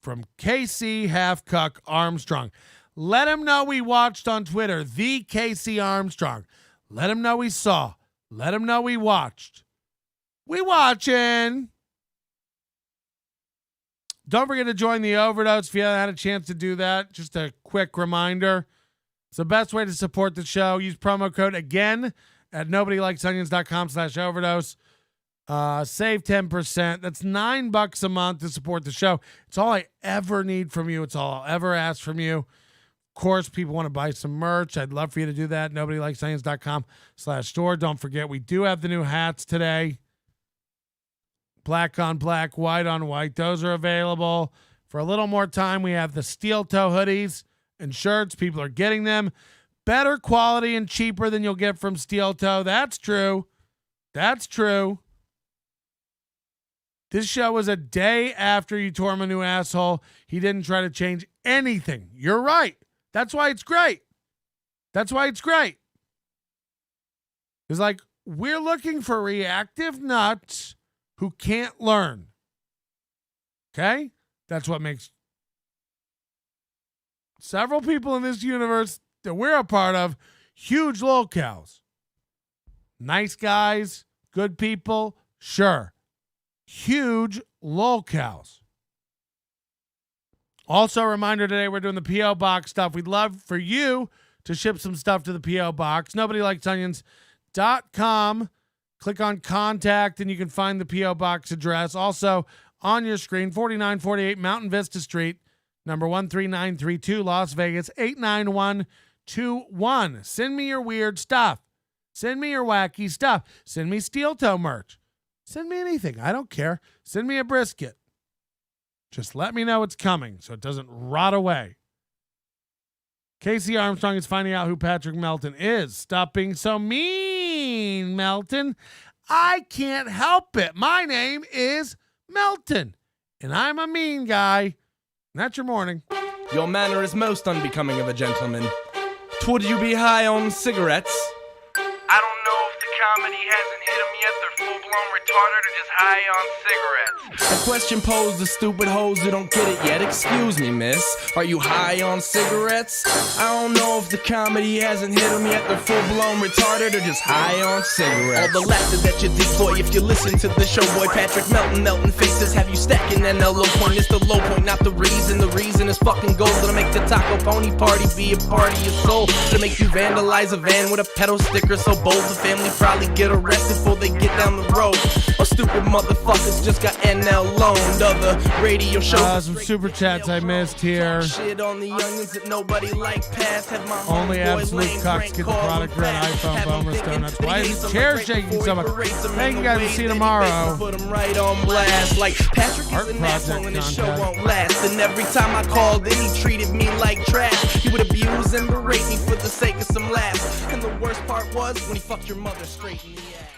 from KC Halfcuck Armstrong. Let him know we watched on Twitter, the KC Armstrong. Let him know we saw. Let him know we watched. We watching. Don't forget to join the Overdose if you haven't had a chance to do that. Just a quick reminder. It's the best way to support the show. Use promo code again at nobodylikesonions.com/overdose. Save 10%. That's $9 a month to support the show. It's all I ever need from you. It's all I'll ever ask from you. Of course, people want to buy some merch. I'd love for you to do that. NobodyLikesScience.com/store. Don't forget, we do have the new hats today. Black on black, white on white. Those are available. For a little more time, we have the steel toe hoodies and shirts. People are getting them. Better quality and cheaper than you'll get from Steel Toe. That's true. That's true. This show was a day after you tore him a new asshole. He didn't try to change anything. You're right. That's why it's great. That's why it's great. It's like, we're looking for reactive nuts who can't learn. Okay? That's what makes several people in this universe that we're a part of huge locals. Nice guys, good people, sure. Huge locals. Also, a reminder today, we're doing the P.O. Box stuff. We'd love for you to ship some stuff to the P.O. Box. NobodyLikesOnions.com. Click on contact and you can find the P.O. Box address. Also, on your screen, 4948 Mountain Vista Street, number 13932, Las Vegas, 89121. Send me your weird stuff. Send me your wacky stuff. Send me steel toe merch. Send me anything. I don't care. Send me a brisket. Just let me know it's coming so it doesn't rot away. Casey Armstrong is finding out who Patrick Melton is. Stop being so mean, Melton. I can't help it. My name is Melton, and I'm a mean guy. And that's your morning. Your manner is most unbecoming of a gentleman. Would you be high on cigarettes? I don't know if the comedy hasn't hit them yet. They're full-blown retarded or just high on cigarettes. A question posed to stupid hoes who don't get it yet. Excuse me, miss. Are you high on cigarettes? I don't know if the comedy hasn't hit them yet. They're full-blown retarded or just high on cigarettes. All the laughter that you dig, boy, if you listen to the show, boy. Patrick Melton faces have you stacking that low point. It's the low point, not the reason. The reason is fucking gold. Gonna make the taco pony party be a party of soul. Gonna make you vandalize a van with a pedal sticker so bold. The family probably get arrested before they get down the road. Or stupid motherfuckers just got NL loaned. Other radio shows. Some super chats I missed here. Shit on the onions that nobody like past. Have my Only absolute cocks get the product run. iPhone, boneless donuts. Why is the chair shaking so much? Thank you guys. See you tomorrow. Put them right on blast. Like Patrick is an asshole and this show won't last. And every time I called in, he treated me like trash. He would abuse and berate me for the sake of some laughs. And the worst part was when he fucked your mother straight in the ass.